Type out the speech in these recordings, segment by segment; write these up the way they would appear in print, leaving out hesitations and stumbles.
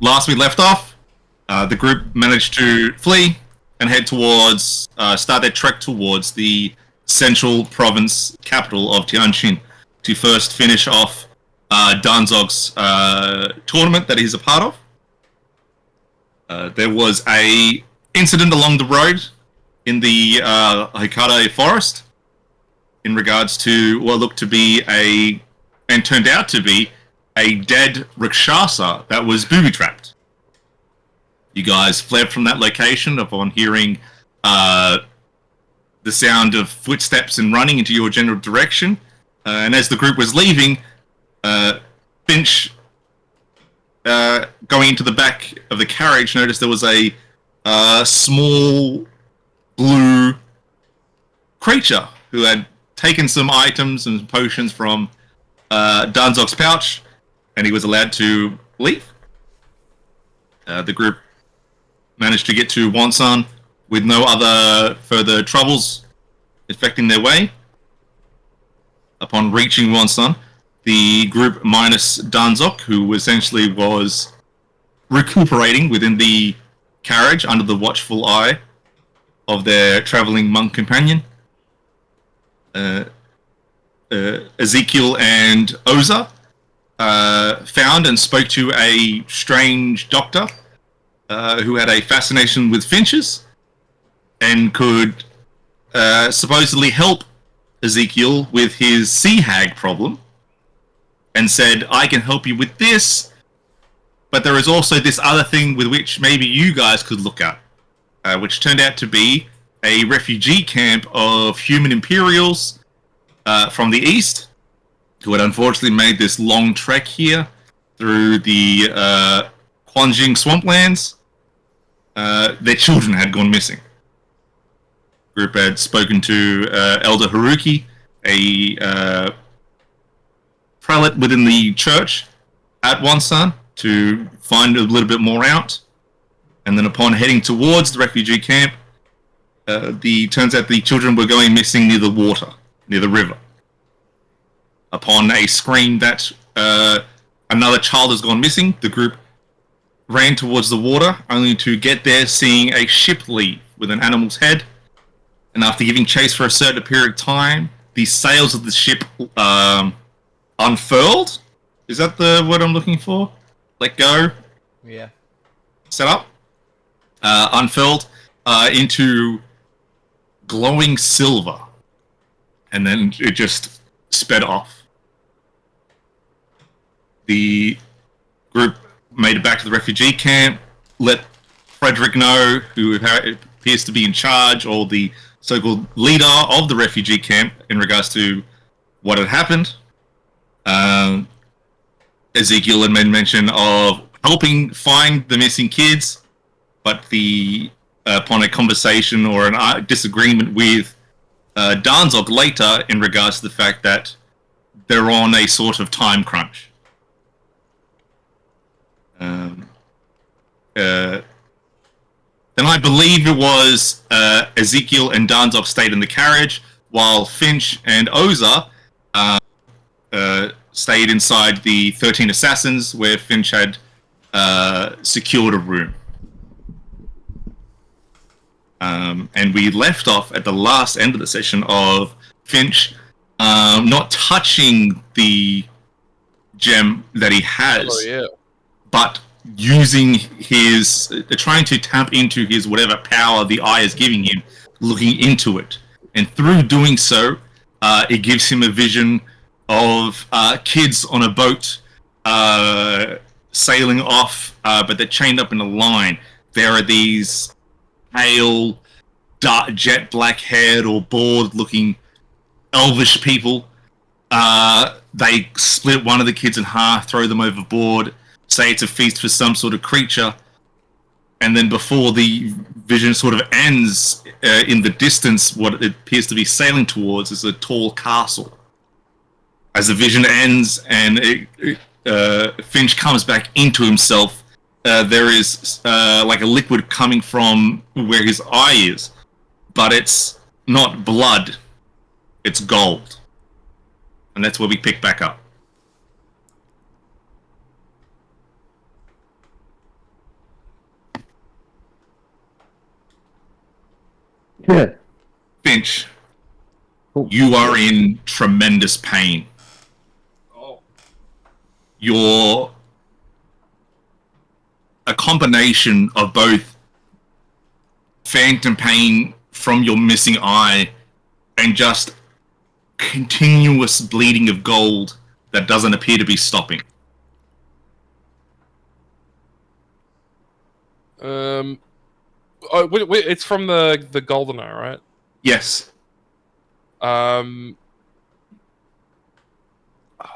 last we left off, the group managed to flee and head towards, start their trek towards the central province capital of Tianjin to first finish off Danzog's tournament that he's a part of. There was a incident along the road in the Hikare forest in regards to what looked to be and turned out to be, a dead Rakshasa that was booby-trapped. You guys fled from that location upon hearing the sound of footsteps and running into your general direction. And as the group was leaving, Finch, going into the back of the carriage, noticed there was a small blue creature who had taken some items and potions from Danzog's pouch, and he was allowed to leave. The group managed to get to Wonsan with no other further troubles affecting their way. Upon reaching Wonsan, the group minus Danzog, who essentially was recuperating within the carriage under the watchful eye of their traveling monk companion, Ezekiel and Oza, found and spoke to a strange doctor who had a fascination with finches and could supposedly help Ezekiel with his sea hag problem, and said, I can help you with this, but there is also this other thing with which maybe you guys could look at, which turned out to be a refugee camp of human Imperials from the east, who had unfortunately made this long trek here through the Quanjing swamplands. Their children had gone missing. The group had spoken to Elder Haruki, a prelate within the church at Wonsan, to find a little bit more out. And then upon heading towards the refugee camp, turns out the children were going missing near the water, near the river. Upon a scream that another child has gone missing, the group ran towards the water, only to get there seeing a ship leave with an animal's head. And after giving chase for a certain period of time, the sails of the ship unfurled. Is that the word I'm looking for? Let go. Yeah. Set up. Unfurled into glowing silver. And then it just sped off. The group made it back to the refugee camp, let Frederick know, who appears to be in charge, or the so-called leader of the refugee camp, in regards to what had happened. Ezekiel had made mention of helping find the missing kids, but upon a conversation or a disagreement with Danzog later in regards to the fact that they're on a sort of time crunch. Then I believe it was Ezekiel and Danzog stayed in the carriage, while Finch and Oza stayed inside the 13 Assassins, where Finch had secured a room. And we left off at the last end of the session of Finch not touching the gem that he has, but using trying to tap into his whatever power the eye is giving him, looking into it. And through doing so, it gives him a vision of kids on a boat sailing off, but they're chained up in a line. There are these pale, dark, jet black haired or bored looking elvish people. They split one of the kids in half, throw them overboard, say it's a feast for some sort of creature, and then before the vision sort of ends, in the distance, what it appears to be sailing towards is a tall castle. As the vision ends and Finch comes back into himself, there is like a liquid coming from where his eye is, but it's not blood, it's gold. And that's where we pick back up. Yeah. Finch, Oh, you are in tremendous pain. Oh. You're a combination of both phantom pain from your missing eye and just continuous bleeding of gold that doesn't appear to be stopping. Oh, wait, it's from the golden eye, right? Yes. Oh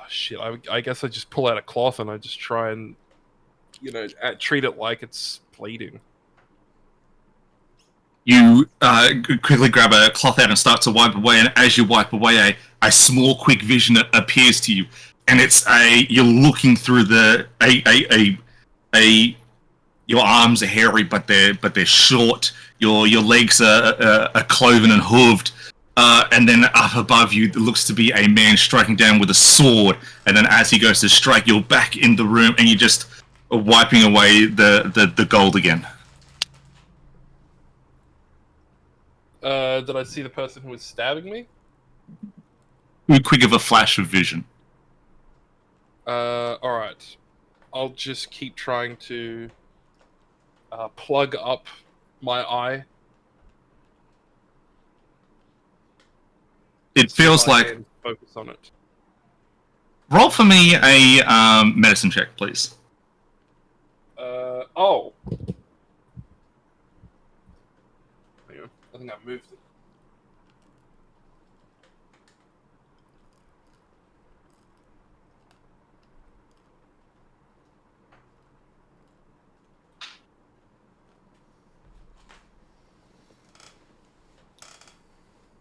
shit! I guess I just pull out a cloth and I just try and, treat it like it's bleeding. You quickly grab a cloth out and start to wipe away, and as you wipe away, a small, quick vision appears to you, and you're looking through your arms are hairy, but they're short. Your legs are cloven and hooved, and then up above you, there looks to be a man striking down with a sword. And then as he goes to strike, you're back in the room, and you're just wiping away the gold again. Did I see the person who was stabbing me? Too quick of a flash of vision. Alright. I'll just keep trying to plug up my eye. It feels like... Focus on it. Roll for me a medicine check, please. Oh. Hang on. I think I moved it.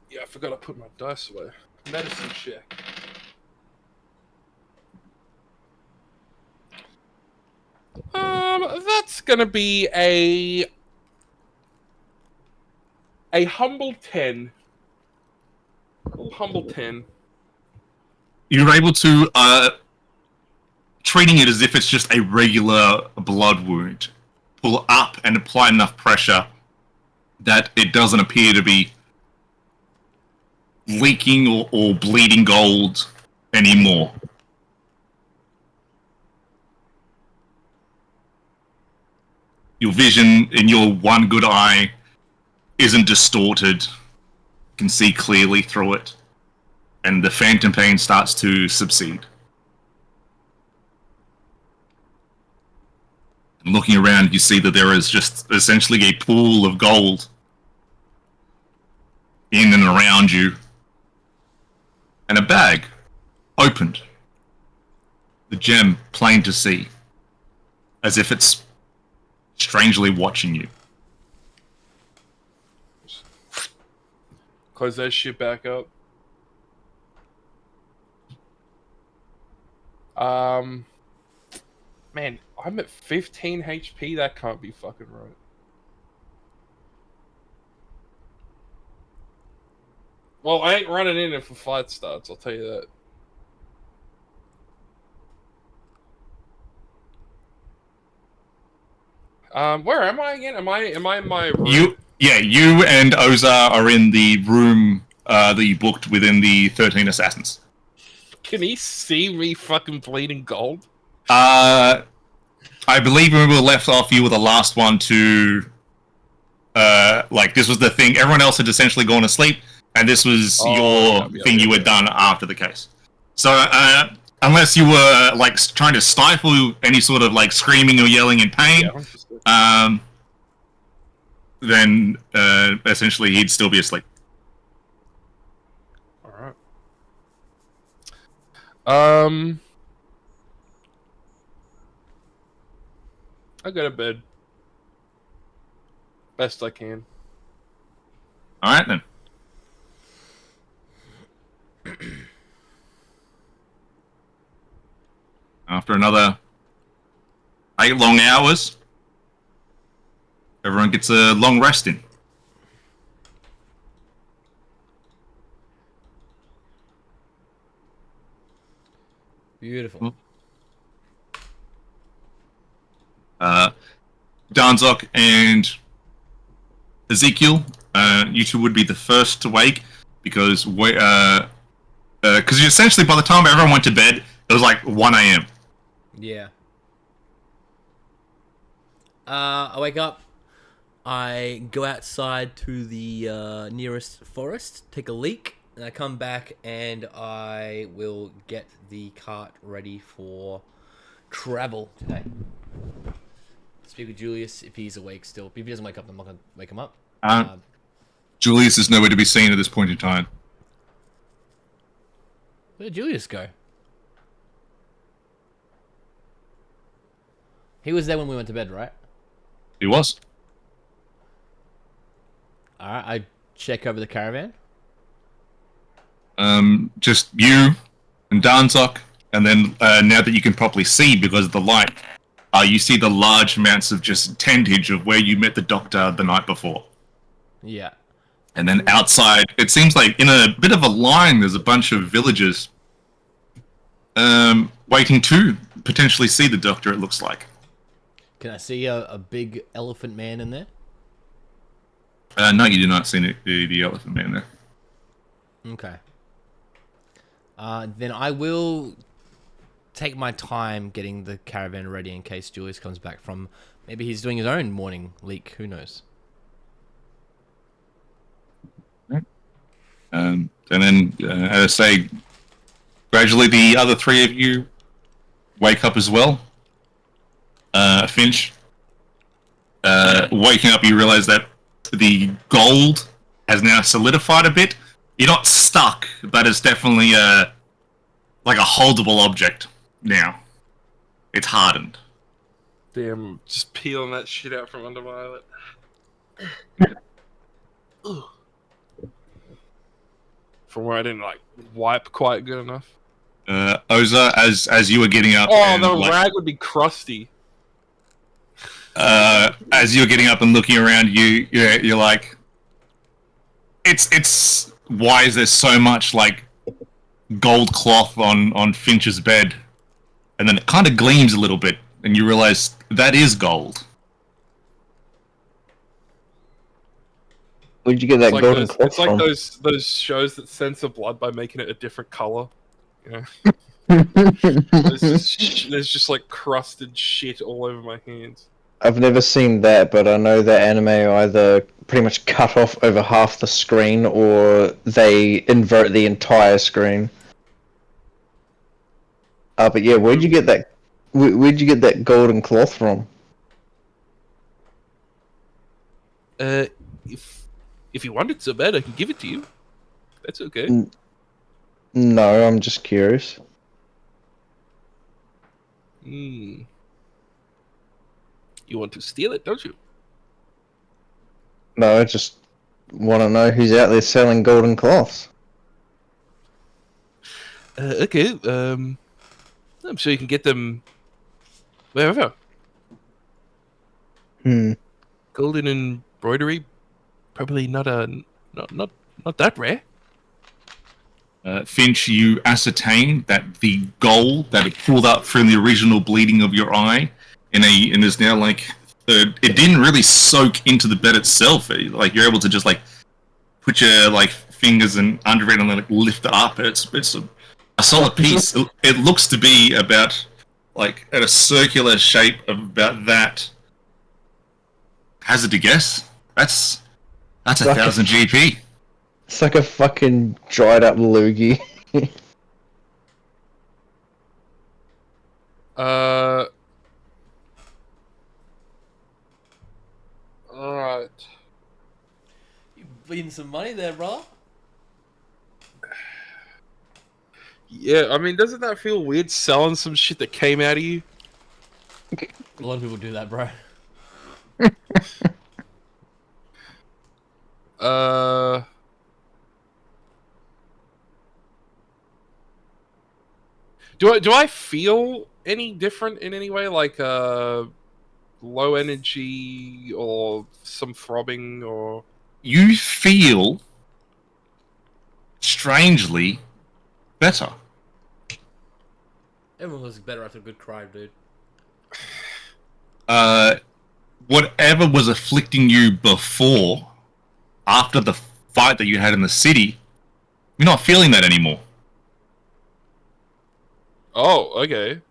Yeah, I forgot to put my dice away. Medicine check. That's gonna be a humble 10. Humble 10. You're able to treating it as if it's just a regular blood wound, pull up and apply enough pressure that it doesn't appear to be leaking or bleeding gold anymore. Your vision in your one good eye isn't distorted. You can see clearly through it. And the phantom pain starts to subside. And looking around, you see that there is just essentially a pool of gold in and around you. And a bag opened. The gem plain to see. As if it's strangely watching you. Close that shit back up. Man, I'm at 15 HP. That can't be fucking right. Well, I ain't running in if a fight starts, I'll tell you that. Where am I again? Am I in my room? You and Ozar are in the room that you booked within the 13 Assassins. Can he see me fucking bleeding gold? I believe when we were left off, you were the last one to... this was the thing. Everyone else had essentially gone to sleep, and this was your thing you had done after the case. So, unless you were, trying to stifle any sort of, screaming or yelling in pain, then, essentially, he'd still be asleep. Alright. I go to bed. Best I can. Alright, then. After another 8 long hours, everyone gets a long rest in. Beautiful. Danzok and Ezekiel, You two would be the first to wake because essentially by the time everyone went to bed, it was like 1 a.m. Yeah. I wake up. I go outside to the nearest forest, take a leak, and I come back and I will get the cart ready for travel today. Speak with Julius if he's awake still. If he doesn't wake up, I'm not going to wake him up. Julius is nowhere to be seen at this point in time. Where did Julius go? He was there when we went to bed, right? He was. Alright, I check over the caravan. Just you and Darnzok, and then now that you can properly see because of the light, you see the large amounts of just tentage of where you met the doctor the night before. Yeah. And then outside, it seems like in a bit of a line, there's a bunch of villagers waiting to potentially see the doctor, it looks like. Can I see a big elephant man in there? No, you do not see the elephant man there. Okay. Then I will take my time getting the caravan ready in case Julius comes back from... Maybe he's doing his own morning leak. Who knows? And then, as I say, gradually the other three of you wake up as well. Finch, waking up, you realize that the gold has now solidified a bit. You're not stuck, but it's definitely like a holdable object now. It's hardened. Damn, just peeling that shit out from under my eyelid. From where I didn't like wipe quite good enough. Oza, as you were getting up, Oh, the rag would be crusty. As you're getting up and looking around, you're like, it's why is there so much like gold cloth on Finch's bed, and then it kind of gleams a little bit, and you realize that is gold. Where'd you get that golden cloth It's like from? those shows that censor blood by making it a different color. You know? There's just like crusted shit all over my hands. I've never seen that, but I know that anime either pretty much cut off over half the screen or they invert the entire screen. But yeah, where'd you get that? Where'd you get that golden cloth from? If you want it so bad, I can give it to you. That's okay. No, I'm just curious. You want to steal it, don't you? No, I just want to know who's out there selling golden cloths. Okay. I'm sure you can get them wherever. Golden embroidery, probably not that rare. Finch, you ascertain that the gold that had pulled up from the original bleeding of your eye, and is now like it didn't really soak into the bed itself. Like you're able to just like put your like fingers and under it and like lift it up. It's a solid piece. It looks to be about like at a circular shape of about that. Hazard to guess. That's 1,000 GP. It's like a fucking dried up loogie. Alright. You bleeding some money there, brother? Yeah, I mean, doesn't that feel weird selling some shit that came out of you? A lot of people do that, bro. Do I feel any different in any way? Like low energy or some throbbing or You feel strangely better. Everyone looks better after a good cry, dude. Whatever was afflicting you before after the fight that you had in the city, you're not feeling that anymore. Oh, okay.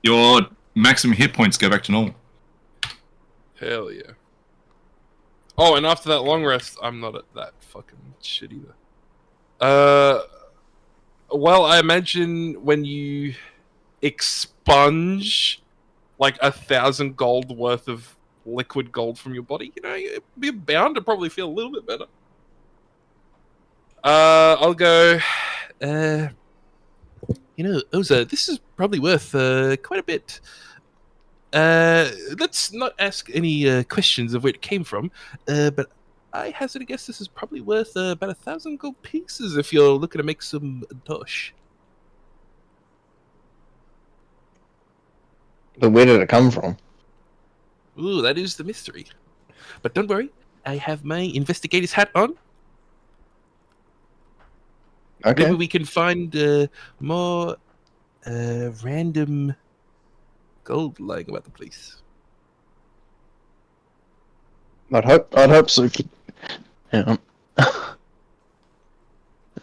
Your maximum hit points go back to normal. Hell yeah. Oh, and after that long rest, I'm not at that fucking shit either. Well, I imagine when you expunge like 1,000 gold worth of liquid gold from your body, you know, you're bound to probably feel a little bit better. I'll go. Oza, this is probably worth quite a bit. Let's not ask any questions of where it came from, but I hazard a guess this is probably worth about 1,000 gold pieces if you're looking to make some dosh. But where did it come from? Ooh, that is the mystery. But don't worry, I have my investigator's hat on. Okay. Maybe we can find more random gold lying about the place. I'd hope so. Yeah. That's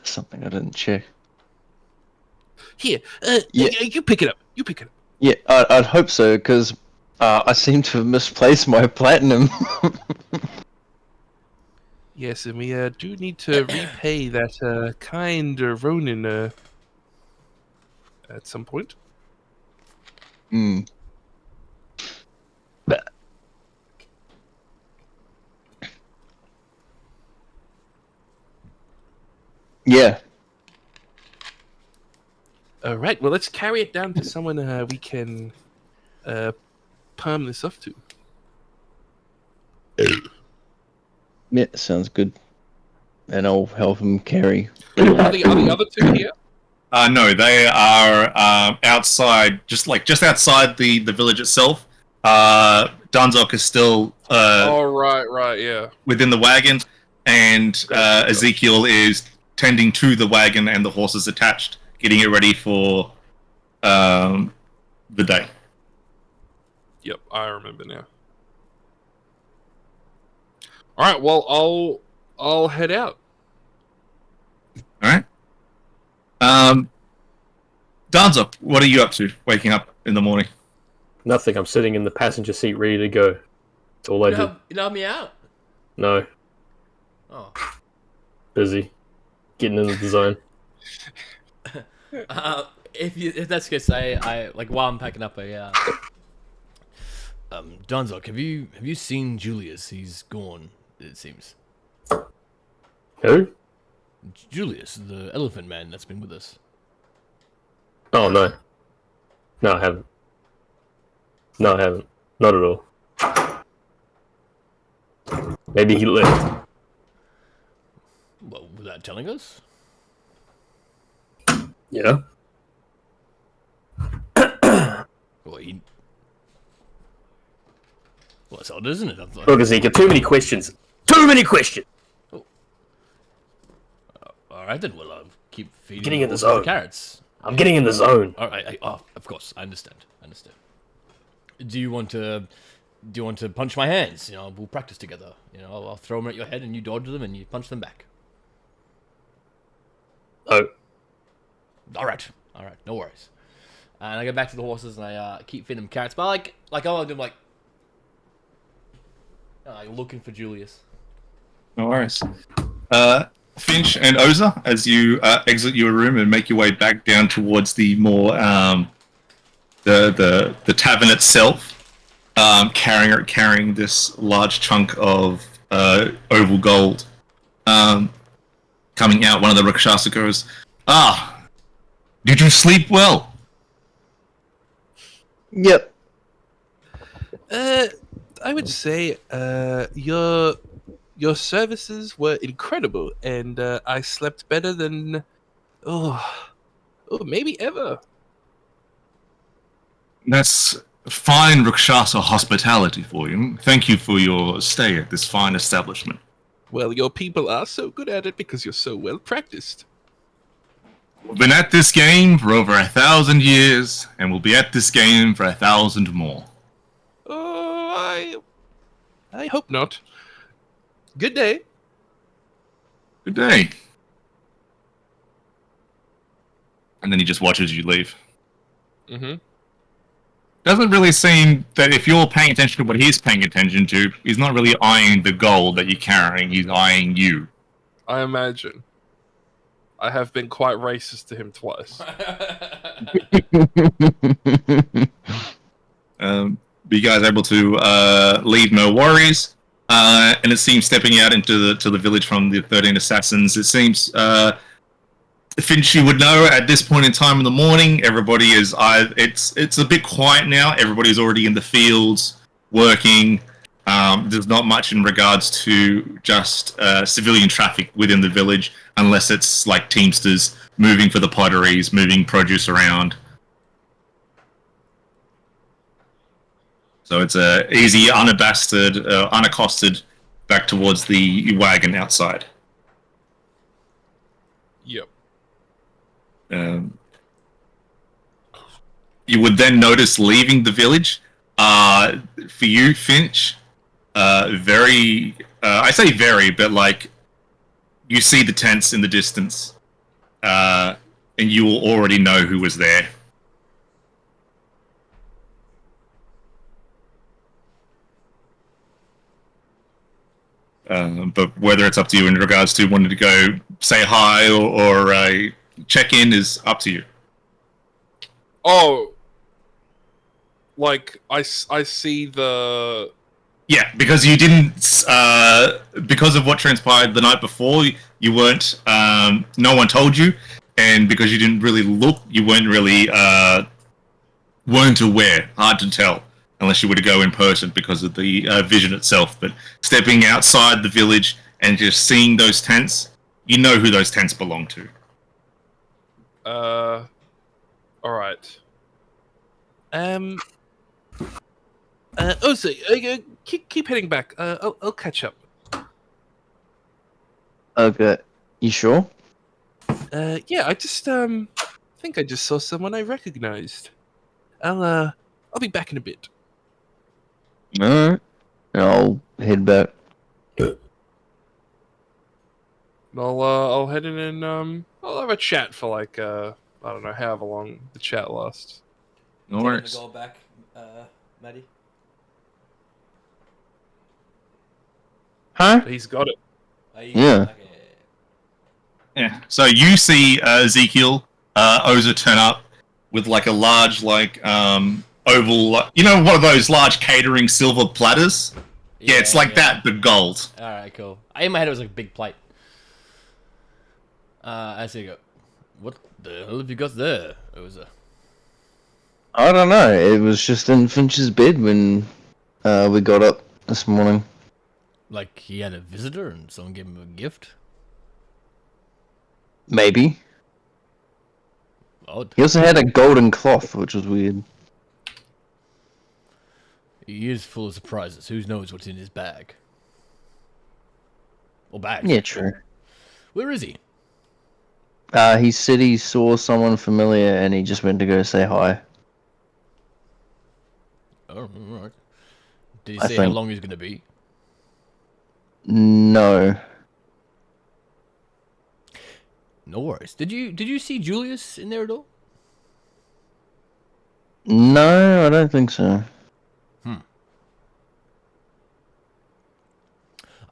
something I didn't check. Here, Yeah. you pick it up. You pick it up. Yeah, I'd hope so, because I seem to have misplaced my platinum. Yes, and we do need to repay that kind Ronin at some point. Hmm. But yeah, All right, well, let's carry it down to someone we can palm this off to. yeah, sounds good. And I'll help him carry. Are the other two here? No, they are outside, just outside the village itself. Dunzok is still Oh, right, yeah. within the wagon, and Gotcha. Ezekiel is tending to the wagon and the horses attached, getting it ready for the day. Yep, I remember now. All right, well, I'll head out. All right. Dunzok, what are you up to? Waking up in the morning? Nothing. I'm sitting in the passenger seat ready to go. That's all I do. You help me out. No, Oh. busy. Getting into the zone. If that's good, say I like while I'm packing up Donzok, have you seen Julius? He's gone, it seems. Who? Julius, the elephant man that's been with us. Oh, no. No, I haven't. No, I haven't. Not at all. Maybe he left. Well, without telling us? Yeah? Well, it's odd, isn't it? Look, Ezekiel, too many questions. Too many questions! Alright then, well, I'll keep feeding Getting in the horses zone. carrots. I'm getting in the zone. Alright, of course, I understand. Do you want to punch my hands? You know, we'll practice together. You know, I'll throw them at your head and you dodge them and you punch them back. Oh. Alright, no worries. And I go back to the horses and I keep feeding them carrots, but I'll do looking for Julius. No worries. Finch and Oza, as you exit your room and make your way back down towards the more the tavern itself, carrying this large chunk of oval gold. Coming out, one of the Rakshasa goes, did you sleep well? Yep. I would say your services were incredible, and I slept better than maybe ever. That's fine Rakshasa hospitality for you. Thank you for your stay at this fine establishment. Well, your people are so good at it because you're so well practiced. We've been at this game for over 1,000 years, and we'll be at this game for 1,000 more. Oh, I hope not. Good day. Good day. And then he just watches you leave. Mm-hmm. Doesn't really seem that if you're paying attention to what he's paying attention to, he's not really eyeing the gold that you're carrying, he's eyeing you. I imagine. I have been quite racist to him twice. But you guys are able to leave no worries. And it seems stepping out into the village from the 13 assassins, it seems Finchy would know at this point in time in the morning, everybody is it's a bit quiet now. Everybody's already in the fields working. There's not much in regards to just civilian traffic within the village, unless it's like teamsters moving for the potteries, moving produce around. So it's a easy, unaccosted back towards the wagon outside. Yep. You would then notice leaving the village. For you, Finch, very. I say very, but like you see the tents in the distance, and you will already know who was there. But whether it's up to you in regards to wanting to go say hi or check in is up to you. Oh, like I see the. Yeah, because you didn't, because of what transpired the night before, you weren't, no one told you, and because you didn't really look, you weren't really, weren't aware. Hard to tell, unless you were to go in person because of the vision itself. But stepping outside the village and just seeing those tents, you know who those tents belong to. All right. So keep heading back. I'll catch up. Okay, you sure? Yeah, I just think I just saw someone I recognized. I'll be back in a bit. Alright. I'll head back. I'll head in and I'll have a chat for like I don't know however long the chat lasts. No Taking worries. the gold back, Maddie. Huh? He's got it. Yeah. Okay. Yeah. So you see Ezekiel, Oza turn up with like a large, like, oval, you know, one of those large catering silver platters? Yeah, it's like that, but gold. Alright, cool. In my head it was like a big plate. I see you go. What the hell have you got there? It was a... I don't know. It was just in Finch's bed when we got up this morning. Like he had a visitor and someone gave him a gift? Maybe. Odd. He also had a golden cloth, which was weird. He is full of surprises. Who knows what's in his bag? Or bag. Yeah, true. Where is he? He said he saw someone familiar and he just went to go say hi. Oh, alright. Did he I say how think- long he's gonna be? No. No worries. Did you see Julius in there at all? No, I don't think so.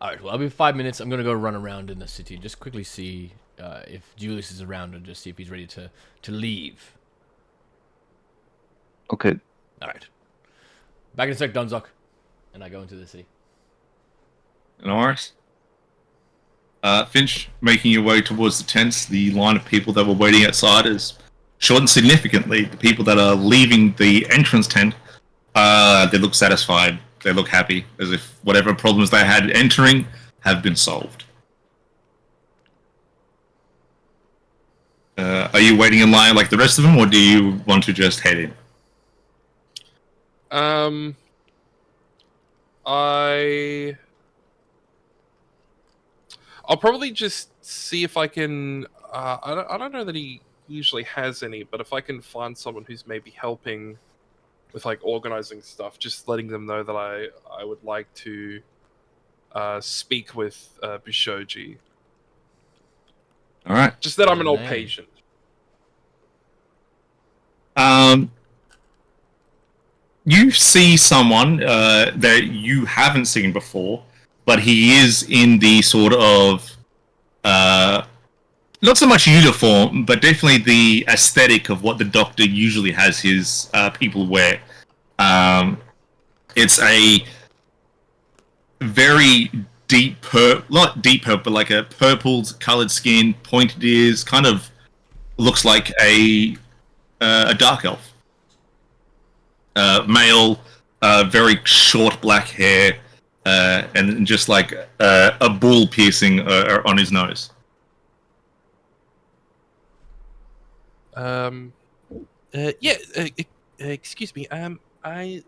Alright, well, I'll be 5 minutes. I'm gonna go run around in the city, just quickly see if Julius is around and just see if he's ready to leave. Okay. Alright. Back in a sec, Dunzock. And I go into the city. No worries. Finch, making your way towards the tents, the line of people that were waiting outside is shortened significantly. The people that are leaving the entrance tent, they look satisfied. They look happy, as if whatever problems they had entering have been solved. Are you waiting in line like the rest of them, or do you want to just head in? I'll probably just see if I can. I don't know that he usually has any, but if I can find someone who's maybe helping with like organizing stuff, just letting them know that I would like to speak with Bishoji. All right. Just that I'm an old Name. patient. You see someone that you haven't seen before, but he is in the sort of not so much uniform, but definitely the aesthetic of what the Doctor usually has his people wear. It's a very not deep purple, but like a purple colored skin, pointed ears, kind of looks like a dark elf. Male, very short black hair, and just like a bull piercing on his nose. Yeah. Excuse me. I.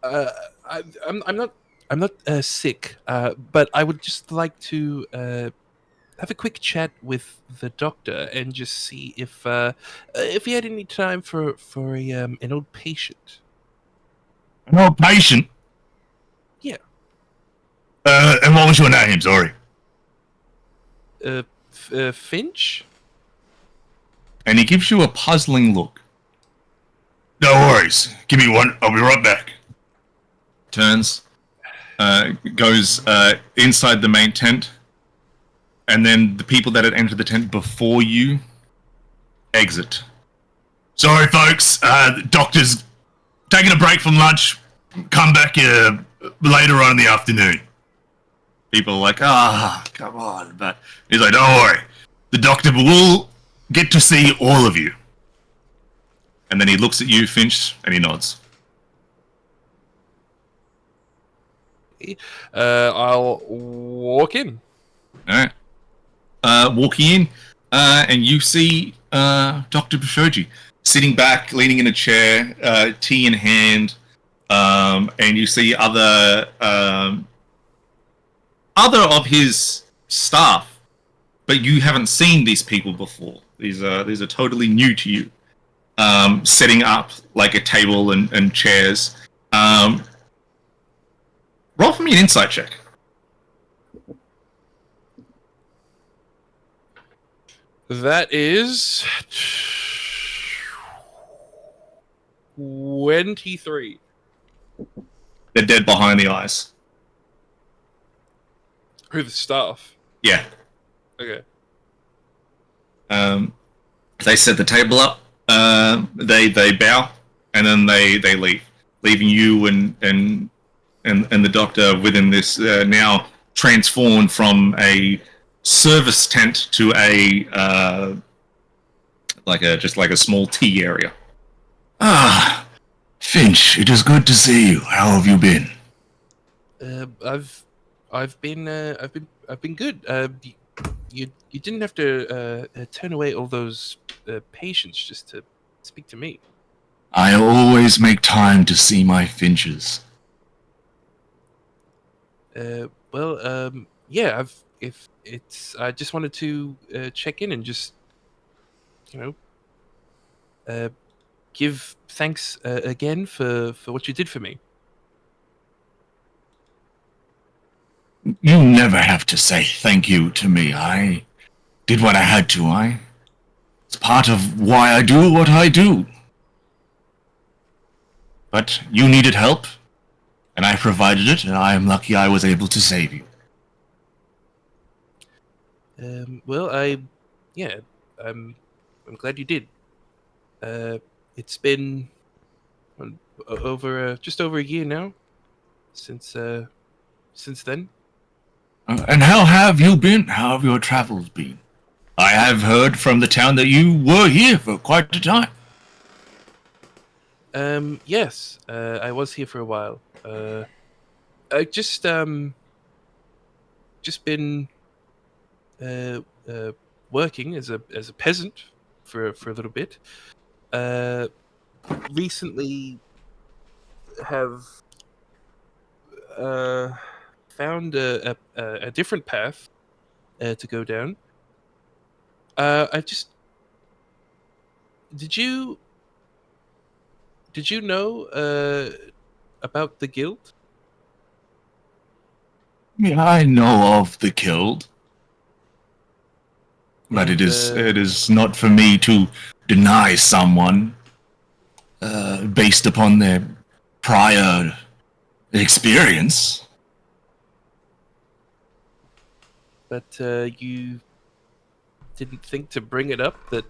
Uh, I'm not sick. But I would just like to have a quick chat with the doctor and just see if he had any time for an old patient. An old patient. Yeah. And what was your name? Sorry. Finch. And he gives you a puzzling look. No worries. Give me one. I'll be right back. Turns, goes inside the main tent, and then the people that had entered the tent before you exit. Sorry, folks. The doctor's taking a break from lunch. Come back later on in the afternoon. People are like, come on. But he's like, don't worry. The doctor will get to see all of you. And then he looks at you, Finch, and he nods. I'll walk in. Alright. Walking in, and you see Dr. Bishoji sitting back, leaning in a chair, tea in hand, and you see other of his staff, but you haven't seen these people before. These are totally new to you. Setting up like a table and chairs. Roll for me an insight check. That is 23. They're dead behind the eyes. Who the staff? Yeah. Okay. They set the table up. They bow, and then they leave, leaving you and the doctor within this now transformed from a service tent to a just like a small tea area. Ah, Finch, it is good to see you. How have you been? I've been good. You didn't have to turn away all those patients just to speak to me. I always make time to see my Finches. Yeah. I just wanted to check in and just, give thanks again for what you did for me. You never have to say thank you to me. I did what I had to. It's part of why I do what I do. But you needed help, and I provided it, and I am lucky I was able to save you. I'm glad you did. It's been just over a year now since then. And how have you been? How have your travels been? I have heard from the town that you were here for quite a time. Yes, I was here for a while. I just been working as a peasant for a little bit. Recently have found a different path to go down. Did you know about the guild? Yeah, I know of the Guild, but And, it is not for me to deny someone based upon their prior experience. But you didn't think to bring it up that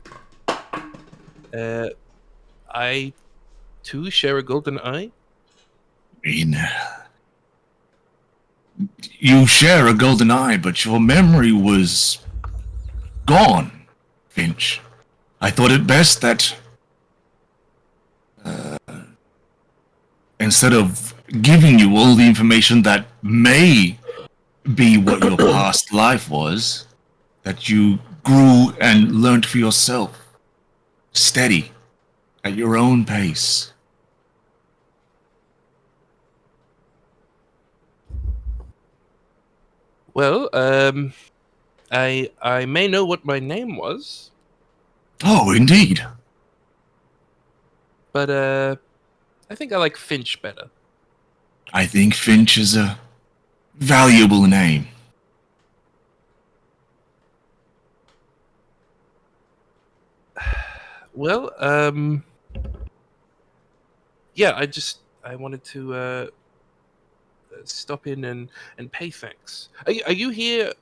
I too share a golden eye? I mean, you share a golden eye, but your memory was gone, Finch. I thought it best that instead of giving you all the information that may be what your past life was, that you grew and learned for yourself, steady, at your own pace. Well, I may know what my name was, Oh, indeed. but I think I like Finch better. I think Finch is a valuable name. Well, yeah, I wanted to stop in and pay thanks. Are you here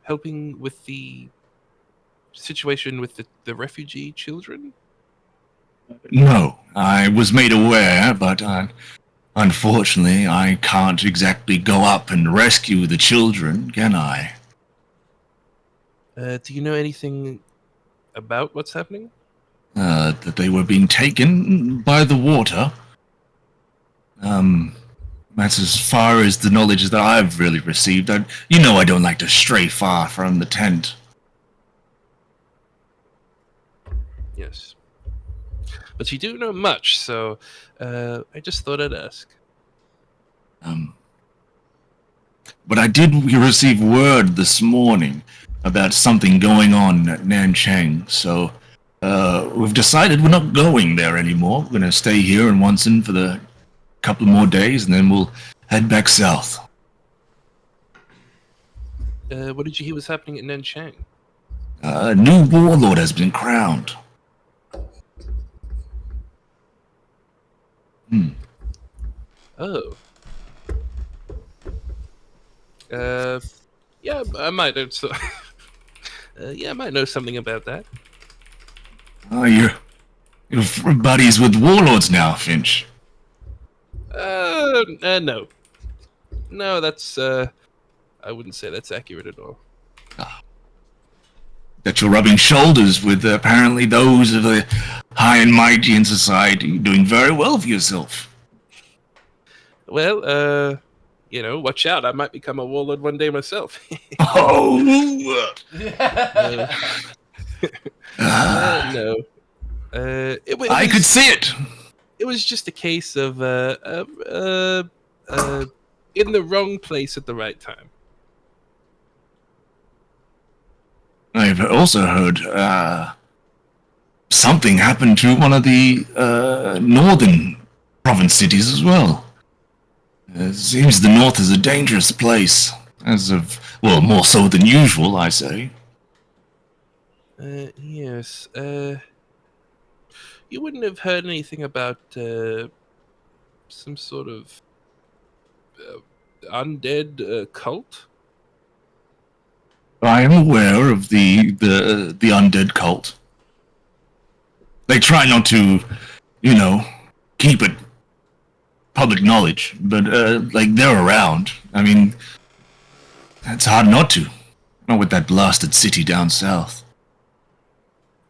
helping with the situation with the refugee children? No, I was made aware, but unfortunately, I can't exactly go up and rescue the children, can I? Do you know anything about what's happening? That they were being taken by the water. That's as far as the knowledge that I've really received. You know I don't like to stray far from the tent. Yes. But you do know much, so I just thought I'd ask. But I did receive word this morning about something going on at Nanchang, so we've decided we're not going there anymore. We're going to stay here in Wonson for the couple more days, and then we'll head back south. What did you hear was happening at Nanchang? A new warlord has been crowned. Oh. Yeah, I might know. Yeah, I might know something about that. Oh, you're buddies with warlords now, Finch. No. No, that's, I wouldn't say that's accurate at all. That you're rubbing shoulders with apparently those of the high and mighty in society, doing very well for yourself. Well, watch out. I might become a warlord one day myself. Oh! No. I could see it! It was just a case of, in the wrong place at the right time. I've also heard something happened to one of the northern province cities as well. It seems the north is a dangerous place, more so than usual, I say. Yes. You wouldn't have heard anything about some sort of undead cult? I am aware of the undead cult. They try not to, keep it public knowledge, but they're around. I mean, it's hard not to. Not with that blasted city down south.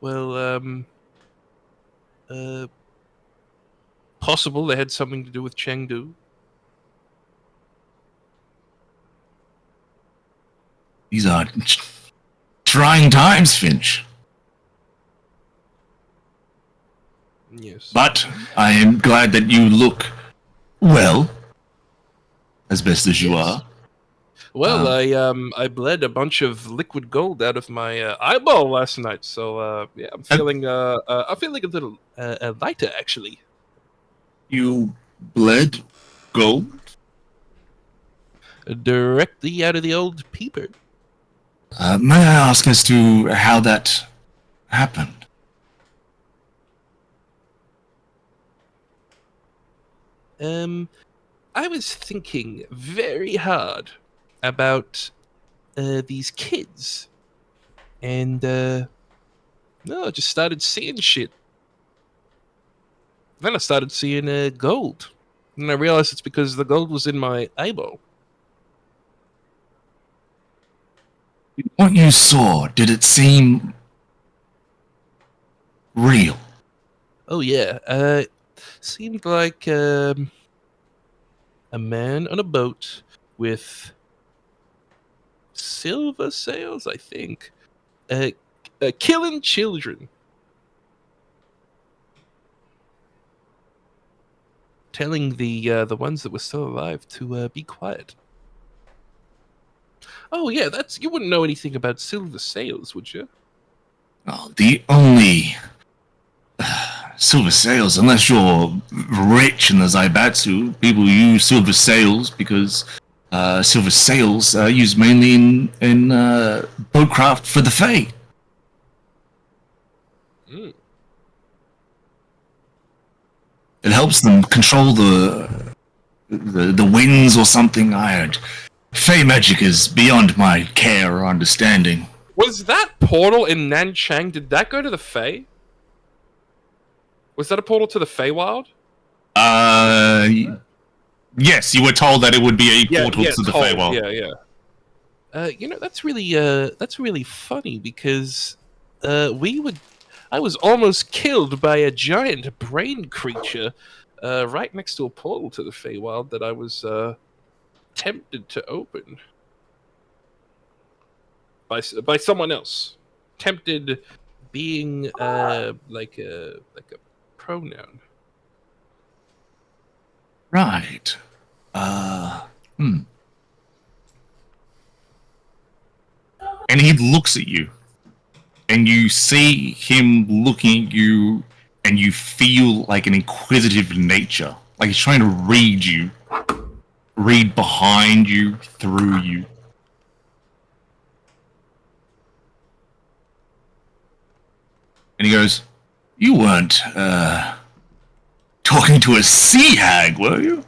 Well, possible they had something to do with Chengdu. These are trying times, Finch. Yes. But I am glad that you look well, as best as you are. Well, I bled a bunch of liquid gold out of my eyeball last night, so yeah, I'm feeling a little lighter actually. You bled gold? directly out of the old peeper. May I ask as to how that happened? I was thinking very hard about these kids, and no, I just started seeing shit. Then I started seeing gold, and I realized it's because the gold was in my eyeball. What you saw, did it seem real? Oh yeah, seemed like a man on a boat with silver sails, I think, killing children, telling the ones that were still alive to be quiet. Oh yeah, that's you wouldn't know anything about silver sails, would you? Oh, the only silver sails, unless you're rich in the Zaibatsu, people use silver sails because silver sails are used mainly in boatcraft for the Fae. Mm. It helps them control the winds or something. I heard. Fey magic is beyond my care or understanding. Was that portal in Nanchang? Did that go to the Fae? Was that a portal to the Feywild? Yes, you were told that it would be a portal to the told. Feywild. Yeah. That's really funny because I was almost killed by a giant brain creature right next to a portal to the Feywild that I was tempted to open by someone else. Tempted being like a pronoun. Right. And he looks at you, and you see him looking at you, and you feel like an inquisitive nature. Like he's trying to read you, read behind you, through you. And he goes, "You weren't, talking to a sea hag, were you?"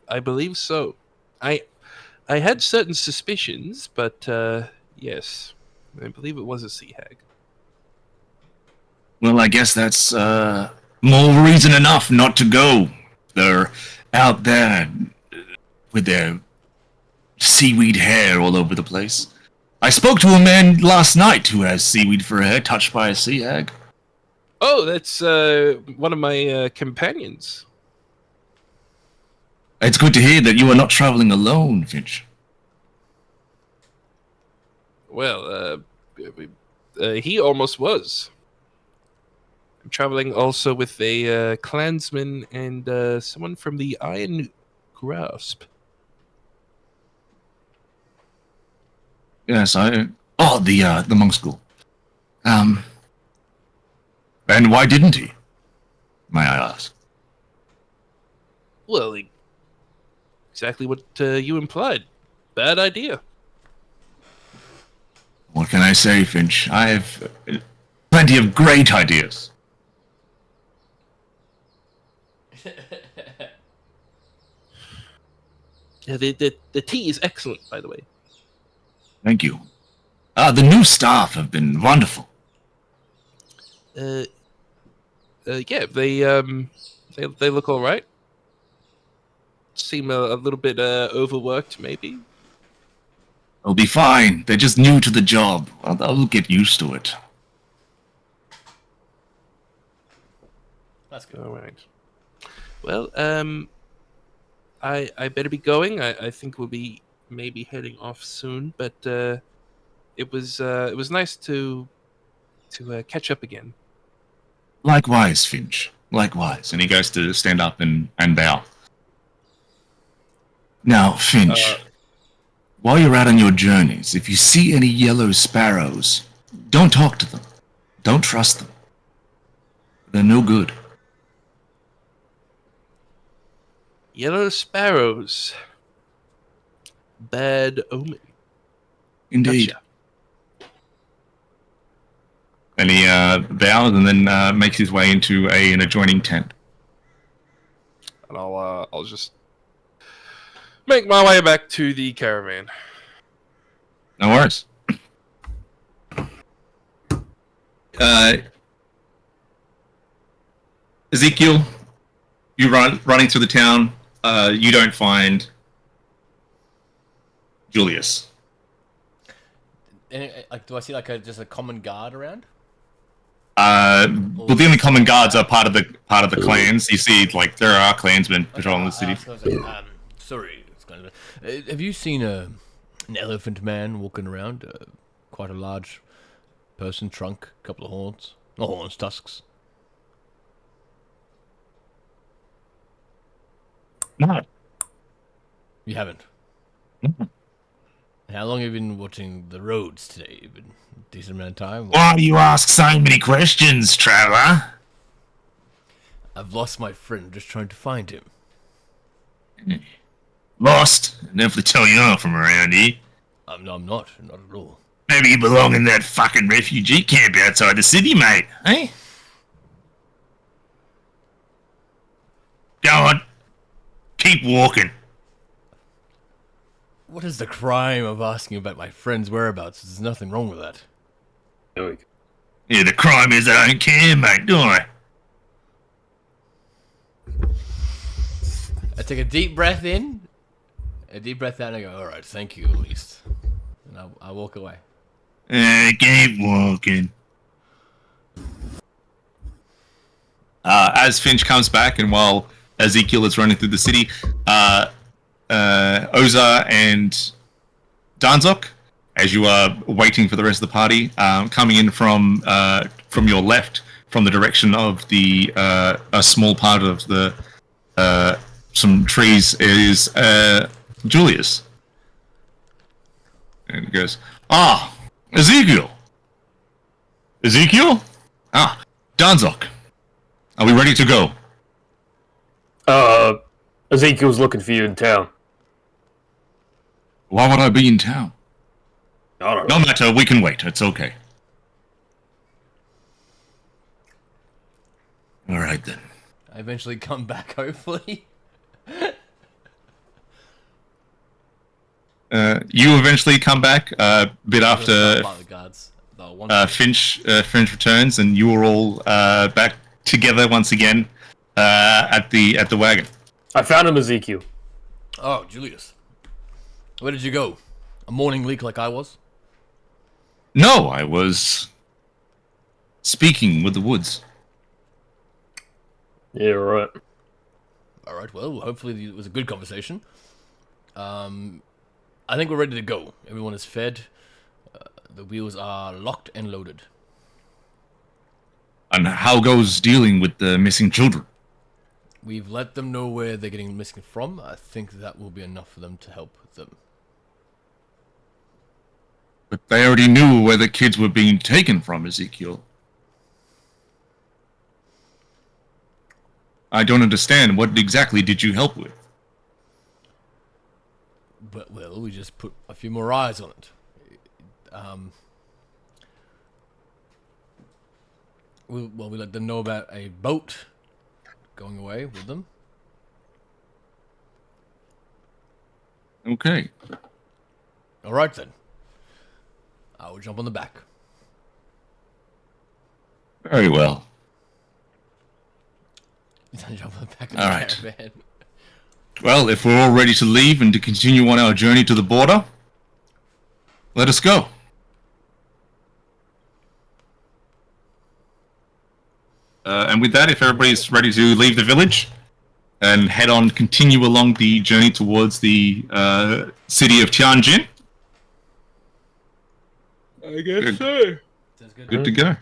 I believe so. I had certain suspicions, but yes, I believe it was a sea hag. Well, I guess that's more reason enough not to go. They're out there with their seaweed hair all over the place. I spoke to a man last night who has seaweed for hair touched by a sea hag. Oh, that's one of my companions. It's good to hear that you are not traveling alone, Finch. Well, he almost was. I'm traveling also with a clansman and someone from the Iron Grasp. Yes, I. Oh, the monk school. And why didn't he? May I ask? Well, exactly what you implied. Bad idea. What can I say, Finch? I have plenty of great ideas. Yeah, the tea is excellent, by the way. Thank you. The new staff have been wonderful. Yeah, they look all right. Seem a little bit overworked, maybe. They'll be fine. They're just new to the job. They'll get used to it. That's good. All right. Well, I better be going. I think we'll be maybe heading off soon, but it was nice to catch up again. Likewise, Finch. Likewise. And he goes to stand up and bow. Now, Finch, while you're out on your journeys, if you see any yellow sparrows, don't talk to them. Don't trust them. They're no good. Yellow sparrows. Bad omen. Indeed. Gotcha. And he bows and then makes his way into an adjoining tent. And I'll just make my way back to the caravan. No worries. Ezekiel, you running through the town. You don't find Julius. And, like, do I see like just a common guard around? Well, the only common guards are part of the clans. You see, like there are clansmen patrolling the city. Sorry, it's kind of. Have you seen an elephant man walking around? Quite a large person, trunk, couple of horns, not horns, tusks. No. You haven't. No. How long have you been watching the roads today? You've been a decent amount of time. Why do you ask so many questions, Trevor? I've lost my friend. Just trying to find him. Lost? Never tell you I'm from around here. I'm not at all. Maybe you belong in that fucking refugee camp outside the city, mate, eh? Go on. Keep walking. What is the crime of asking about my friend's whereabouts? There's nothing wrong with that. There we go. Yeah, the crime is I don't care, mate, do I? I take a deep breath in, a deep breath out, and I go, all right, thank you, at least. And I walk away. Keep walking. As Finch comes back, and while Ezekiel is running through the city, Oza and Danzok, as you are waiting for the rest of the party, coming in from your left, from the direction of the a small part of the some trees, is Julius, and he goes, Ezekiel, Danzok, are we ready to go? Ezekiel's looking for you in town. Why would I be in town? I don't know. No matter, we can wait. It's okay. All right, then. I eventually come back, hopefully. You eventually come back a bit after The guards. Finch returns, and you are all back together once again at the wagon. I found him, Ezekiel. Oh, Julius. Where did you go? A morning leak like I was? No, I was speaking with the woods. Yeah, right. All right, well, hopefully it was a good conversation. I think we're ready to go. Everyone is fed. The wheels are locked and loaded. And how goes dealing with the missing children? We've let them know where they're getting missing from. I think that will be enough for them to help them. But they already knew where the kids were being taken from, Ezekiel. I don't understand. What exactly did you help with? But, well, we just put a few more eyes on it. We let them know about a boat going away with them. Okay. All right, then. I will jump on the back. Very well. Jump on the back of All the right. caravan. Well, if we're all ready to leave and to continue on our journey to the border, let us go. And with that, if everybody's ready to leave the village and continue along the journey towards the city of Tianjin. I guess Good. so. Sounds good. Good to go. All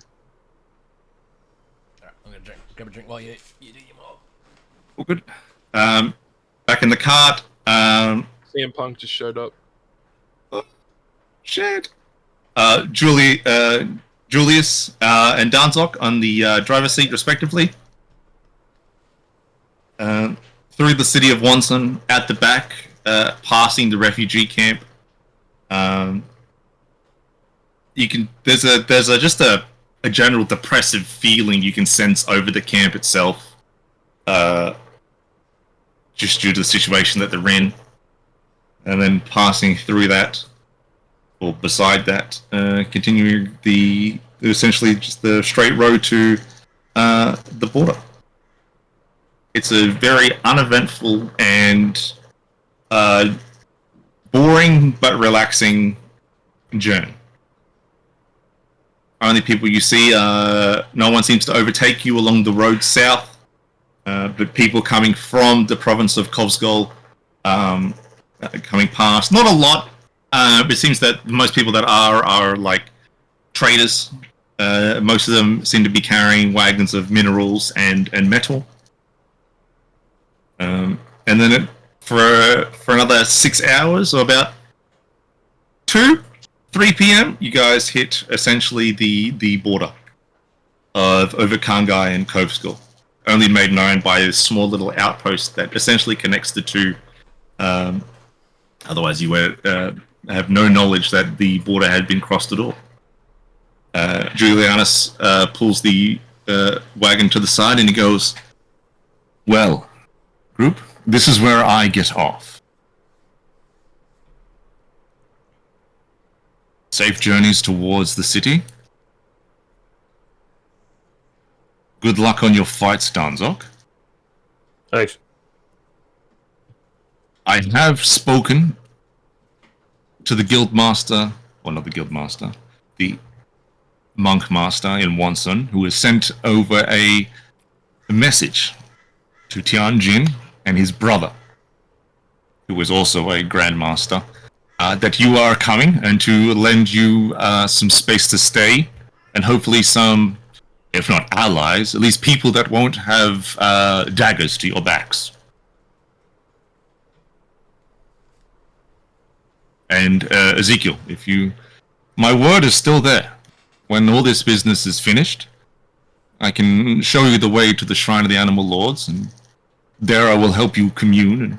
right, I'm gonna grab a drink while you do your mob. All good. Back in the cart. CM Punk just showed up. Shit. Julius and Danzok on the driver's seat, respectively. Through the city of Wonson, at the back, passing the refugee camp. You can there's just a general depressive feeling you can sense over the camp itself, just due to the situation that they're in. And then passing through that, or beside that, continuing essentially just the straight road to the border. It's a very uneventful and boring but relaxing journey. Only people you see, no one seems to overtake you along the road south, but people coming from the province of Kovsgol coming past. Not a lot, but it seems that most people that are like traders. Most of them seem to be carrying wagons of minerals and metal. And then for another 6 hours, or about 3 p.m., you guys hit essentially the border of over Kangai and Kovskull, only made known by a small little outpost that essentially connects the two. Otherwise, you would have no knowledge that the border had been crossed at all. Julianus pulls the wagon to the side and he goes, "Well, group, this is where I get off. Safe journeys towards the city. Good luck on your fights, Danzok. Thanks. I have spoken to the guild master, well, not the guild master, the monk master in Wonson, who has sent over a message to Tianjin and his brother, who is also a grandmaster, that you are coming and to lend you some space to stay, and hopefully some, if not allies, at least people that won't have daggers to your backs. And Ezekiel, my word is still there. When all this business is finished, I can show you the way to the Shrine of the Animal Lords, and there I will help you commune and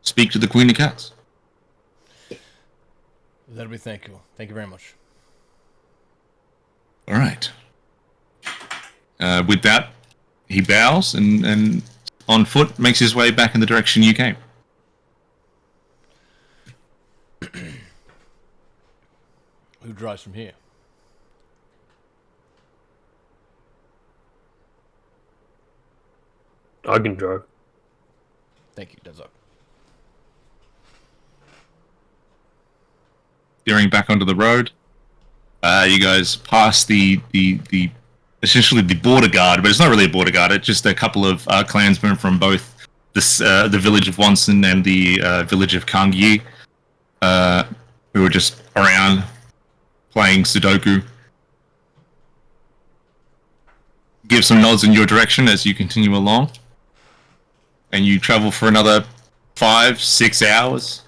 speak to the Queen of Cats. That'll be thank you. Thank you very much. All right. With that, he bows and on foot makes his way back in the direction you came. Who drives from here? I can drive. Thank you, Dazok. Steering back onto the road, you guys pass the essentially the border guard, but it's not really a border guard. It's just a couple of clansmen from both the village of Wonson and the village of Kangyi, who are just around playing Sudoku. Give some nods in your direction as you continue along, and you travel for another 5-6 hours.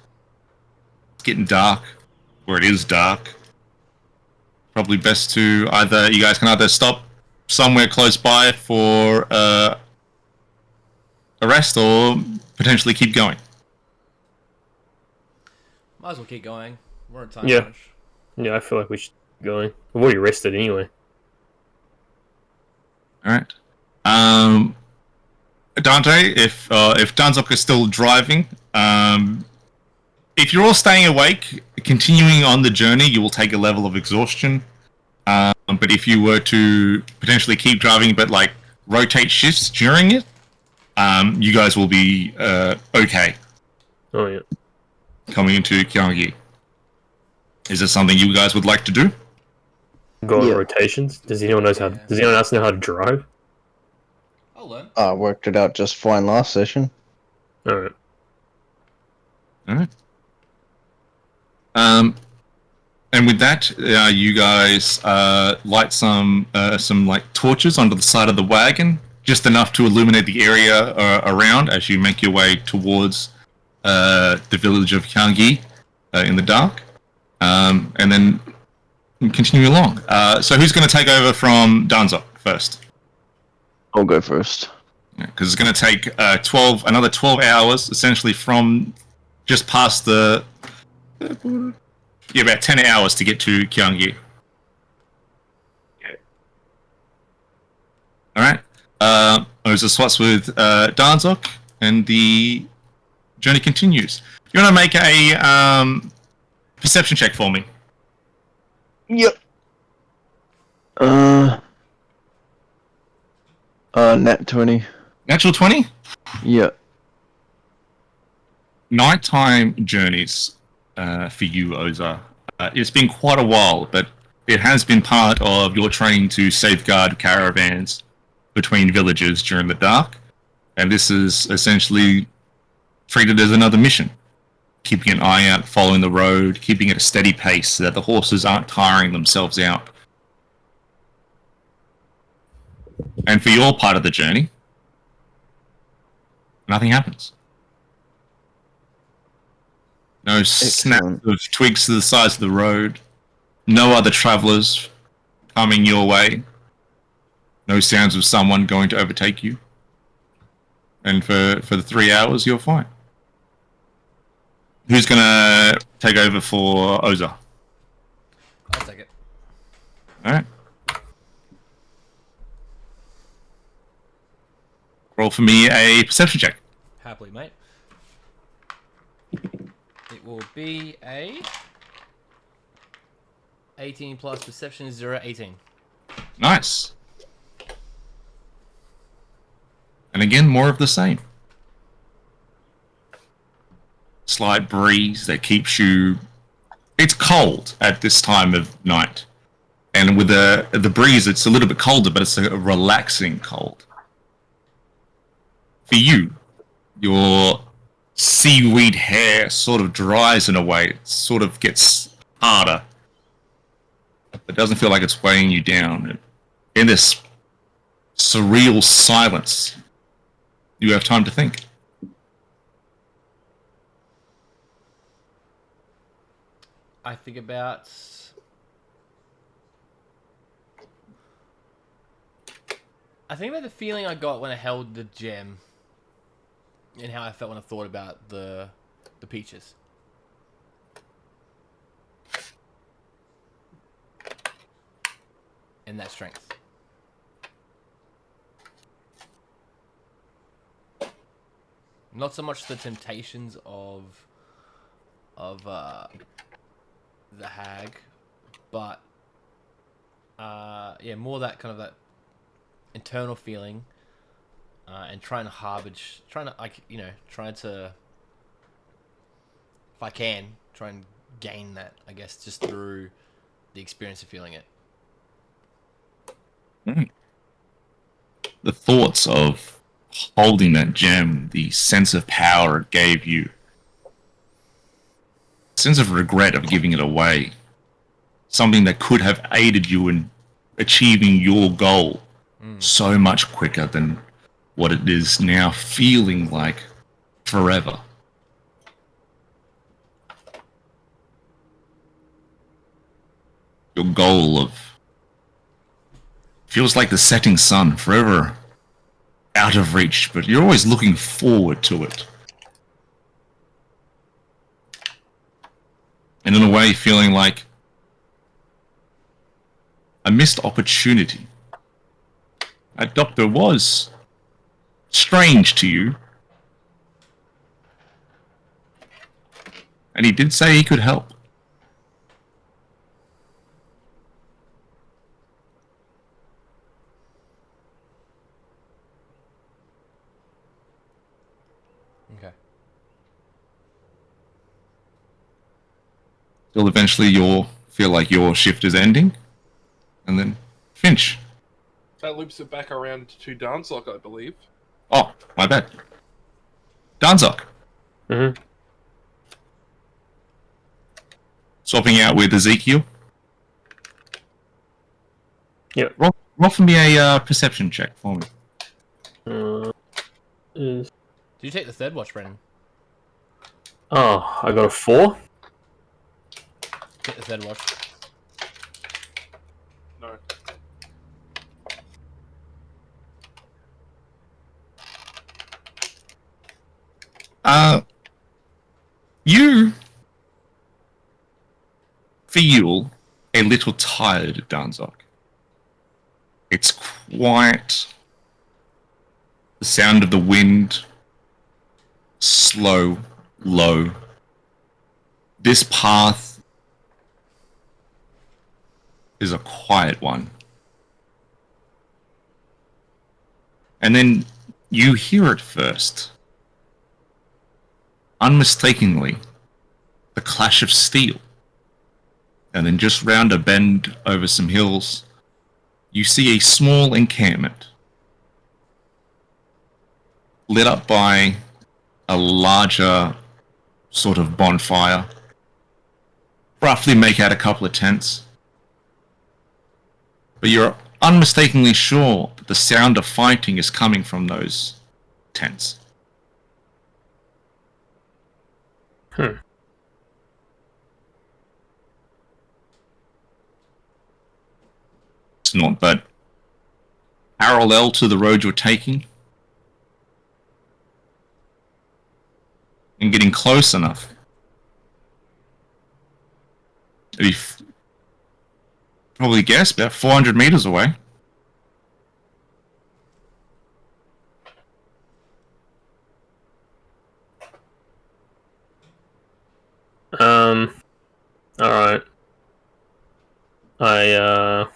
It's getting dark, where it is dark. Probably best to you guys can either stop somewhere close by for a rest, or potentially keep going. Might as well keep going. We're on time Yeah. crunch. Yeah, I feel like we should keep going. We've already rested anyway. All right. Dante, if Danzok is still driving, if you're all staying awake, continuing on the journey, you will take a level of exhaustion. But if you were to potentially keep driving, but like rotate shifts during it, you guys will be okay Oh yeah. coming into Gyeonggi. Is this something you guys would like to do? Go on Yeah. rotations. Does anyone else know how to drive? I'll learn. I worked it out just fine last session. Alright. All right. And with that, you guys light some like torches onto the side of the wagon, just enough to illuminate the area around as you make your way towards the village of Gyeonggi in the dark. And then continue along. So who's going to take over from Danzok first? I'll go first. Because it's going to take another 12 hours, essentially from just past the... about 10 hours to get to Gyeonggi. Alright. Oza swaps with Danzok, and the journey continues. You want to make a perception check for me? Yep. Nat 20. Natural 20? Yep. Nighttime journeys for you, Oza. It's been quite a while, but it has been part of your training to safeguard caravans between villages during the dark, and this is essentially treated as another mission. Keeping an eye out, following the road, keeping it a steady pace so that the horses aren't tiring themselves out. And for your part of the journey, nothing happens. No snaps of twigs to the sides of the road. No other travellers coming your way. No sounds of someone going to overtake you. And for the 3 hours, you're fine. Who's going to take over for Oza? I'll take it. Alright. Roll for me a perception check. Happily, mate. It will be a 18 plus perception is 0, 18. Nice. And again, more of the same. Slight breeze that keeps you... It's cold at this time of night. And with the breeze, it's a little bit colder, but it's a relaxing cold. For you, your seaweed hair sort of dries in a way. It sort of gets harder. It doesn't feel like it's weighing you down. In this surreal silence, you have time to think. I think about... the feeling I got when I held the gem. And how I felt when I thought about the peaches. And that strength. Not so much the temptations of the hag, but yeah, more that kind of that internal feeling, and trying to if I can try and gain that, I guess, just through the experience of feeling it. The thoughts of holding that gem, the sense of power it gave you, sense of regret of giving it away, something that could have aided you in achieving your goal so much quicker than what it is now feeling like forever. Your goal of feels like the setting sun, forever out of reach, but you're always looking forward to it. And in a way, feeling like a missed opportunity. That doctor was strange to you. And he did say he could help. Okay. Till eventually you'll feel like your shift is ending. And then Finch. That loops it back around to Danzok, I believe. Oh, my bad. Danzok. Mm-hmm. Swapping out with Ezekiel. Yep. Roll for me a perception check for me. Is... Did you take the third watch, Brennan? Oh, I got a 4. Take the third watch. You feel a little tired, Danzok. It's quiet. The sound of the wind, slow, low. This path is a quiet one. And then you hear it first. Unmistakably, the clash of steel. And then just round a bend over some hills, you see a small encampment lit up by a larger sort of bonfire. Roughly make out a couple of tents. But you're unmistakably sure that the sound of fighting is coming from those tents. It's not, but parallel to the road you're taking, and getting close enough, maybe probably guess about 400 meters away. Alright. I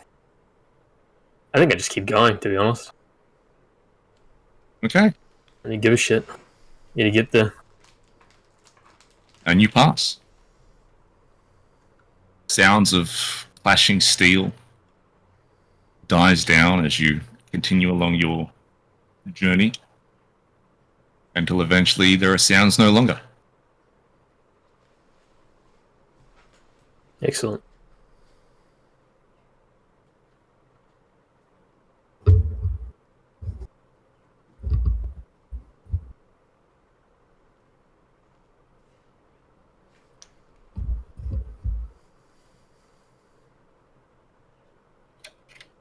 think I just keep going, to be honest. Okay. I didn't give a shit. You to get there. And you pass. Sounds of clashing steel dies down as you continue along your journey until eventually there are sounds no longer. Excellent.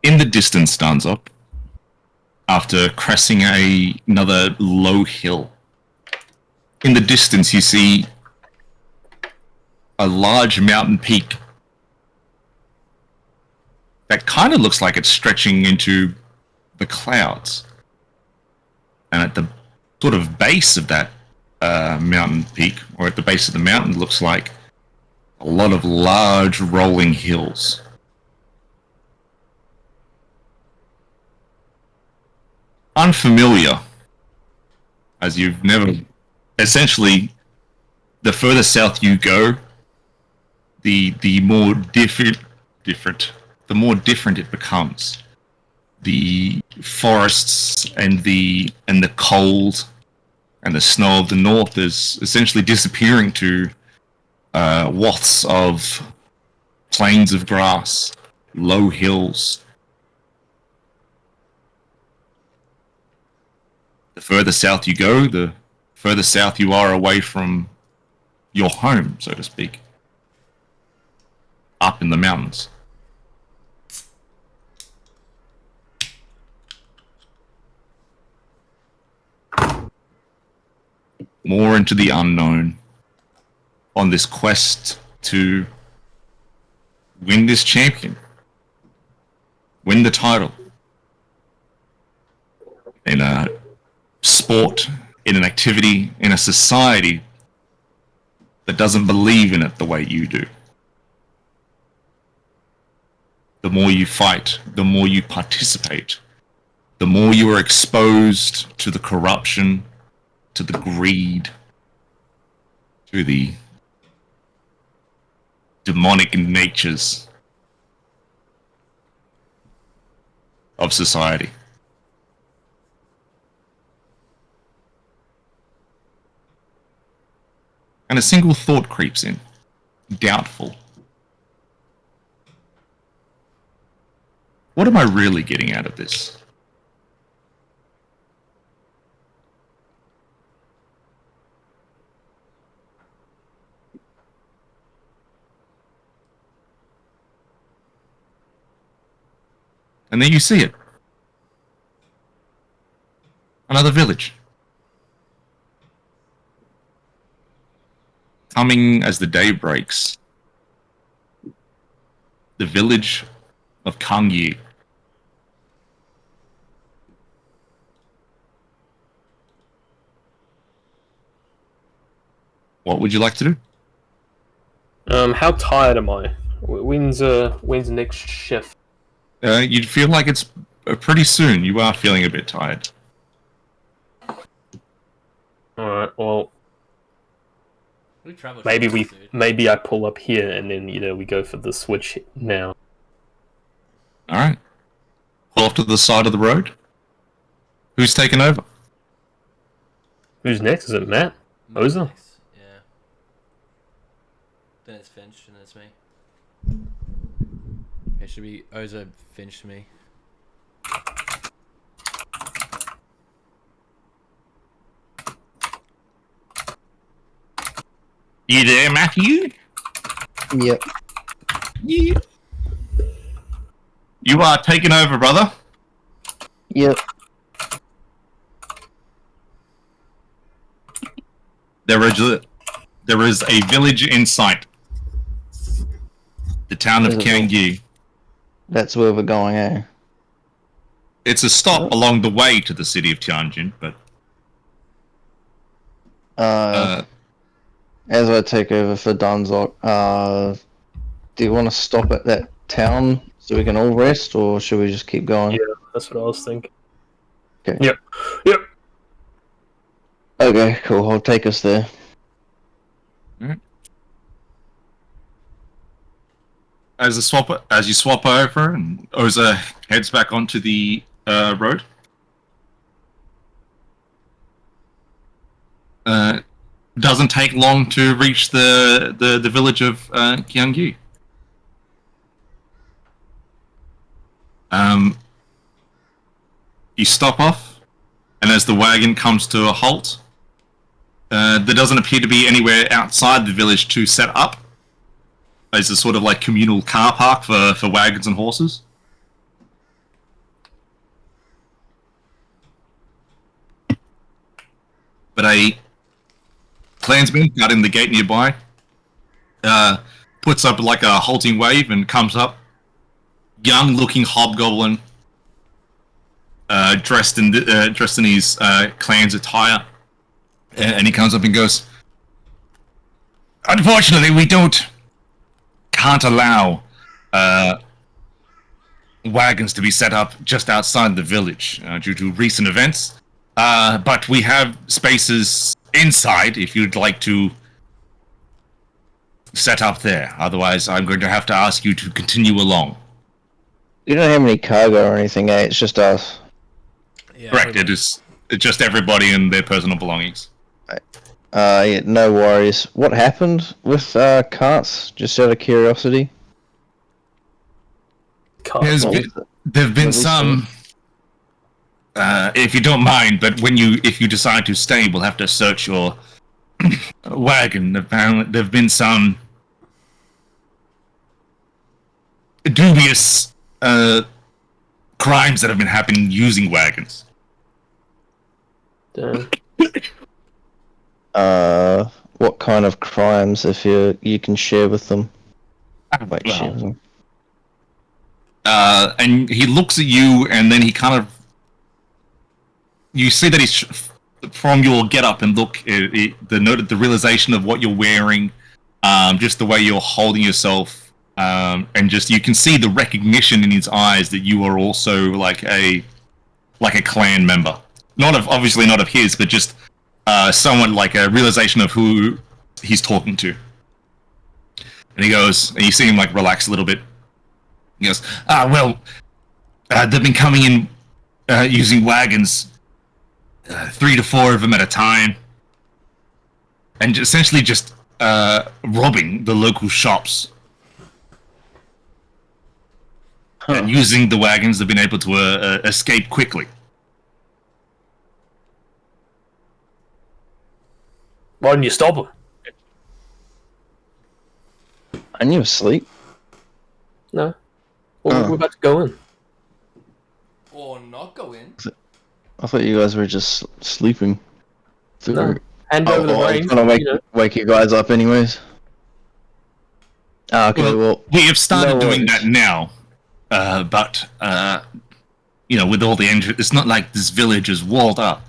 In the distance, stands up after cresting another low hill. In the distance, you see a large mountain peak that kind of looks like it's stretching into the clouds. And at the sort of base of that mountain peak, or at the base of the mountain, looks like a lot of large rolling hills. Unfamiliar, as you've never... Essentially, the further south you go, the more different it becomes. The forests and the cold and the snow of the north is essentially disappearing to waths of plains of grass, low hills. The further south you go, the further south you are away from your home, so to speak. Up in the mountains. More into the unknown on this quest to win this champion. Win the title. In a sport, in an activity, in a society that doesn't believe in it the way you do. The more you fight, the more you participate, the more you are exposed to the corruption, to the greed, to the demonic natures of society. And a single thought creeps in. Doubtful. What am I really getting out of this? And then you see it. Another village. coming as the day breaks, the village of Kangyi. What would you like to do? How tired am I? When's the next shift? You'd feel like it's pretty soon. You are feeling a bit tired. Alright, well, We travel. maybe I pull up here and then we go for the switch now. All right. Pull off to the side of the road. Who's taking over? Who's next? Is it Matt? Oza? Yeah. Then it's Finch, and then it's me. It should be Oza, Finch, me. You there, Matthew? Yep. Yeah. You are taking over, brother. Yep. There is a village in sight. The town of Is it Kangyi. That's where we're going, eh? It's a stop along the way to the city of Tianjin, but As I take over for Dunzok, do you want to stop at that town so we can all rest, or should we just keep going? Yeah, that's what I was thinking. Okay. Yep. Okay, cool. I'll take us there. as you swap over, and Oza heads back onto the road. Doesn't take long to reach the village of Kyangyu. You stop off, and as the wagon comes to a halt, there doesn't appear to be anywhere outside the village to set up. There's a sort of like communal car park for wagons and horses. But a clansman guarding the gate nearby puts up like a halting wave and comes up. Young-looking hobgoblin, dressed in his clan's attire, and he comes up and goes, "Unfortunately, we can't allow wagons to be set up just outside the village due to recent events. But we have spaces inside if you'd like to set up there. Otherwise, I'm going to have to ask you to continue along." You don't have any cargo or anything, eh? It's just us. Yeah, Correct. It's just everybody and their personal belongings. Yeah, no worries. What happened with carts? Just out of curiosity. There's there've been some. If you don't mind, but if you decide to stay, we'll have to search your wagon. Apparently, there've been some dubious crimes that have been happening using wagons. Damn. What kind of crimes, if you can share with them? Like, share with them. And he looks at you, and then he kind of. You see that he's from your get up and look, the realization of what you're wearing, just the way you're holding yourself, and just you can see the recognition in his eyes that you are also like a clan member. Obviously not of his, but just someone, like a realization of who he's talking to. And he goes, and you see him like relax a little bit. He goes, they've been coming in using wagons, 3 to 4 of them at a time, and essentially just robbing the local shops. And using the wagons, they've been able to escape quickly. Why didn't you stop him? Aren't you asleep? No. Well, we're about to go in. Or not go in. I thought you guys were just sleeping through. No. Hand over the I was reins. gonna You know. wake you guys up anyways. Okay, well, we have started no doing worries. that now, but with all the injury, it's not like this village is walled up,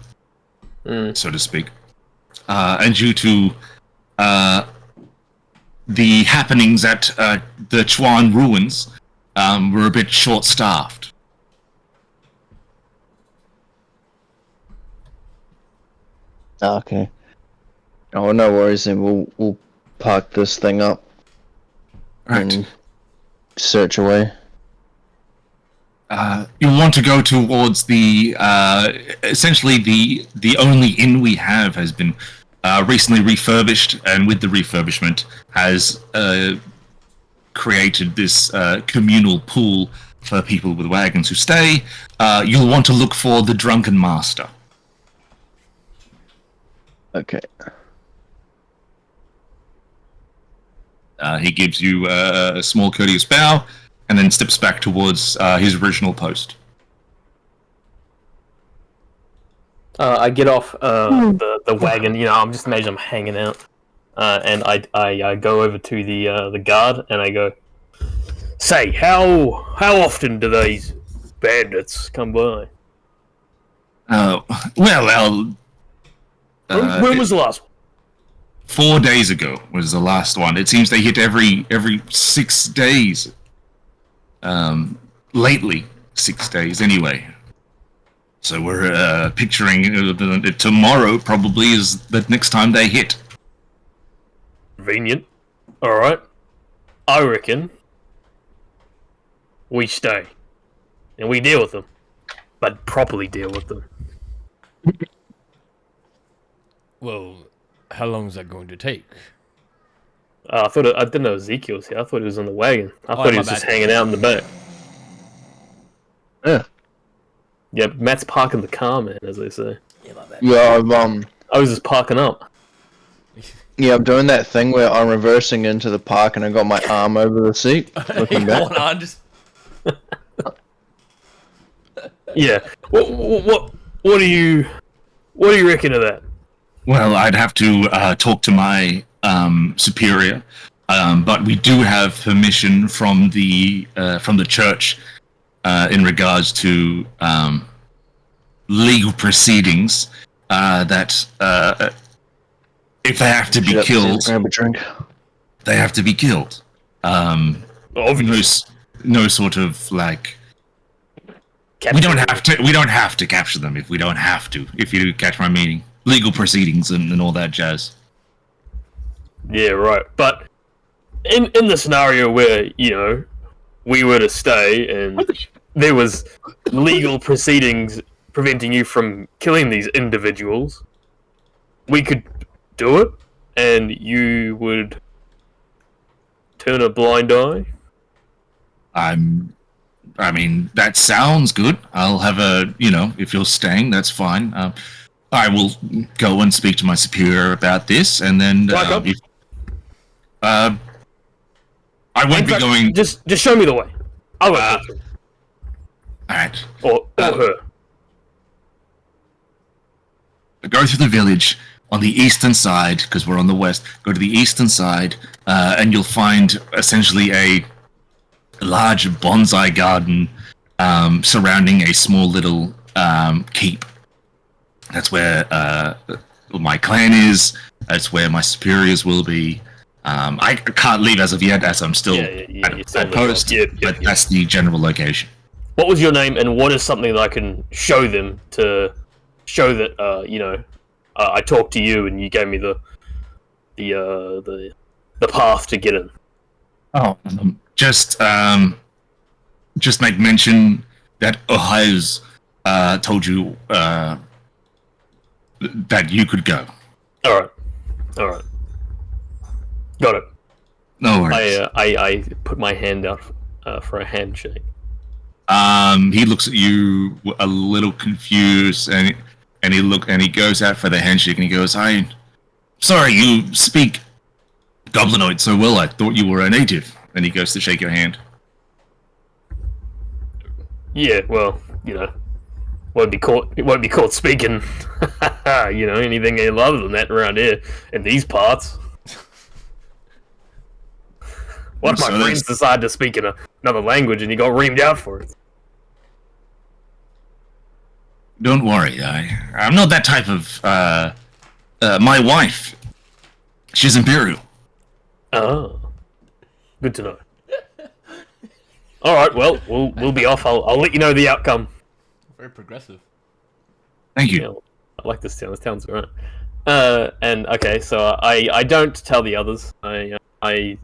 so to speak, and due to the happenings at the Chuan ruins, we're a bit short-staffed. Okay. Oh, no worries then. We'll park this thing up Right. and search away. You want to go towards the essentially the only inn we have has been recently refurbished, and with the refurbishment has created this communal pool for people with wagons who stay. You'll want to look for the Drunken Master. Okay. He gives you a small courteous bow and then steps back towards his original post. I get off the wagon. You know, I'm just imagining I'm hanging out, and I go over to the guard and I go, "Say, how often do these bandits come by? Well, When was the last one? 4 days ago was the last one. It seems they hit every 6 days. Lately, 6 days anyway. So we're picturing tomorrow probably is the next time they hit. Convenient. All right. I reckon we stay and we deal with them, but properly deal with them. Well, how long is that going to take? I didn't know Ezekiel was here. I thought he was on the wagon. I thought he my was just bad. hanging out in the back. Yeah. Yeah, Matt's parking the car, man, as they say. Yeah, I was just parking up. I'm doing that thing where I'm reversing into the park and I got my arm over the seat, looking back. Hold on, just Yeah. What do you reckon of that? Well, I'd have to talk to my superior, but we do have permission from the church in regards to legal proceedings that if they have to be killed, Grab a drink. they have to be killed. Obviously. No sort of like we don't have to capture them if we don't have to. If you catch my meaning, legal proceedings and all that jazz. Yeah, right. But in the scenario where, you know, we were to stay and there was legal proceedings preventing you from killing these individuals, we could do it and you would turn a blind eye. I mean, that sounds good. I'll have if you're staying, that's fine. I will go and speak to my superior about this, and then I won't be going. Just show me the way. I'll go. All right. Or her. Go through the village on the eastern side, because we're on the west. Go to the eastern side, and you'll find essentially a large bonsai garden surrounding a small little keep. That's where my clan is. That's where my superiors will be. I can't leave as of yet, as I'm still at post, but that's the general location. What was your name, and what is something that I can show them to show that I talked to you and you gave me the path to get in? Oh, just make mention that Ohio's told you that you could go. All right. Got it. No worries. I put my hand out for a handshake. He looks at you a little confused, and he goes out for the handshake, and he goes, "I'm sorry, you speak Goblinoid so well. I thought you were a native." And he goes to shake your hand. Yeah, well, won't be caught. It won't be caught speaking. Anything other than that around here in these parts. One of my friends decided to speak in another language, and he got reamed out for it. Don't worry, I'm not that type of. My wife, she's Imperial. Oh, good to know. All right, well, we'll be off. I'll let you know the outcome. Very progressive. Thank you. Yeah, I like this town. This town's great. And okay, so I don't tell the others. I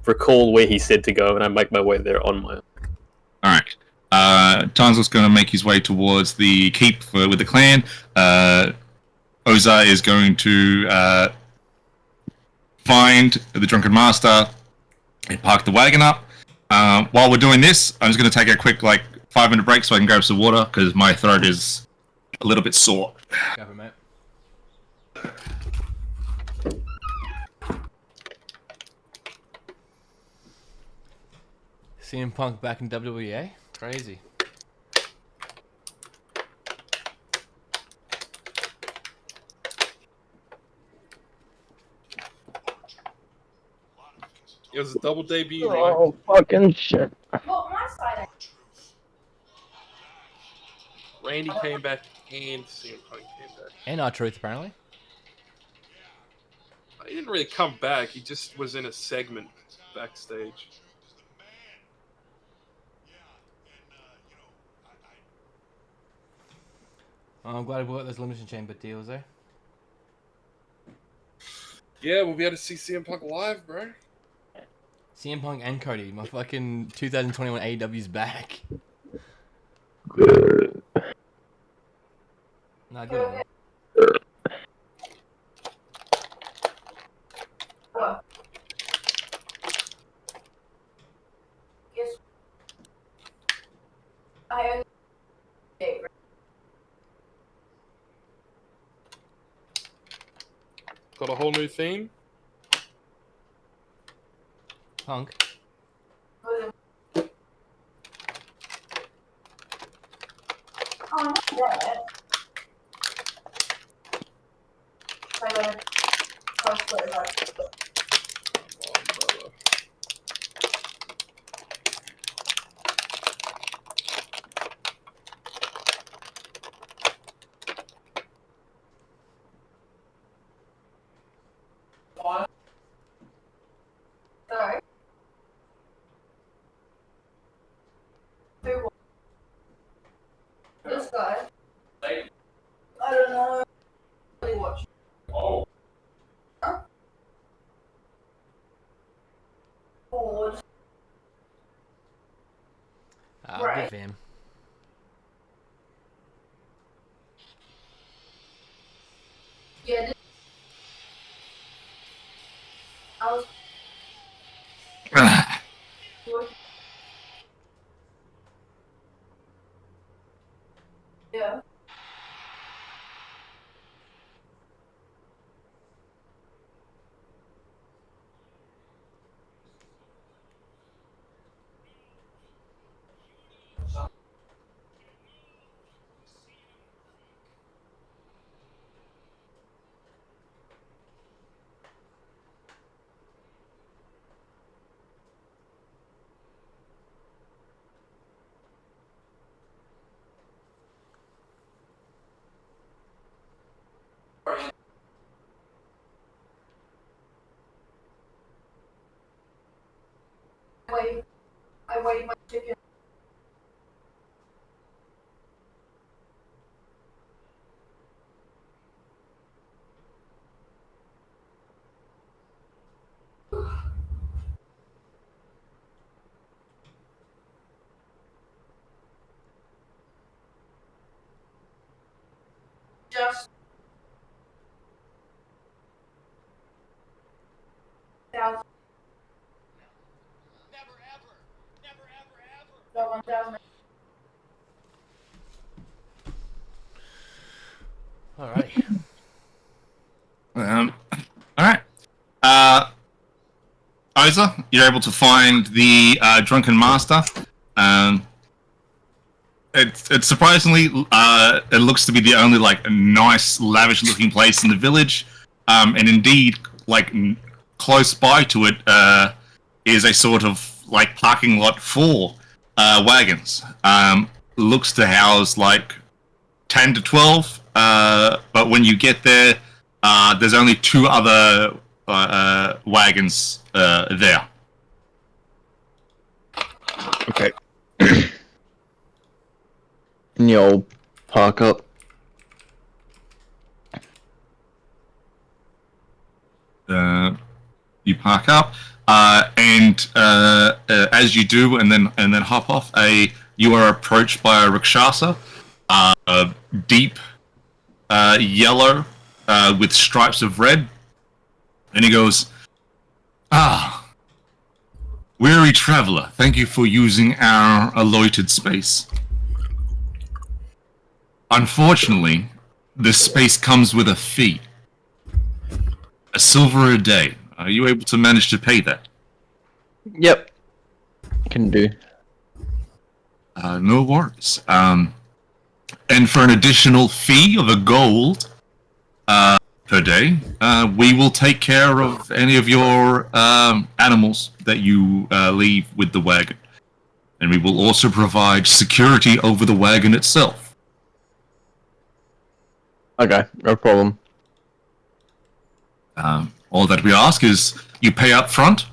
recall where he said to go, and I make my way there on my own. All right. Tanzel's going to make his way towards the keep with the clan. Oza is going to find the drunken master and park the wagon up. While we're doing this, I'm just going to take a quick 5-minute break so I can grab some water because my throat is a little bit sore. Go for it, mate. CM Punk back in WWE? Crazy. It was a double debut, right? Oh, fucking shit. Randy came back and CM Punk came back. And R-Truth, apparently. He didn't really come back. He just was in a segment backstage. Oh, I'm glad we got those Elimination Chamber deals, eh? Yeah, we'll be able to see CM Punk live, bro. CM Punk and Cody, my fucking 2021 AEW's back. Nah, good on him. What? Yes. I only date, right? Got a whole new theme. Punk. Oh, not that. I gotta cosplay that. Oh, brother. Sorry. Who won? This guy. I don't know. Really watch. Oh. Huh? Bored. Ah, Right. good for him. Yeah. I was working. Yeah. I weighed my chicken. Just 1,000. No, 1,000. Alrighty. All right. Oza, you're able to find the drunken master. It's surprisingly, it looks to be the only like nice, lavish-looking place in the village, and indeed, like close by to it is a sort of like parking lot for wagons. Looks to house like 10 to 12, but when you get there, there's only two other wagons there. Okay. And you'll park up. You park up, and as you do, and then hop off. You are approached by a rakshasa, deep yellow with stripes of red, and he goes, "Ah, weary traveler, thank you for using our allotted space. Unfortunately, this space comes with a fee. A silver a day. Are you able to manage to pay that?" Yep. Can do. No worries. And for an additional fee of a gold per day, we will take care of any of your animals that you leave with the wagon. And we will also provide security over the wagon itself. Okay, no problem. All that we ask is you pay up front,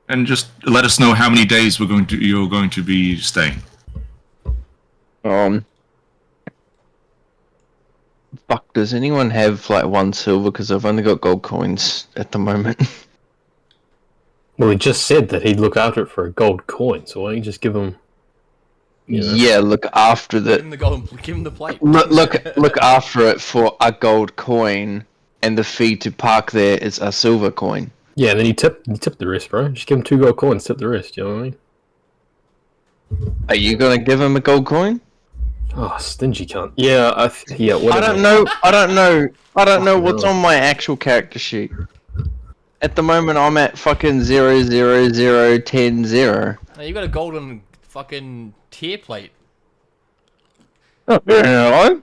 and just let us know how many days you're going to be staying. Fuck, does anyone have like 1 silver? Because I've only got gold coins at the moment. Well, he just said that he'd look after it for a gold coin, so why don't you just give him... You know. Yeah, look after Give the him the gold. Give him the plate. look after it for a gold coin, and the fee to park there is a silver coin. Yeah, and then you tip the rest, bro. Just give him 2 gold coins, tip the rest, you know what I mean? Are you gonna give him a gold coin? Oh, stingy cunt. Yeah, whatever. I don't know. I don't know Fucking what's hell. on my actual character sheet. At the moment, I'm at fucking 00010. No, you got a golden fucking tier plate. Oh, no.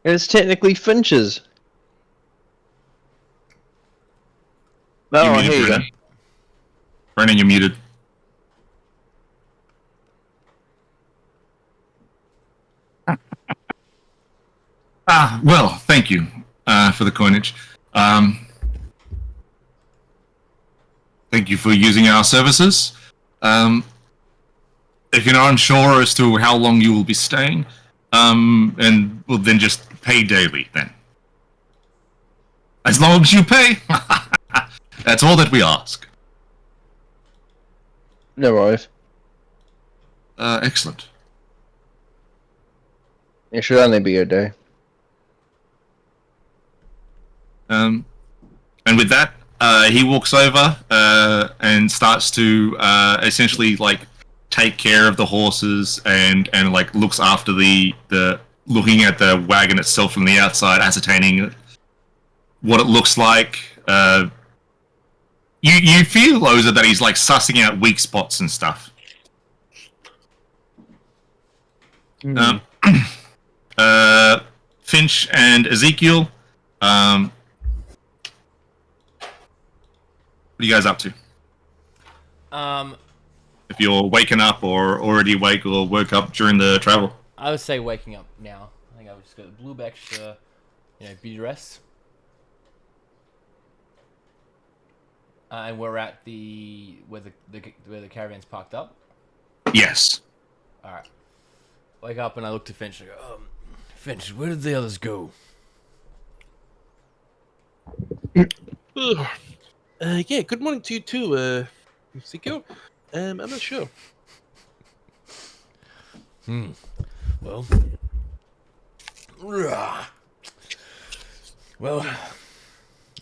It's technically Finch's. Oh, muted, here you go. Brennan. Brennan, you're muted. Well, thank you for the coinage. Thank you for using our services. If you're not unsure as to how long you will be staying, and well, then just pay daily then. As long as you pay, that's all that we ask. No worries. Excellent. It should only be a day. And with that, he walks over and starts to essentially like take care of the horses and like looks after the looking at the wagon itself from the outside, ascertaining what it looks like. You feel, Oza, that he's like sussing out weak spots and stuff. Finch and Ezekiel, what are you guys up to? If you're waking up or already awake or woke up during the travel. I would say waking up now. I think I would just go to blue extra, beauty rest. And we're at where the caravan's parked up. Yes. All right. Wake up and I look to Finch and I go, Finch, where did the others go? Yeah, good morning to you too, Ezekiel. I'm not sure. Well,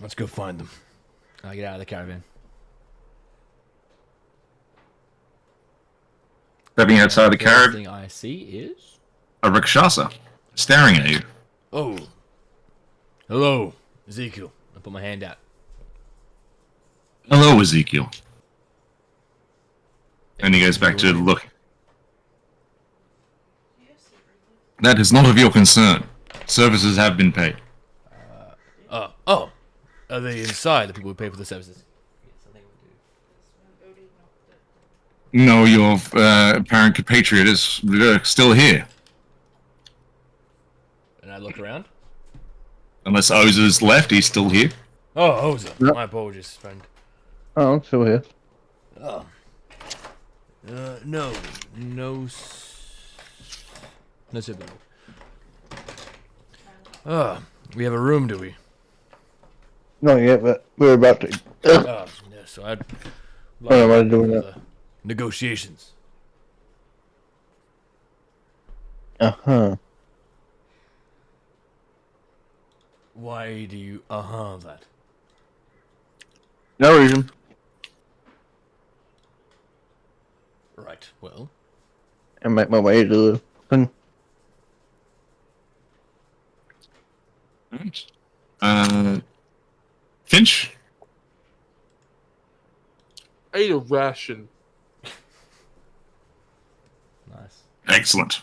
let's go find them. I get out of the caravan. Stepping outside the First caravan, thing I see is... a Rakshasa staring at you. Oh. Hello, Ezekiel. I put my hand out. Hello, Ezekiel. And he goes back to look. That is not of your concern. Services have been paid. Oh. Are they inside, the people who pay for the services? No, your apparent compatriot is still here. And I look around. Unless Ozer's left, he's still here. Oh, Oza. Yep. My apologies, friend. Oh, I'm still here. Oh. No. No, sir. We have a room, do we? Not yet, but we're about to. Yeah, so I'd What am I doing for that? the negotiations. Uh-huh. Why do you that? No reason. Right, well. And make my way to the thing. Finch? I ate a ration. Nice. Excellent.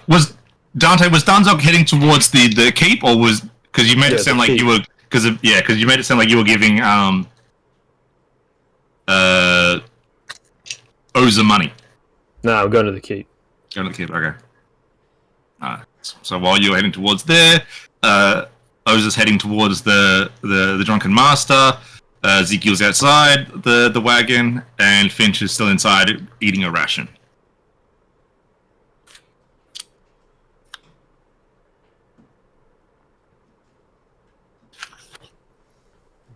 Was Danzog heading towards the keep, or was because you made it sound like you were because you made it sound like you were giving Oza money. No, I'm going to the keep. Going to the keep, okay. So while you're heading towards there, Oza's heading towards the drunken master. Ezekiel's outside the wagon, and Finch is still inside eating a ration.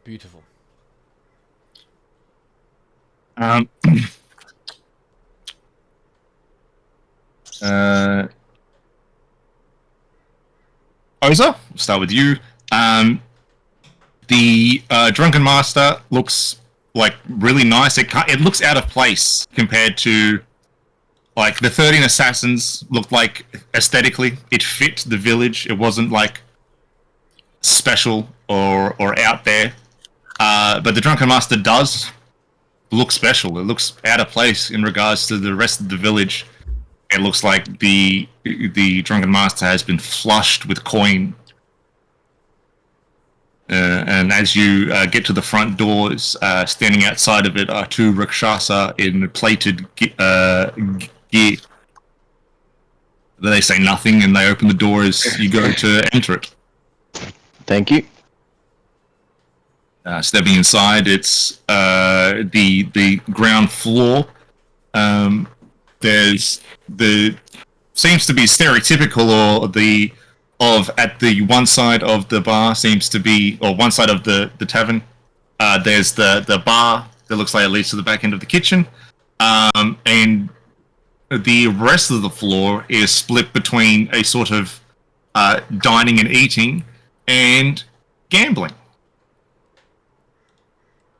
Beautiful. Oza, we'll start with you. The drunken master looks like really nice. It looks out of place compared to like the 13 assassins looked like aesthetically it fit the village. It wasn't like special or out there. But the drunken master does look special. It looks out of place in regards to the rest of the village. It looks like the drunken master has been flushed with coin. And as you get to the front doors, standing outside of it are two Rakshasa in plated gear. They say nothing, and they open the door as you go to enter it. Thank you. Stepping inside, it's the ground floor. There's seems to be stereotypical, or at the one side of the bar seems to be, or one side of the tavern. There's the bar that looks like it leads to the back end of the kitchen, and the rest of the floor is split between a sort of dining and eating and gambling.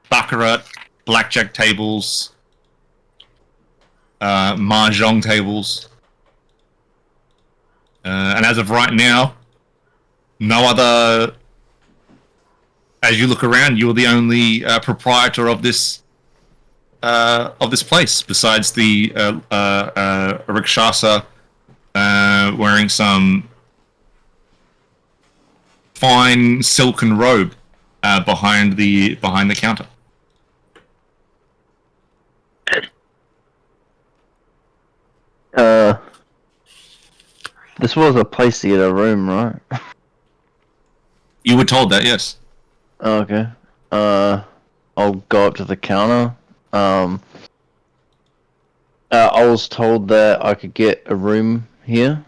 Baccarat, blackjack tables, mahjong tables. And as of right now, no other. As you look around, you're the only proprietor of this place, besides the Rakshasa wearing some fine silken robe behind the counter. This was a place to get a room, right? You were told that, yes. Okay. I'll go up to the counter. I was told that I could get a room here.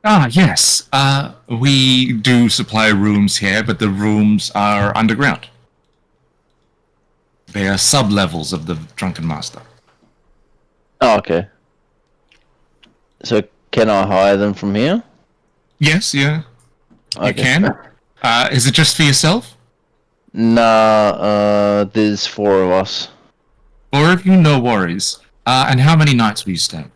Ah, yes. We do supply rooms here, but the rooms are underground. They are sub-levels of the Drunken Master. Oh, okay. So can I hire them from here? Yes, yeah. You Okay. can. Is it just for yourself? Nah, there's 4 of us. Or if you, no worries. And how many nights will you stay?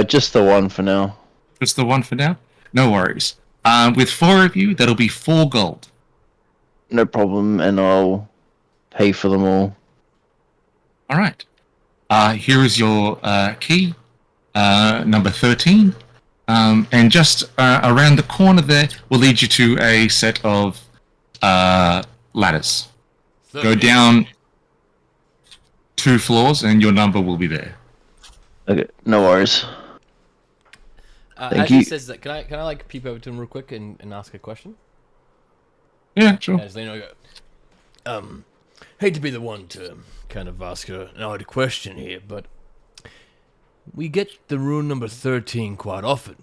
Just the one for now. Just the one for now? No worries. With 4 of you, that'll be 4 gold. No problem, and I'll pay for them all. All right. Here is your key, number 13. And just around the corner there will lead you to a set of ladders. Go down 2 floors and your number will be there. Okay, no worries. Thank as you. he says that, can I like peep over to him real quick and ask a question? Yeah, sure. Yeah, just lean over and go, hate to be the one to kind of ask an odd question here, but we get the rune number 13 quite often.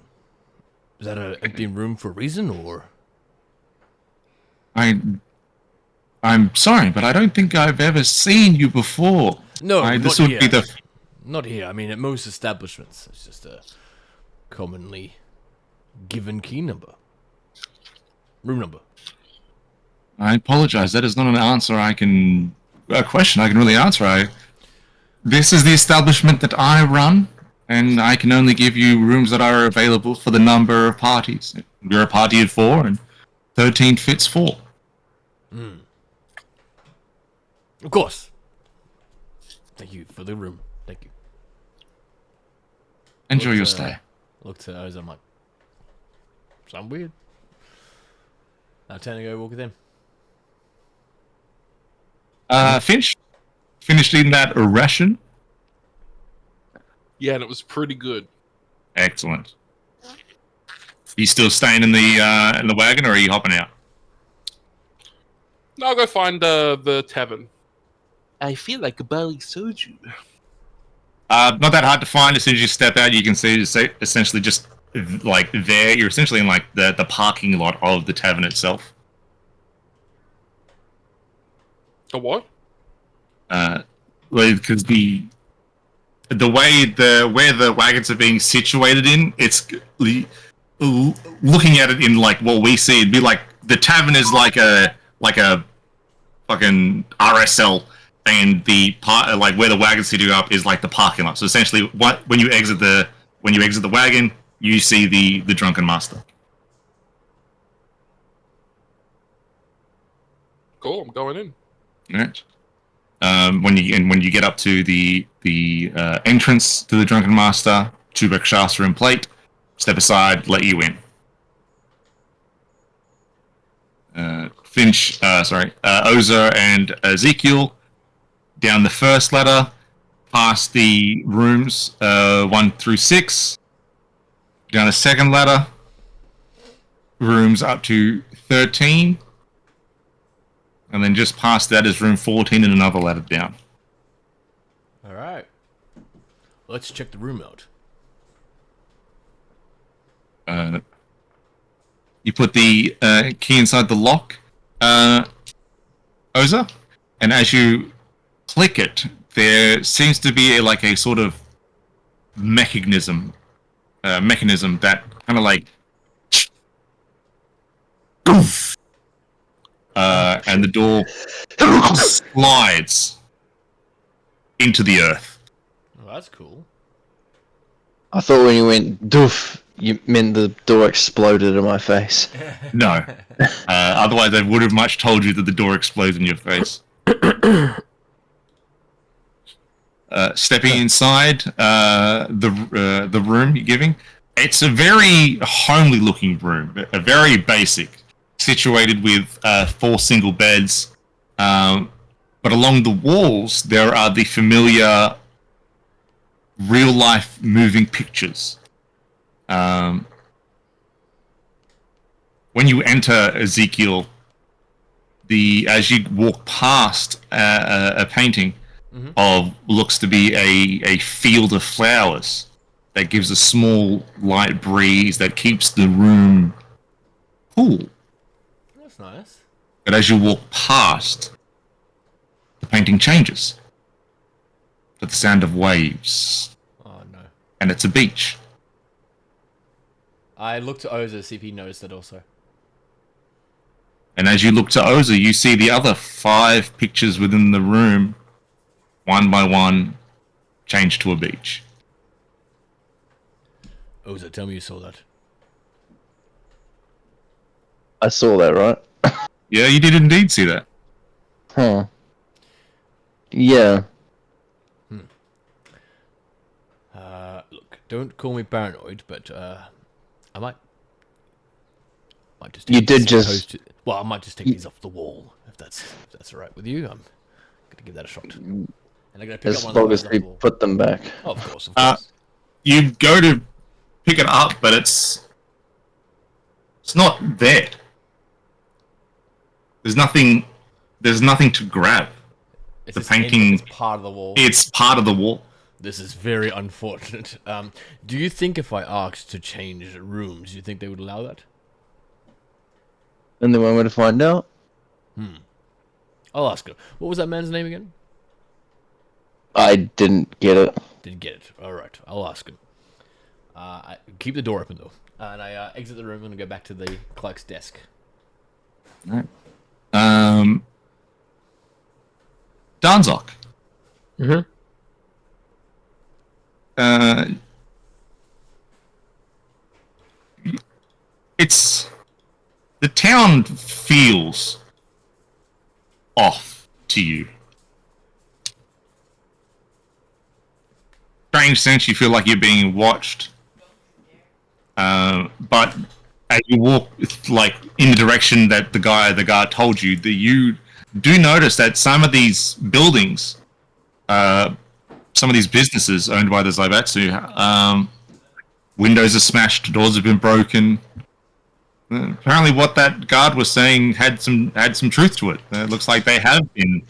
Is that an empty room for a reason, or? I'm sorry, but I don't think I've ever seen you before. No, This not would be here. the. Not here. I mean, at most establishments, it's just a commonly given key number. Room number. I apologize. That is not an answer a question I can really answer. This is the establishment that I run, and I can only give you rooms that are available for the number of parties. We're a party of 4, and 13 fits 4. Of course. Thank you for the room. Thank you. Enjoy Look your to- stay. Look to Oz, I'm like, sound weird. Now turn to go walk with him. Finch, finished eating that ration? Yeah, and it was pretty good. Excellent. You still staying in the wagon, or are you hopping out? I'll go find the tavern. I feel like a barley soju. Not that hard to find. As soon as you step out, you can see it's essentially just like there. You're essentially in like the parking lot of the tavern itself. A what? Because the way where the wagons are being situated in, it's looking at it in like what we see, it'd be like the tavern is like a fucking RSL, and the like where the wagon's sitting up is like the parking lot. So essentially, when you exit the wagon, you see the drunken master. Cool, I'm going in. All right. When you get up to the entrance to the drunken master, Two-Gar Sesh in plate. Step aside, let you in. Oza and Ezekiel down the first ladder, past the rooms 1 through 6, down the second ladder, rooms up to 13, and then just past that is room 14 and another ladder down. Alright. Let's check the room out. You put the key inside the lock, Oza, and as you click it, there seems to be a sort of mechanism that kind of like and the door slides into the earth. Oh, that's cool. I thought when you went doof, you meant the door exploded in my face. No. Otherwise, I would have much told you that the door explodes in your face. Stepping inside the room you're giving, it's a very homely-looking room, a very basic, situated with 4 single beds. But along the walls, there are the familiar real-life moving pictures. When you enter Ezekiel, as you walk past a painting of looks to be a field of flowers that gives a small light breeze that keeps the room cool. That's nice. But as you walk past, the painting changes to the sound of waves, Oh no. and it's a beach. I looked to Oza to see if he noticed that also. And as you look to Oza, you see the other 5 pictures within the room, one by one, change to a beach. Oza, tell me you saw that. I saw that, right? Yeah, you did indeed see that. Huh. Yeah. Look, don't call me paranoid, but I might just. You take did these just- post- Well, I might just take these off the wall if that's all right with you. I'm gonna give that a shot. And I'm gonna pick As up one of long the as posters off we the wall. put them back. Oh, of course, of course. You go to pick it up, but it's not there. There's nothing. There's nothing to grab. It's the just in- painting- it's part of the wall. It's part of the wall. This is very unfortunate. Do you think if I asked to change rooms, do you think they would allow that? And then when we're to find out, I'll ask her. What was that man's name again? I didn't get it. Didn't get it. All right, I'll ask him. Keep the door open though, and I exit the room and go back to the clerk's desk. Danzok. Mm-hmm. It's the town feels off to you. Strange sense, you feel like you're being watched. But as you walk, like in the direction that the guard told you, that you do notice that some of these buildings, some of these businesses owned by the Zaibatsu, windows are smashed, doors have been broken. Apparently, what that guard was saying had some truth to it. It looks like they have been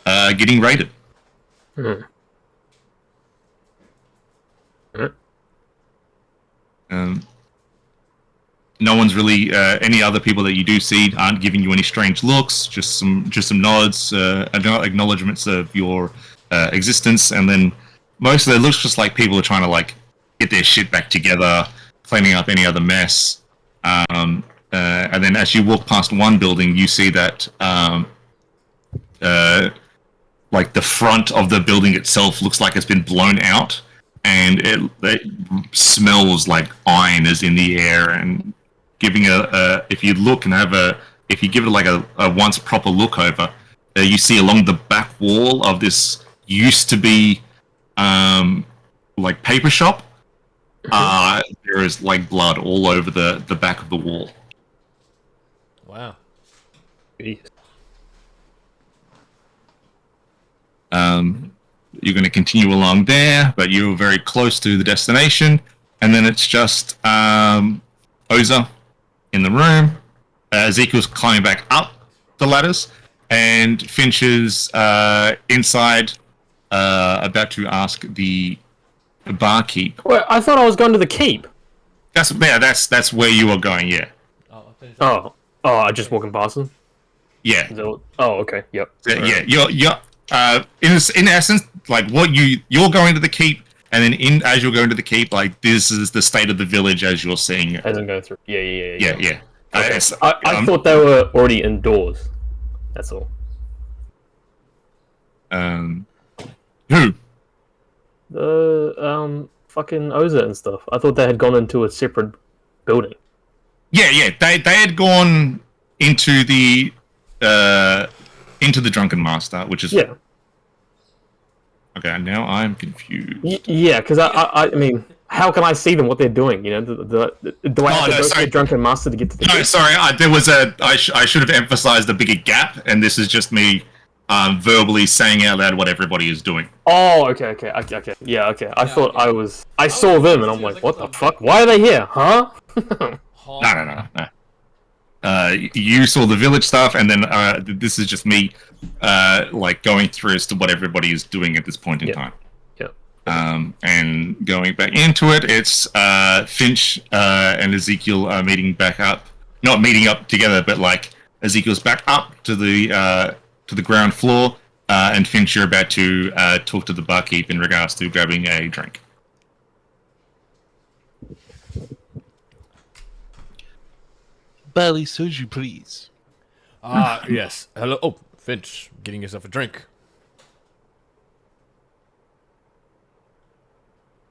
getting raided. No one's really any other people that you do see aren't giving you any strange looks. Just some nods, acknowledgements of your existence, and then most of it looks just like people are trying to like get their shit back together, cleaning up any other mess. And then as you walk past one building, you see that like the front of the building itself looks like it's been blown out, and it smells like iron is in the air. And giving if you look and if you give it like a once proper look over, you see along the back wall of this used to be like paper shop. There is like blood all over the back of the wall. Wow. You're going to continue along there, but you're very close to the destination, and then it's just Oza in the room. Ezekiel's climbing back up the ladders, and Finch is inside, about to ask the barkeep. Wait, I thought I was going to the keep. That's where you are going. Yeah, Oh, I just walking past them. yeah. Oh, okay. Yep. Yeah, you're in essence, like what you're going to the keep, and then as you're going to the keep, like this is the state of the village as you're seeing it. As I'm going through. Yeah. Yeah. Okay. I thought they were already indoors. That's all. Who? The fucking Oza and stuff. I thought they had gone into a separate building. Yeah. They had gone into the Drunken Master, which is Yeah. Okay, now I'm confused. Yeah, because I mean, how can I see them? What they're doing? You know, do I have to go to the Drunken Master to get to the? No, sorry. I should have emphasized the bigger gap, and this is just me verbally saying out loud what everybody is doing. Oh, okay. Yeah, okay. I thought I saw them, and I'm like, what the fuck? Why are they here? Huh? No. You saw the village stuff, and then this is just me, like going through as to what everybody is doing at this point in time. Yeah. And going back into it, it's Finch and Ezekiel are meeting back up. Not meeting up together, but like Ezekiel's back up to the ground floor, and Finch, you're about to talk to the barkeep in regards to grabbing a drink. Barley soju, please. Yes. Hello. Oh, Finch, getting yourself a drink.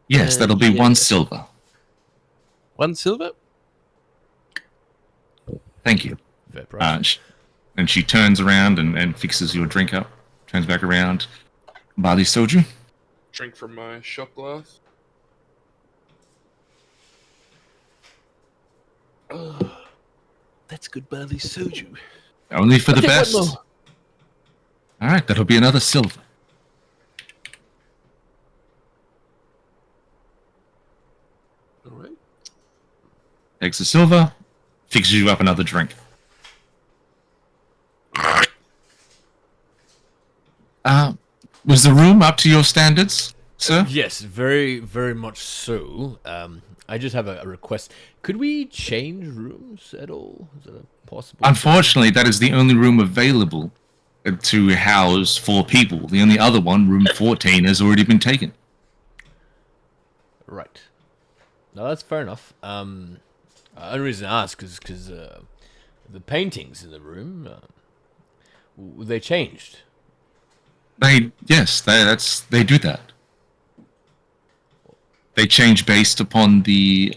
Yes, that'll be yeah. 1 silver. 1 silver. Thank you. Fair price. And she turns around and fixes your drink up. Turns back around. Barley soju. Drink from my shot glass. Oh, that's good barley soju. Only for the Okay, one best. more. All right, that'll be another silver. All right. Takes a silver, fixes you up another drink. Was the room up to your standards, sir? Yes, very, very much so. I just have a request. Could we change rooms at all? Is that a possible? Unfortunately, that is the only room available to house 4 people. The only other one, room 14, has already been taken. Right. No, that's fair enough. Only reason I ask is because the paintings in the room, they changed. They do that. They change based upon the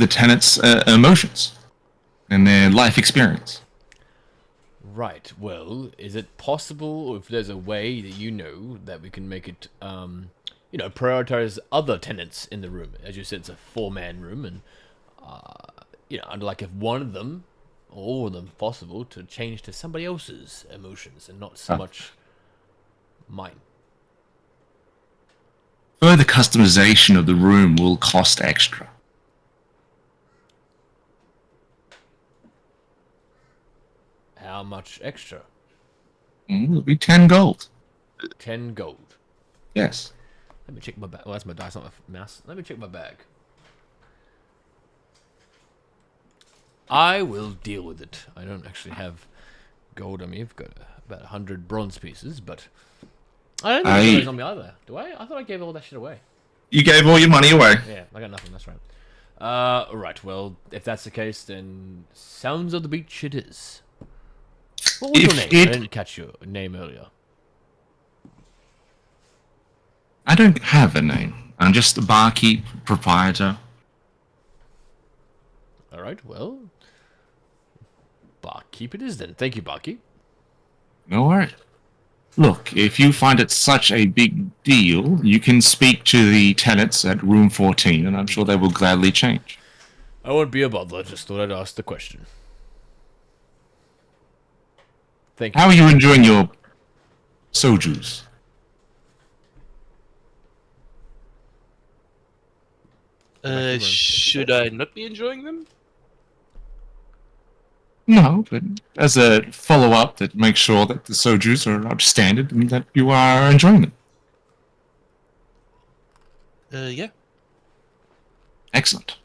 tenants' emotions and their life experience. Right. Well, is it possible, or if there's a way that you know that we can make it, prioritize other tenants in the room? As you said, it's a 4-man room, and I'd like if one of them, or all of them, possible, to change to somebody else's emotions and not so much mine. Further customization of the room will cost extra. How much extra? It'll be 10 gold. 10 gold. Yes. Let me check my bag. Well, that's my dice, not my mouse. Let me check my bag. I will deal with it. I don't actually have gold on me. I've got about 100 bronze pieces, but I don't think there's those on me either. Do I? I thought I gave all that shit away. You gave all your money away. Yeah, I got nothing. That's right. Right. Well, if that's the case, then Sounds of the Beach it is. What was your name? I didn't catch your name earlier. I don't have a name. I'm just a barkeep, proprietor. All right. Well, barkeep it is then. Thank you, barkeep. No worries. Look, if you find it such a big deal, you can speak to the tenants at room 14, and I'm sure they will gladly change. I won't be a bother. Just thought I'd ask the question. Thank you. How are you enjoying your sojus? Should I not be enjoying them? No, but as a follow-up that makes sure that the sojus are up to standard and that you are enjoying them. Yeah. Excellent.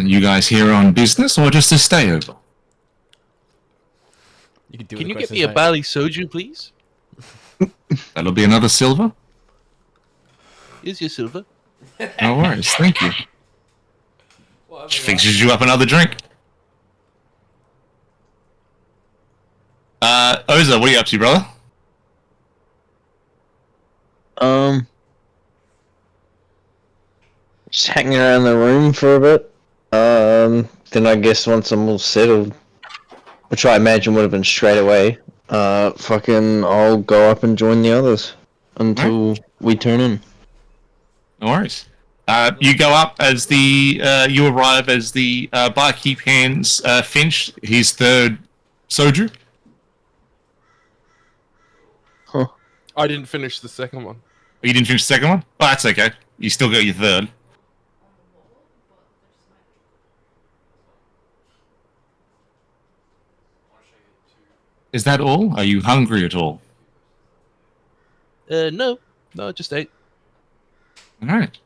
You guys here on business or just a stay over? Can you get me a barley soju, please? That'll be another silver. Here's your silver. No worries, thank you. She fixes you up another drink. Oza, what are you up to, brother? Just hanging around the room for a bit. Then I guess once I'm all settled, which I imagine would have been straight away, I'll go up and join the others until we turn in. No worries. You go up as you arrive as the barkeep hands Finch his third soju. Huh. I didn't finish the second one. Oh, you didn't finish the second one? Oh, that's okay. You still got your third. Is that all? Are you hungry at all? No, just 8. All right.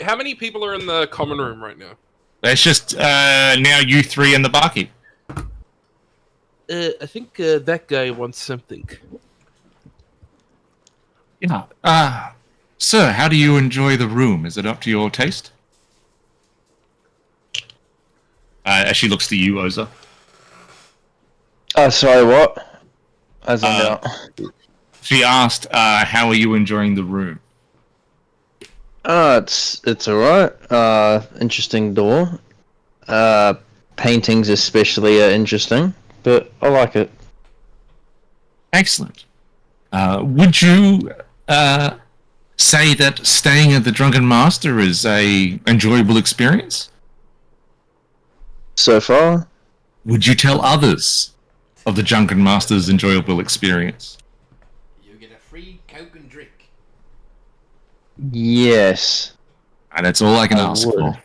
How many people are in the common room right now? It's just now you 3 and the barkeep. I think that guy wants something. Yeah. Sir, how do you enjoy the room? Is it up to your taste? As she looks to you, Oza. Sorry, what? I zoned Uh, out. She asked, "How are you enjoying the room?" It's alright. Interesting door. Paintings especially are interesting, but I like it. Excellent. Would you say that staying at the Drunken Master is a enjoyable experience? So far, Would you tell others of the Drunken Master's enjoyable experience? You get a free Coke and drink. yes. And that's all I can I ask would. for.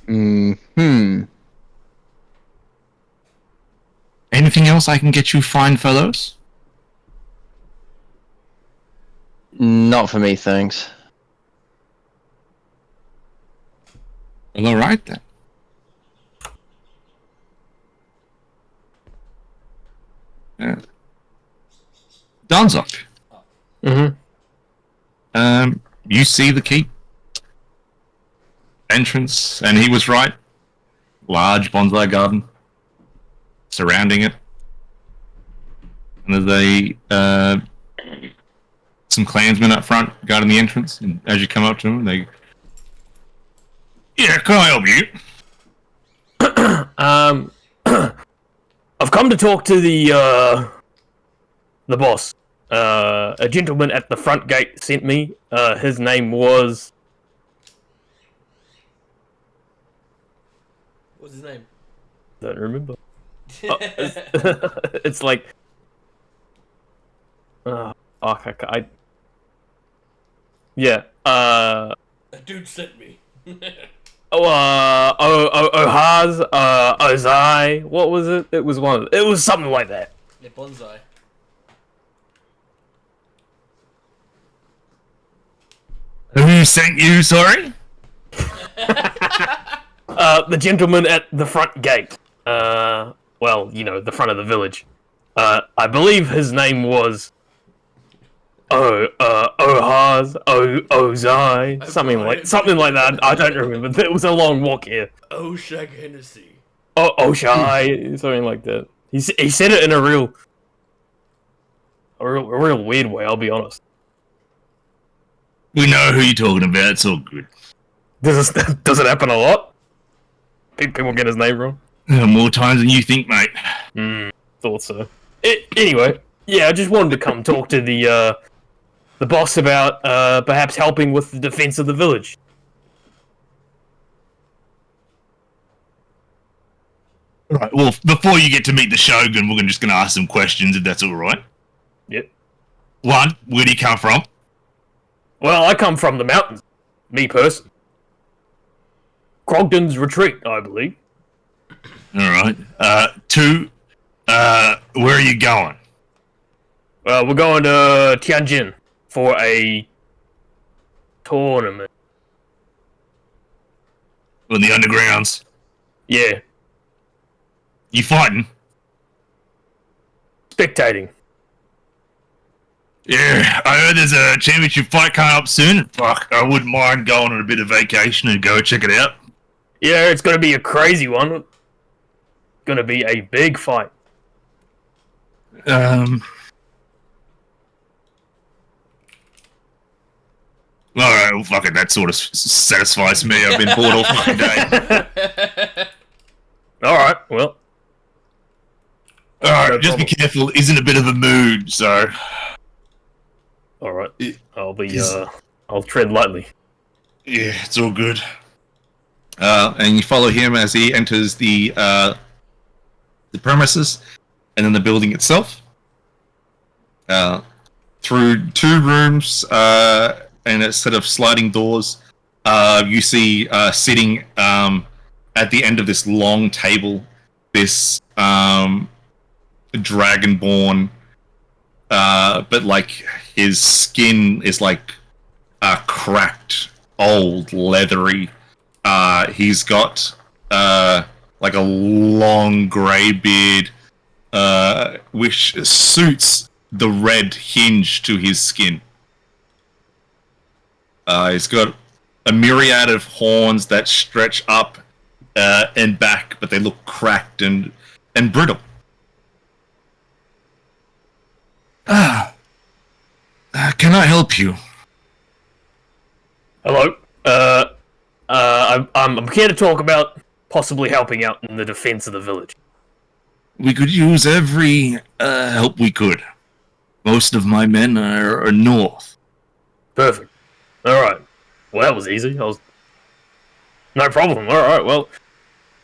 Hmm. Anything else I can get you fine fellows? Not for me, thanks. Well, all right then. Donzok, Mm-hmm. you see the keep entrance, and he was right. Large bonsai garden surrounding it, and there's some clansmen up front guarding the entrance. And as you come up to them, they, "Yeah, can I help you?" I've come to talk to the boss. A gentleman at the front gate sent me. His name was... What's his name? Don't remember. It's like... Yeah. A dude sent me. Ohaz, Ozai. What was it? It was one. It was something like that. Yeah, bonsai. Who sent you? Sorry. The gentleman at the front gate. Well, you know, the front of the village. I believe his name was Ohaz, Ozai, something like that. I don't remember. It was a long walk here. Oh, Shag Hennessy. Oshai, something like that. He said it in a real weird way. I'll be honest. We know who you're talking about. It's all good. Does it happen a lot? People get his name wrong. More times than you think, mate. Thought so. Anyway, yeah, I just wanted to come talk to the boss about perhaps helping with the defense of the village. Right. Well, before you get to meet the Shogun, we're just going to ask some questions, if that's all right. Yep. One, where do you come from? Well, I come from the mountains. Me person. Crogden's Retreat, I believe. All right. Two, where are you going? We're going to Tianjin for a tournament. In the undergrounds. Yeah, You fighting? spectating. Yeah, I heard there's a championship fight coming up soon. Fuck, I wouldn't mind going on a bit of vacation and go check it out. Yeah, it's going to be a crazy one. Going to be a big fight. Alright, well, fuck it, that sort of satisfies me. I've been bored all fucking day. Alright, well. Alright, No just be problem. careful. He's in a bit of a mood, so... Alright. I'll be, Is- I'll tread lightly. Yeah, it's all good. And you follow him as he enters the premises, and then the building itself. Through two rooms and a set of sliding doors, you see sitting at the end of this long table, this dragonborn, but like his skin is like cracked, old, leathery. He's got like a long grey beard, which suits the red hinge to his skin. He's got a myriad of horns that stretch up and back, but they look cracked and brittle. Can I help you? Hello. I'm here to talk about possibly helping out in the defense of the village. We could use every help we could. Most of my men are north. Perfect. All right. Well, that was easy. No problem. All right. Well,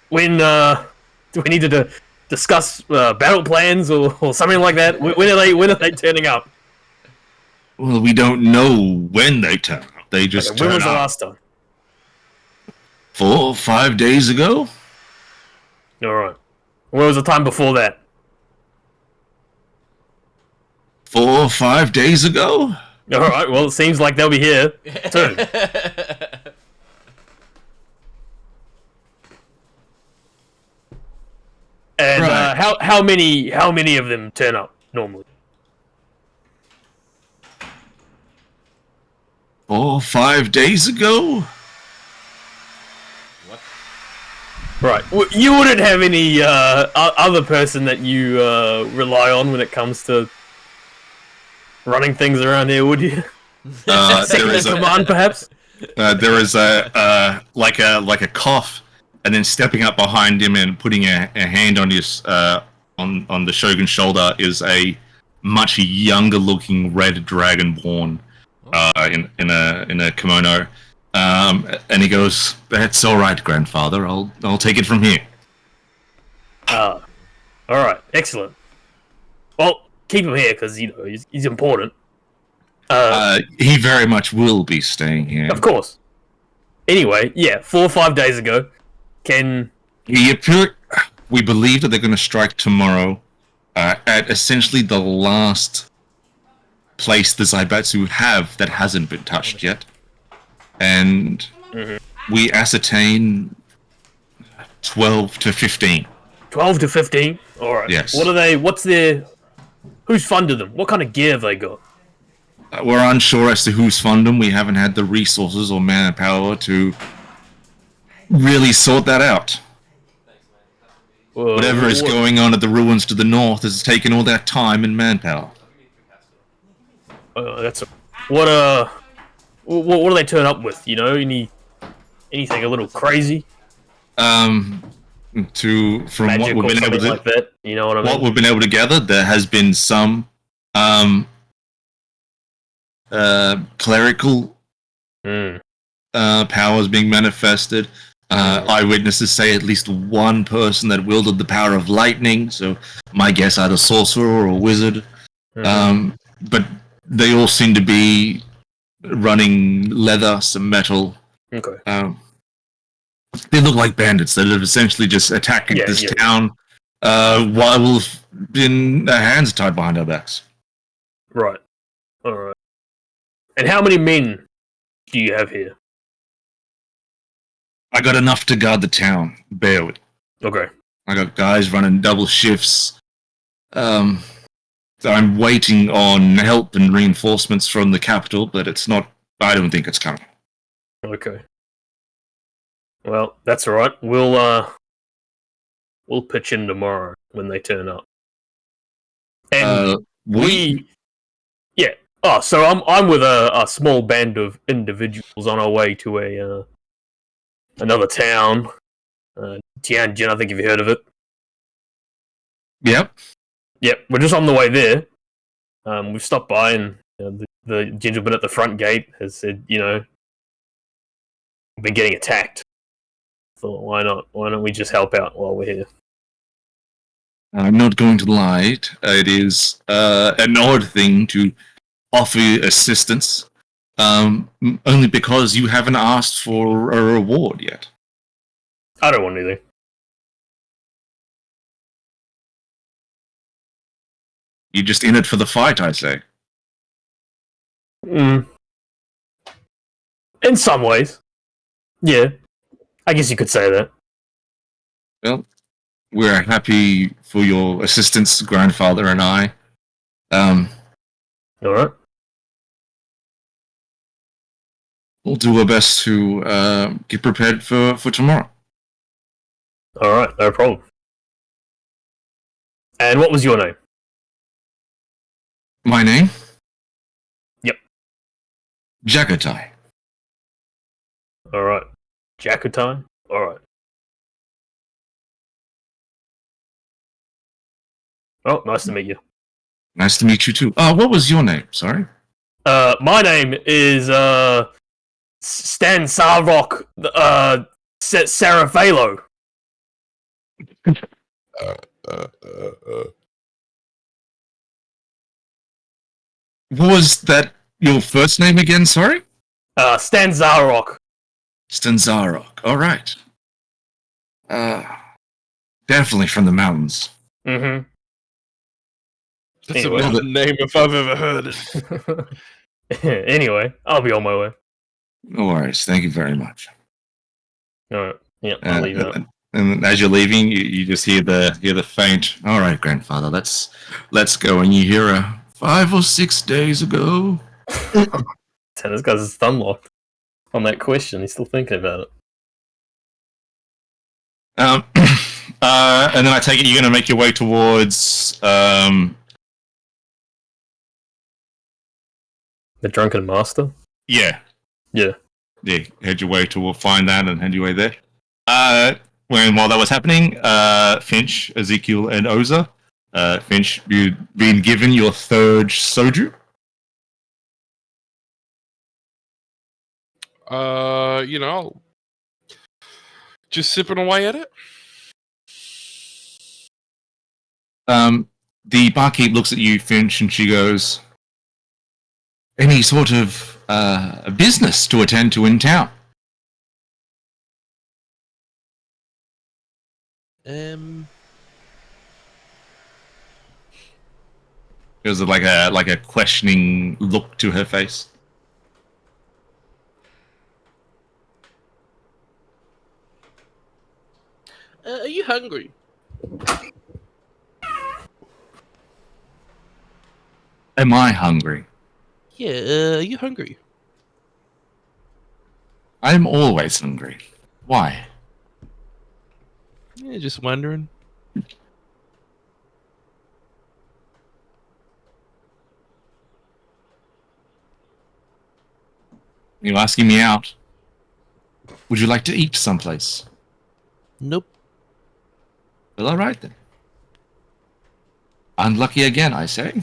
when do we need to discuss battle plans or something like that? When are they turning up? Well, we don't know when they turn up. They just Okay, when turn was the up. last time? 4 or 5 days ago? All right. When was the time before that? 4 or 5 days ago? All right. Well, it seems like they'll be here soon. And Right. how many of them turn up normally? 4 or 5 days ago? Right. You wouldn't have any other person that you rely on when it comes to running things around here, would you? There Second in is a command, perhaps. there is a like a cough, and then stepping up behind him and putting a hand on his on the shogun's shoulder is a much younger looking red dragonborn in a kimono. And he goes, "That's all right, grandfather. I'll take it from here." All right, excellent. Well, keep him here because he's important. He very much will be staying here. Of course. Anyway, yeah, 4 or 5 days ago, We believe that they're going to strike tomorrow at essentially the last place the Zaibatsu have that hasn't been touched yet. And we ascertain 12 to 15. 12 to 15. All right. Yes. What are they? Who's funded them? What kind of gear have they got? We're unsure as to who's funded them. We haven't had the resources or manpower to really sort that out. Whatever is going on at the ruins to the north has taken all that time and manpower. What do they turn up with? Anything a little crazy? From Magic what we've been able to like that. You know what I mean? what we've been able to gather, there has been some clerical powers being manifested. Eyewitnesses say at least one person that wielded the power of lightning. So my guess, either sorcerer or wizard. But they all seem to be running leather, some metal. Okay. They look like bandits that have essentially just attacked this town while we've been our hands tied behind our backs. Right. All right. And how many men do you have here? I got enough to guard the town, barely. Okay. I got guys running double shifts. So I'm waiting on help and reinforcements from the capital, but I don't think it's coming. Okay. Well, that's all right. We'll pitch in tomorrow when they turn up. And yeah. Oh, so I'm with a small band of individuals on our way to another town. Tianjin, I think you've heard of it. Yep. Yep, we're just on the way there. We've stopped by, and the gentleman at the front gate has said, we've been getting attacked. Thought, why not? Why don't we just help out while we're here? I'm not going to lie. It is an odd thing to offer assistance, only because you haven't asked for a reward yet. I don't want anything. You're just in it for the fight, I say. In some ways. Yeah. I guess you could say that. Well, we're happy for your assistance, grandfather and I. Alright. We'll do our best to get prepared for tomorrow. All right, no problem. And what was your name? My name? Yep. Jagatai. All right. Jakutai? All right. Oh, nice to meet you. Nice to meet you too. What was your name? Sorry. My name is Stan Sarvok Sarafalo. Was that your first name again? Sorry. Stan Zarok. Stanzarok. All right. Definitely from the mountains. Mm-hmm. That's Anyway. a mountain name if I've ever heard it. Anyway, I'll be on my way. No worries. Thank you very much. All right. Yeah, I'll leave out. And as you're leaving, you just hear the faint. All right, grandfather. Let's go. And you hear a 5 or 6 days ago. This guy's thumb locked on that question. He's still thinking about it. And then I take it you're going to make your way towards The Drunken Master? yeah. Yeah. Head your way to find that and head your way there. While that was happening, Finch, Ezekiel, and Oza, Finch, you've been given your third soju. Just sipping away at it. The barkeep looks at you, Finch, and she goes, "Any sort of business to attend to in town?" There's like a questioning look to her face. Are you hungry? Am I hungry? Yeah, are you hungry? I'm always hungry. Why? Yeah, just wondering. You're asking me out. Would you like to eat someplace? Nope. Well, all right then. Unlucky again, I say.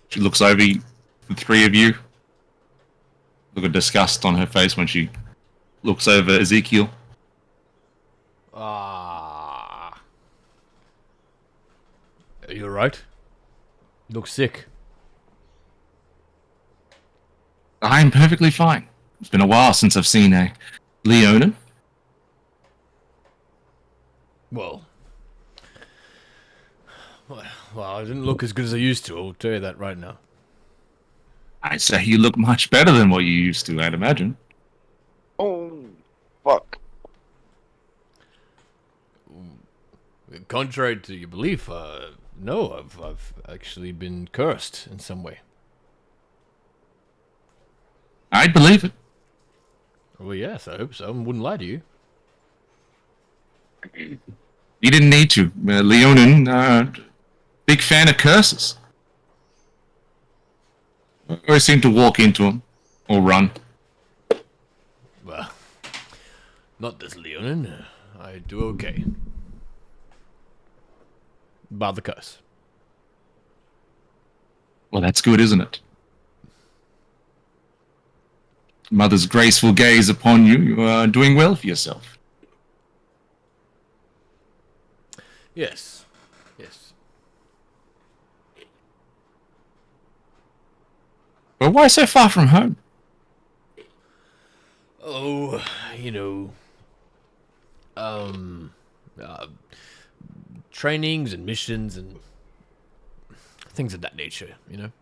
She looks over the three of you. Look at disgust on her face when she looks over Ezekiel. Ah. Are you alright? You look sick. I'm perfectly fine. It's been a while since I've seen a Leonin. Well, I didn't look as good as I used to, I'll tell you that right now. I'd say you look much better than what you used to, I'd imagine. Oh, fuck. Contrary to your belief, no, I've actually been cursed in some way. I'd believe it. Well, yes, I hope so. I wouldn't lie to you. You didn't need to. Leonin, big fan of curses. Always seem to walk into them or run. Well, not this Leonin. I do okay. About the curse. Well, that's good, isn't it? Mother's graceful gaze upon you. You are doing well for yourself. Yes. Yes. But why so far from home? Oh, you know, trainings and missions and things of that nature, you know?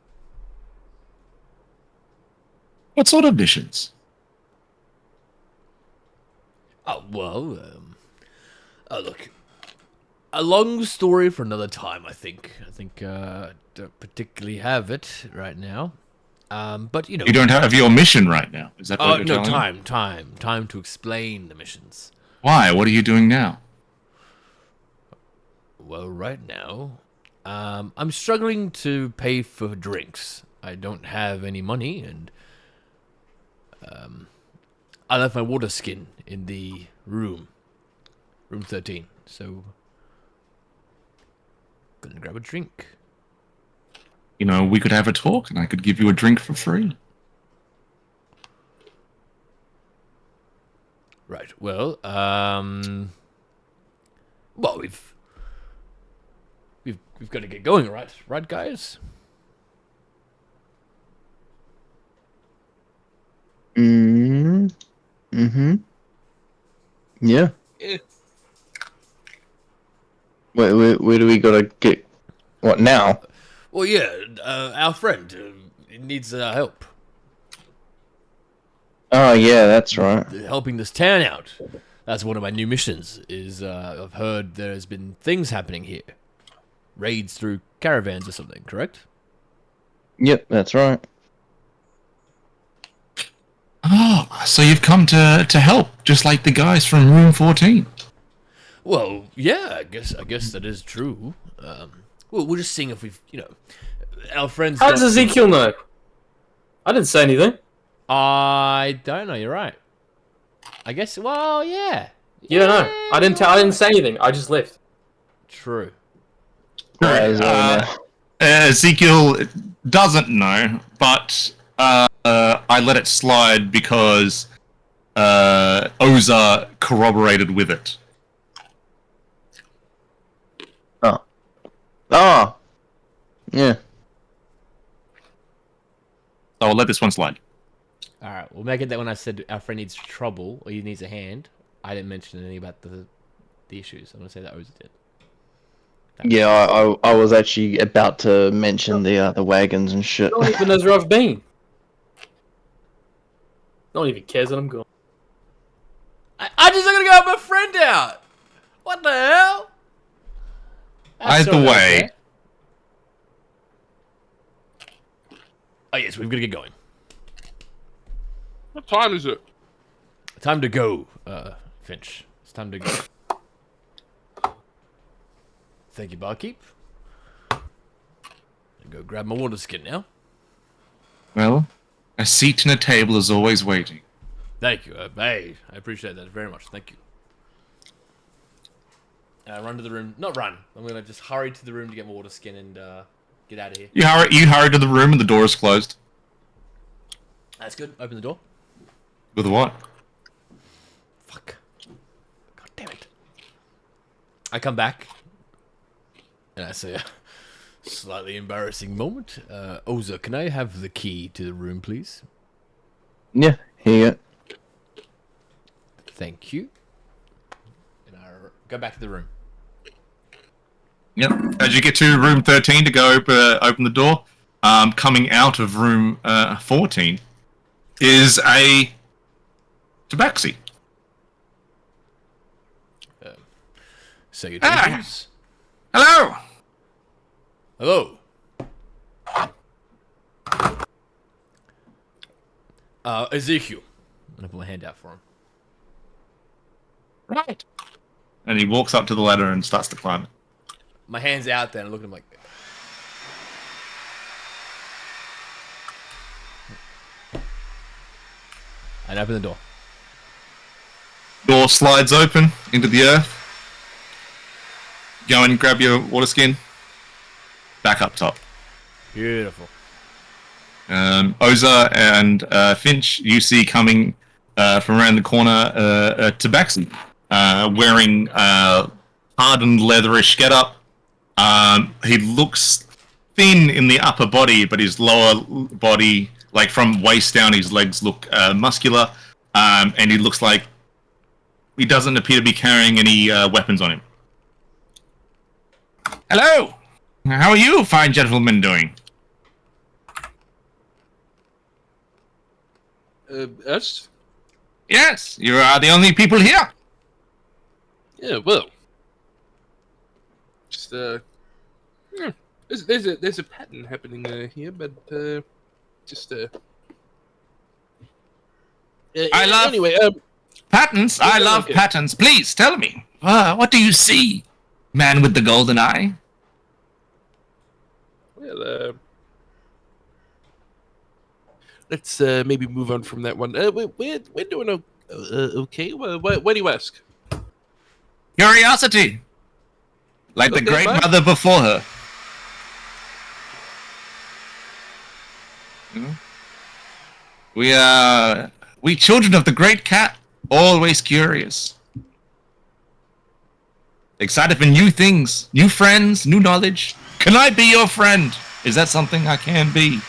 What sort of missions? Oh, well, look, a long story for another time, I think. I don't particularly have it right now. But you know. You don't have your mission right now. Is that what Oh you're no, telling me? time to explain the missions. Why? What are you doing now? Well, right now, I'm struggling to pay for drinks. I don't have any money, and I left my water skin in the room 13. So, gonna grab a drink. You know, we could have a talk, and I could give you a drink for free. Right. Well, we've got to get going, right, guys. Mm-hmm. Yeah. Yeah. Where do we gotta get? What now? Well, yeah, our friend needs help. Oh yeah, that's right. Helping this town out. That's one of my new missions. I've heard there's been things happening here, raids through caravans or something. Correct? Yep, that's right. Oh, so you've come to help, just like the guys from Room 14. Well, yeah, I guess that is true. Well, we're just seeing if we've, our friends. How does Ezekiel know? I didn't say anything. I don't know. You're right. I guess. Well, yeah. You don't know. I didn't say anything. I just left. True. Ezekiel doesn't know, but I let it slide because Oza corroborated with it. Oh. Yeah. So I'll let this one slide. All right. We'll make it that when I said our friend needs trouble or he needs a hand, I didn't mention anything about the issues. I'm gonna say that Oza did. Yeah, I was actually about to mention the wagons and shit. No one even knows where I've been. No one even cares that I'm gone. I just gonna go help my friend out. What the hell? That's Either so way. unfair. Oh yes, we've got to get going. What time is it? Time to go, Finch. It's time to go. Thank you, barkeep. Go grab my water skin now. Well, a seat and a table is always waiting. Thank you. Hey, I appreciate that very much. Thank you. Run to the room. Not run. I'm gonna just hurry to the room to get my water skin and get out of here. You hurry to the room and the door is closed. That's good. Open the door. With what? Fuck. God damn it. I come back. And I say a slightly embarrassing moment. Oza, can I have the key to the room, please? Yeah, here you go. Thank you. And I go back to the room. Yep. As you get to room 13 to go open the door, coming out of room 14 is a tabaxi. Say your name, please. Hello. Hello. Ezekiel. I'm gonna put my hand out for him. Right. And he walks up to the ladder and starts to climb it. My hand's out there and I look at him like... And open the door. Door slides open into the earth. Go and grab your water skin. Back up top. Beautiful. Oza and Finch, you see coming from around the corner Tabaxi, wearing hardened leatherish getup. He looks thin in the upper body, but his lower body, like from waist down, his legs look muscular, and he looks like he doesn't appear to be carrying any weapons on him. Hello! How are you, fine gentlemen, doing? Us? Yes, you are the only people here. Yeah, well. Just, there's a pattern happening here, but, just I love- Anyway, Patterns? I love okay. patterns. Please tell me. What do you see, man with the golden eye? well, let's maybe move on from that one. We're doing okay. Why do you ask? Curiosity. Like the Okay, great fine. mother before her. You know? We children of the great cat, always curious. Excited for new things, new friends, new knowledge. Can I be your friend? Is that something I can be?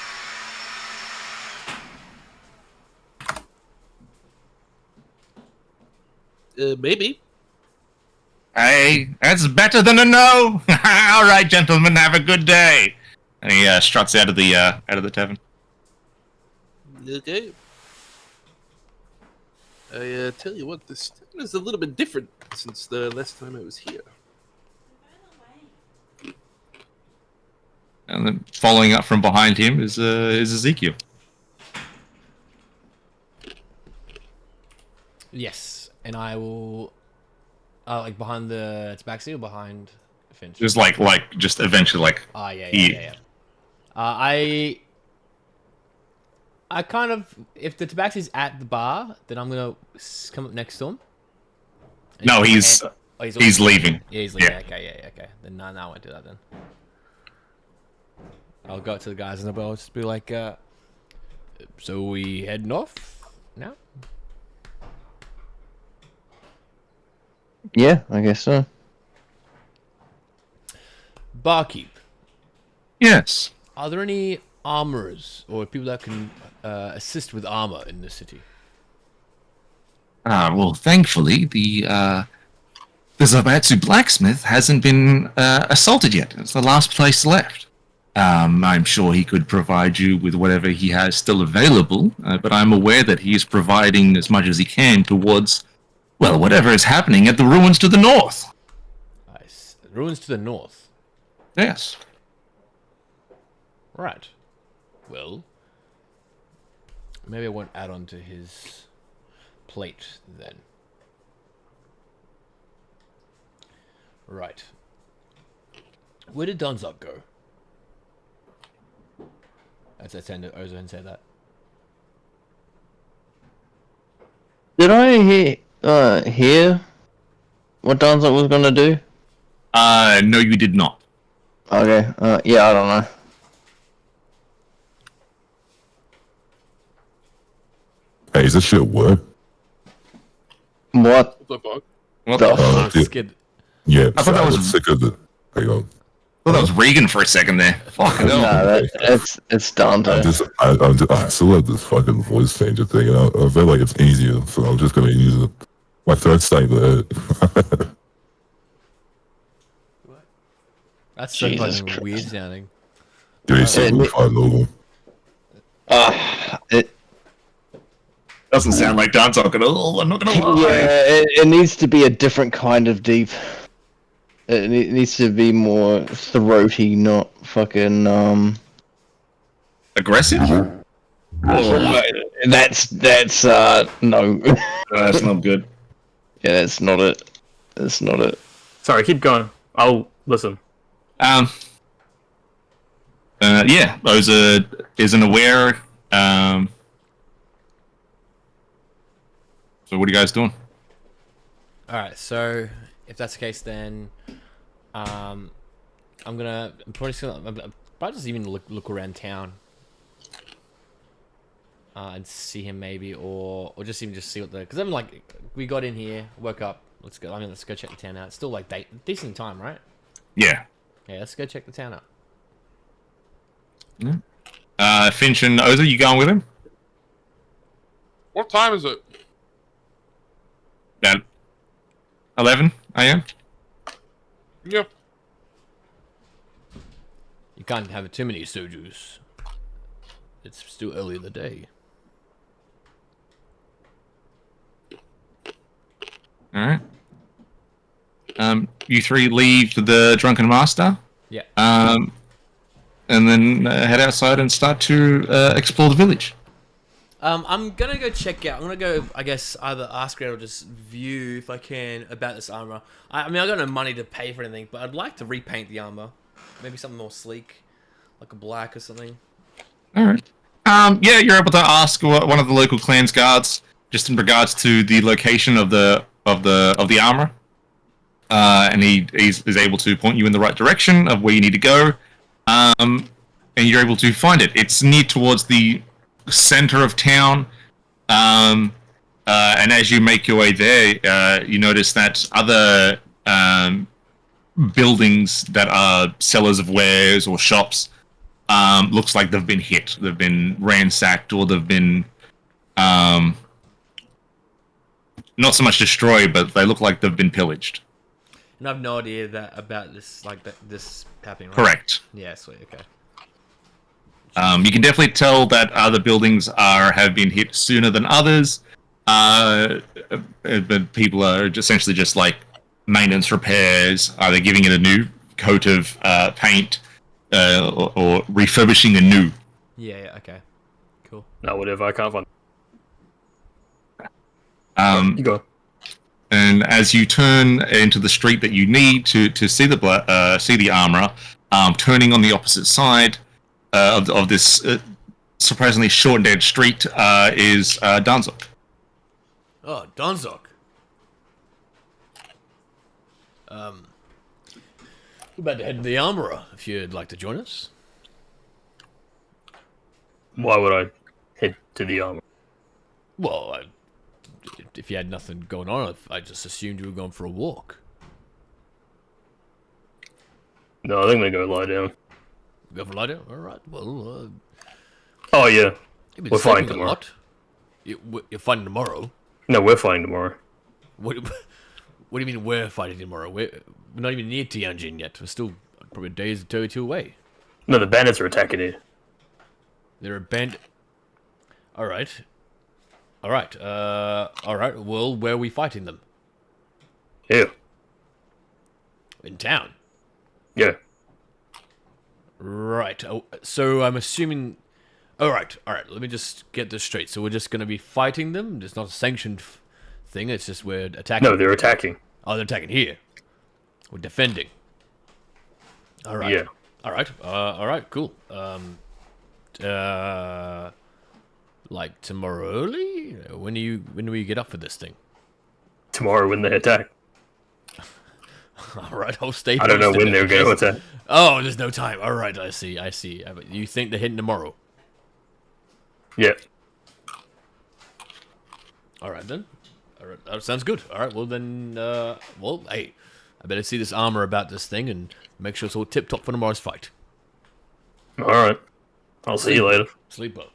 Maybe. Hey, that's better than a no. All right, gentlemen, have a good day. And he struts out of the tavern. Okay. I tell you what, this town is a little bit different since the last time I was here. And then following up from behind him is Ezekiel. Yes, and I will. Like behind the tabaxi or behind Finch? Just just eventually Yeah. I kind of, if the tabaxi's at the bar, then I'm gonna come up next to him. No, he's leaving. Yeah, he's leaving. Yeah. Okay. Then no, I won't do that then. I'll go up to the guys and I'll just be like, so we heading off now? Yeah, I guess so. Barkeep, Yes. are there any armorers or people that can assist with armor in the city? Well, thankfully, the Zabatsu blacksmith hasn't been assaulted yet. It's the last place left. I'm sure he could provide you with whatever he has still available, but I'm aware that he is providing as much as he can towards, well, whatever is happening at the ruins to the north. Nice. Ruins to the north. Yes. Right. Well, maybe I won't add on to his plate then. Right. Where did Donzok go? As I tend to Ozone say that. Did I hear what Danzok was gonna do? No, you did not. Okay, yeah, I don't know. Hey, is this shit work? What What the fuck? What the the fuck? Yeah. Skid. Yeah, I thought that was- sick of it. Hang on. Well, that was Regan for a second there. Fuck No, no. it's Dante. I still have this fucking voice changer thing, and I feel like it's easier, so I'm just gonna use it. My throat's starting to hurt. That's so Jesus fucking weird sounding. Jason, logo. It Doesn't sound like Danzok at all. I'm not gonna lie. yeah, it needs to be a different kind of deep. It needs to be more throaty, not fucking Aggressive? That's no. That's not good. Yeah, that's not it. That's not it. Sorry, keep going. I'll listen. Yeah, Oza isn't aware. So what are you guys doing? Alright, so if that's the case, then I'm probably just gonna I'm probably just even look around town and see him maybe, or just even just see what the, because I'm like, we got in here, woke up, let's go. I mean, let's go check the town out. It's still like decent time, right? Yeah. Yeah, let's go check the town out. Finch and Oza, you going with him? What time is it? About 11 a.m. Yeah. You can't have too many sojus. It's still early in the day. All right. You three leave the Drunken Master. Yeah. and then head outside and start to explore the village. I'm gonna go check out. I'm gonna go, I guess, either ask around or just view if I can about this armor. I mean, I got no money to pay for anything, but I'd like to repaint the armor. Maybe something more sleek, like a black or something. All right. Yeah, you're able to ask one of the local clans guards just in regards to the location of the armor, and he is able to point you in the right direction of where you need to go, and you're able to find it. It's near towards the center of town, and as you make your way there, you notice that other buildings that are sellers of wares or shops looks like they've been hit. They've been ransacked, or they've been not so much destroyed, but they look like they've been pillaged. And I have no idea about this, like this happening. Right? Correct. Yeah, sweet. Okay. You can definitely tell that other buildings have been hit sooner than others, but people are essentially just like maintenance repairs, either giving it a new coat of paint or refurbishing a new. Yeah. Okay. Cool. No, whatever. I can't find. You go. And as you turn into the street that you need to see the armorer, turning on the opposite side of this surprisingly short and dead street is Danzok. Oh, Donzok. We're about to head to the armorer, if you'd like to join us. Why would I head to the armor? Well, if you had nothing going on, I just assumed you were going for a walk. No, I think I'm gonna go lie down. Go for a lie down? Alright, well, Oh yeah, you've been we're fighting sleeping a tomorrow. lot. You're fighting tomorrow? No, we're fighting tomorrow. What do you mean we're fighting tomorrow? We're not even near Tianjin yet. We're still probably a day's or two away. No, the bandits are attacking it. They're a band. Alright. Alright, well, where are we fighting them? Yeah, In town? yeah. Right, so I'm assuming... Alright, let me just get this straight. So we're just going to be fighting them? It's not a sanctioned thing, it's just we're attacking... No, they're attacking. Oh, they're attacking here. We're defending. Alright. Yeah. Alright, cool. Like tomorrow early? When do you get up for this thing? Tomorrow when they attack. Alright, I'll stay I don't know posted when they're in going to case- attack. Oh, there's no time. Alright, I see. You think they're hitting tomorrow? Yeah. Alright then. Alright, that sounds good. Alright, well then, well, hey, I better see this armor about this thing and make sure it's all tip-top for tomorrow's fight. All right. I'll see you later. Sleep well.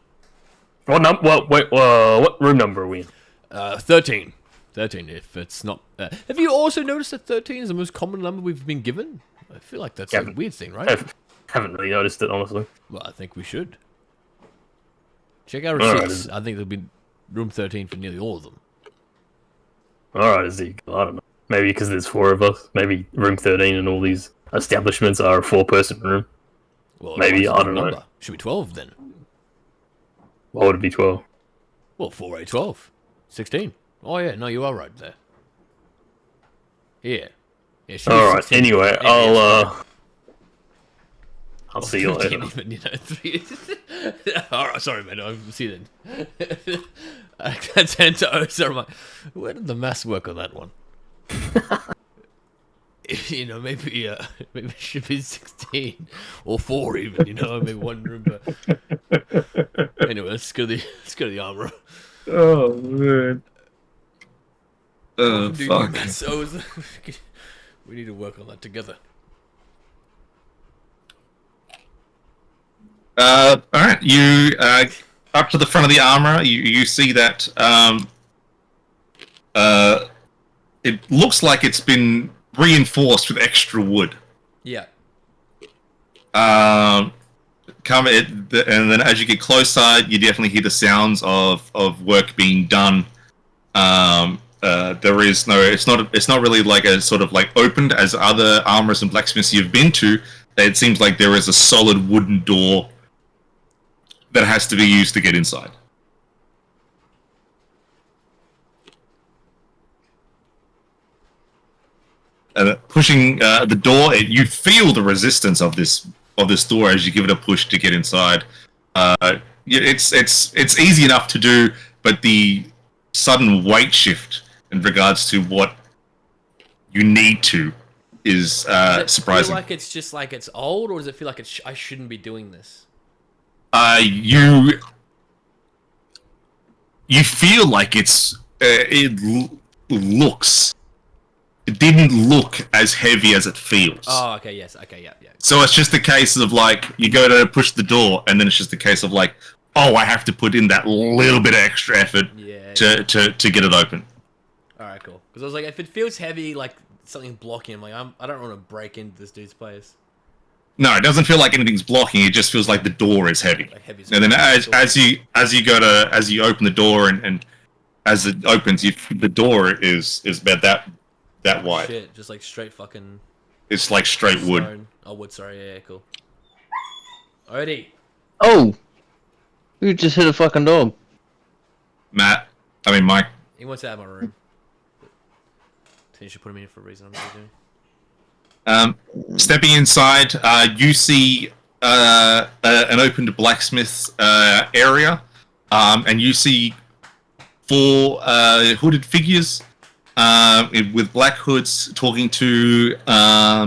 What room number are we in? 13. 13, if it's not... have you also noticed that 13 is the most common number we've been given? I feel like that's a weird thing, right? Haven't really noticed it, honestly. Well, I think we should. Check our Alright, receipts. I think there'll be room 13 for nearly all of them. Alright, Ezekiel, I don't know. Maybe because there's 4 of us. Maybe room 13 and all these establishments are a 4-person room. Well, Maybe, what's I the don't know. number? Should be 12 then. Why would it be 12? Well, 4, 8, 12. 16. Oh, yeah, no, you are right there. Here. Yeah, should be Alright, 16. anyway, Yeah, I'll see you later. Even, you know, 3. Alright, sorry, man. I'll see you then. I tend to Osa. I'm like, where did the maths work on that one? You know, maybe it should be 16 or 4 even. You know, maybe one room. But anyway, let's go to the armor. Oh, man. Fuck. So we need to work on that together. All right, you up to the front of the armor. You see that it looks like it's been reinforced with extra wood. Yeah. And then as you get closer, you definitely hear the sounds of work being done. There is no, it's not really like a sort of like opened as other armorers and blacksmiths you've been to. it seems like there is a solid wooden door that has to be used to get inside. Pushing the door, you feel the resistance of this door as you give it a push to get inside. It's easy enough to do, but the sudden weight shift in regards to what you need to is Does it surprising. feel like it's just like it's old, or does it feel like I shouldn't be doing this? You feel like looks. It didn't look as heavy as it feels. Oh, okay, yes, okay, yeah. So it's just a case of like you go to push the door, and then it's just a case of like, oh, I have to put in that little bit of extra effort to get it open. All right, cool. Because I was like, if it feels heavy, like something blocking, I'm like, I don't want to break into this dude's place. No, it doesn't feel like anything's blocking. It just feels like the door is heavy. Like heavy. And then as you open the door and as it opens, the door is about that wide. Shit, just like straight fucking. It's like straight wood. Stone. Oh, wood. Sorry, yeah, cool. Alrighty. Oh! Who just hit a fucking dog? Mike. He wants out of my room. So you should put him in for a reason. I'm not doing. Stepping inside, you see an opened blacksmith area, and you see 4 hooded figures with black hoods talking to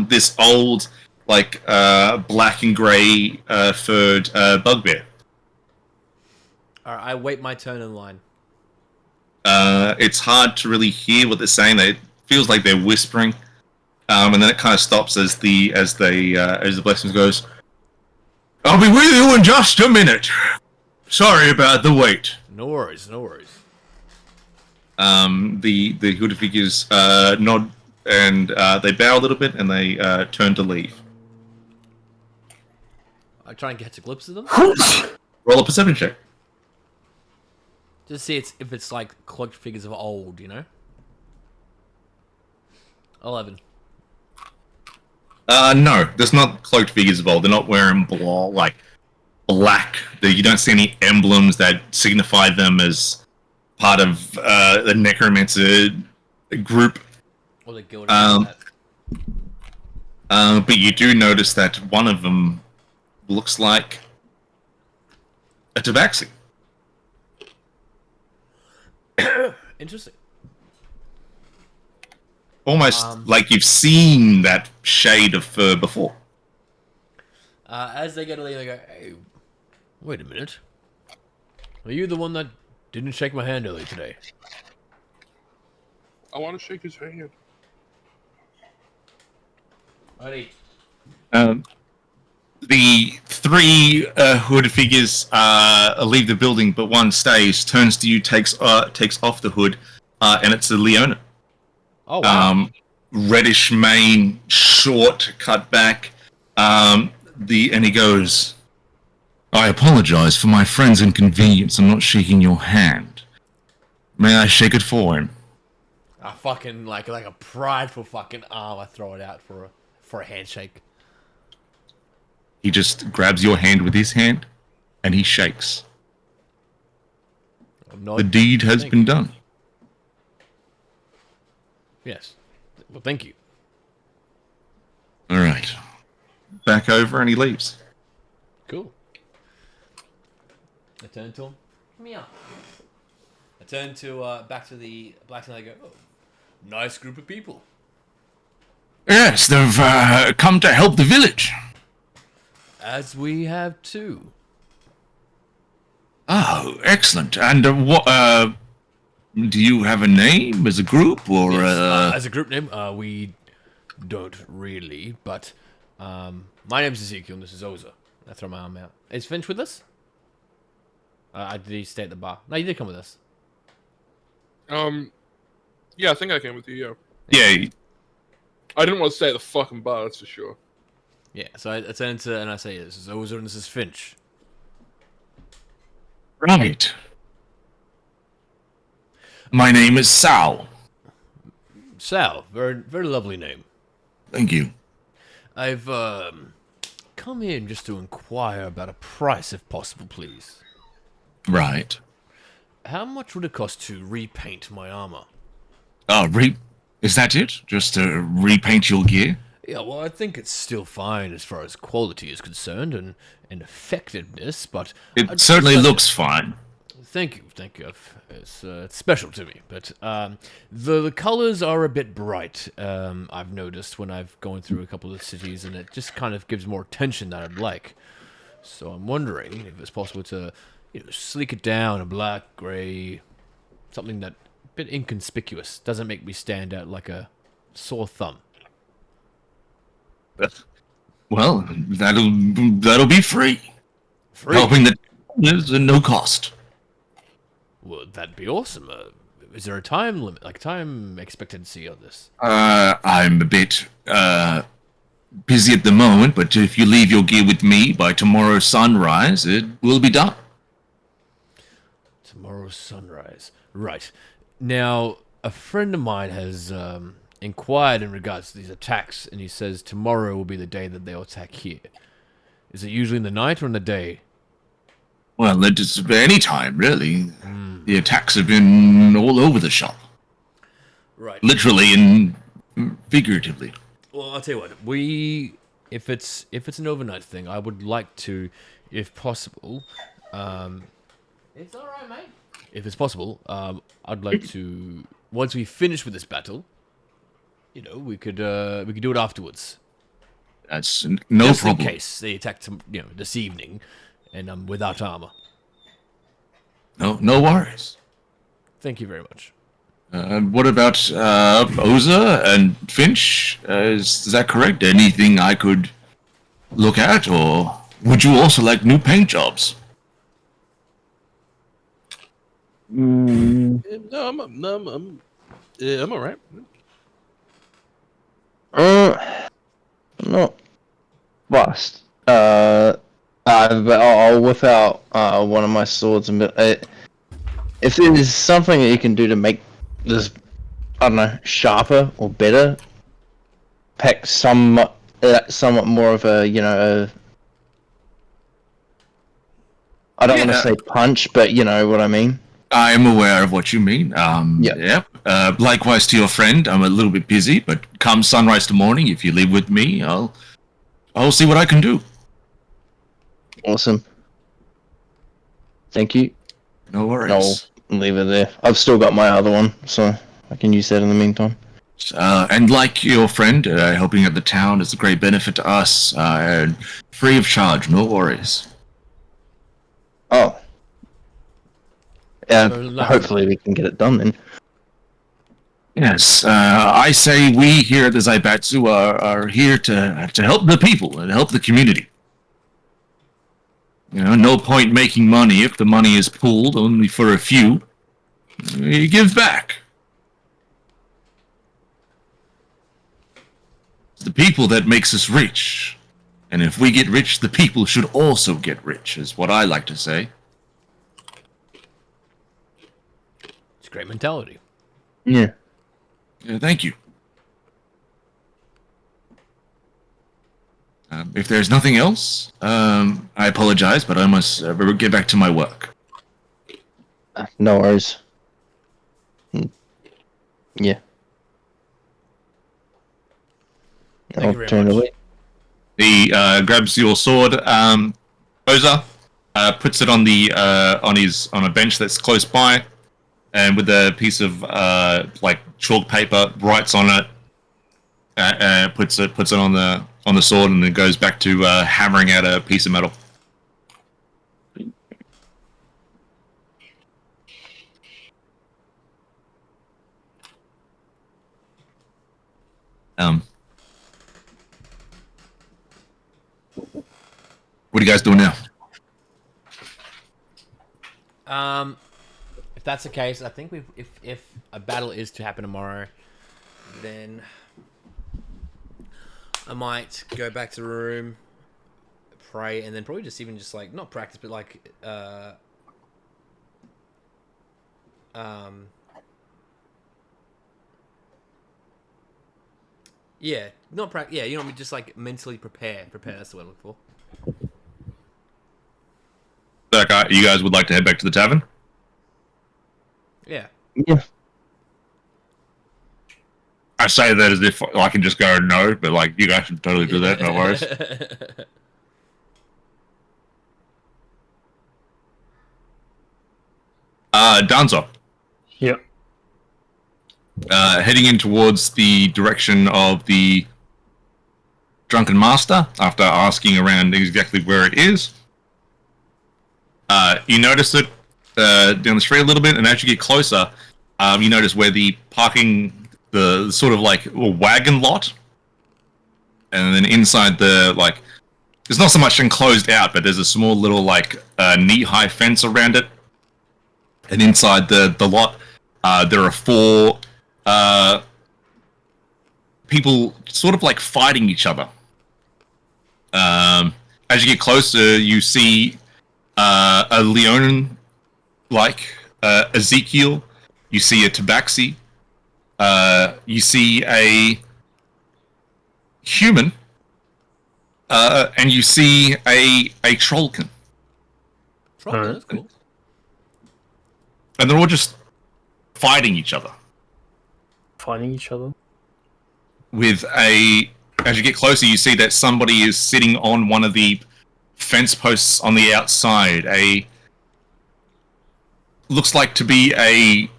this old, like black and grey furred bugbear. Alright, I wait my turn in line. It's hard to really hear what they're saying. It feels like they're whispering. And then it kind of stops as the blacksmith goes, "I'll be with you in just a minute. Sorry about the wait." No worries, no worries. The hooded figures nod and they bow a little bit and they turn to leave. I try and catch a glimpse of them. Roll a perception check. Just see if it's like cloaked figures of old, you know. 11. No, there's not cloaked figures of old. They're not wearing black. You don't see any emblems that signify them as part of the necromancer group. Or the guild. But you do notice that one of them looks like a tabaxi. Interesting. Almost like you've seen that shade of fur before. As they go to leave, they go, Hey, wait a minute. Are you the one that didn't shake my hand earlier today? I want to shake his hand. Alrighty. The 3 hooded figures leave the building, but one stays, turns to you, takes off the hood, and it's a Leona. Oh, wow. Reddish mane, short, cut back. And he goes, "I apologize for my friend's inconvenience. I'm not shaking your hand. May I shake it for him?" I fucking like a prideful fucking arm. I throw it out for a handshake. He just grabs your hand with his hand, and he shakes. The deed has been done. Yes. Well, thank you. All right. Back over, and he leaves. Cool. I turn to him. Meow. I turn to back to the blacksmith and I go, oh, Nice group of people. Yes, they've come to help the village. As we have too. Oh, excellent. And what? Do you have a name as a group, or Yes, as a group name, we don't really, but my name's Ezekiel and this is Oza. I throw my arm out. Is Finch with us? Did he stay at the bar? No, you did come with us. Yeah, I think I came with you, Yeah. I didn't want to stay at the fucking bar, that's for sure. Yeah, so I turn to and I say, this is Oza and this is Finch. Right. My name is Sal. Sal, very, very lovely name. Thank you. I've come in just to inquire about a price, if possible, please. Right. How much would it cost to repaint my armor? Is that it? Just to repaint your gear? Yeah, well, I think it's still fine as far as quality is concerned and effectiveness, but It certainly looks fine. Thank you. It's special to me, but the colors are a bit bright. I've noticed when I've gone through a couple of cities, and it just kind of gives more attention than I'd like. So I'm wondering if it's possible to, sleek it down, a black, gray, something that a bit inconspicuous, doesn't make me stand out like a sore thumb. Well, that'll be free. Free. Helping the is at no cost. Well, that'd be awesome. Is there a time limit, like time expectancy on this? I'm a bit busy at the moment, but if you leave your gear with me by tomorrow's sunrise, it will be done. Tomorrow's sunrise. Right. Now, a friend of mine has inquired in regards to these attacks, and he says tomorrow will be the day that they'll attack here. Is it usually in the night or in the day? Well, it's any time, really. The attacks have been all over the shop. Right. Literally and figuratively. Well, I'll tell you what. If it's an overnight thing, I would like to, if possible. It's all right, mate. If it's possible, I'd like to. Once we finish with this battle, we could do it afterwards. That's no Just problem. in case they attack, this evening, and I'm without armor. No worries. Thank you very much. What about Oza and Finch? Is that correct? Anything I could look at, or would you also like new paint jobs? No, I'm all right. Not bust. But I'll whip out one of my swords and if there's something that you can do to make this, I don't know, sharper or better, pack somewhat more of a, I don't want to say punch, but you know what I mean. I am aware of what you mean. Yep. Likewise to your friend, I'm a little bit busy, but come sunrise to morning, if you leave with me, I'll see what I can do. Awesome. Thank you. No worries. I'll leave it there. I've still got my other one, so I can use that in the meantime. And like your friend, helping out the town is a great benefit to us, and free of charge, no worries. Oh. Yeah, So, hopefully we can get it done then. Yes, I say we here at the Zaibatsu are here to help the people and help the community. No point making money if the money is pooled only for a few. You give back. It's the people that makes us rich. And if we get rich, the people should also get rich, is what I like to say. It's a great mentality. Yeah. Thank you. If there's nothing else, I apologize, but I must get back to my work. No worries. Yeah. Thank you very turn much. away. He grabs your sword, Oza, puts it on on a bench that's close by, and with a piece of like chalk paper, writes on it, puts it on the sword, and then goes back to hammering out a piece of metal. What are you guys doing now? If that's the case, I think if a battle is to happen tomorrow, then I might go back to the room, pray, and then probably just like not practice, but like yeah, not practice. Yeah, you know what I mean. Just like mentally prepare. That's the word I'm looking for. You guys would like to head back to the tavern? Yeah. Yeah. I say that as if I can just go no, but like you guys should totally do that. No worries. Danzo. Yep. Heading in towards the direction of the Drunken Master after asking around exactly where it is. You notice it down the street a little bit, and as you get closer, you notice where the parking, the sort of like wagon lot, and then inside the like, it's not so much enclosed out, but there's a small little like knee-high fence around it, and inside the lot, there are 4 people sort of like fighting each other. As you get closer, you see a Leonin, like Ezekiel. You see a Tabaxi. You see a human, and you see a Trollkin. Trollkin, that's cool. And they're all just fighting each other. Fighting each other. As you get closer, you see that somebody is sitting on one of the fence posts on the outside. Looks like to be a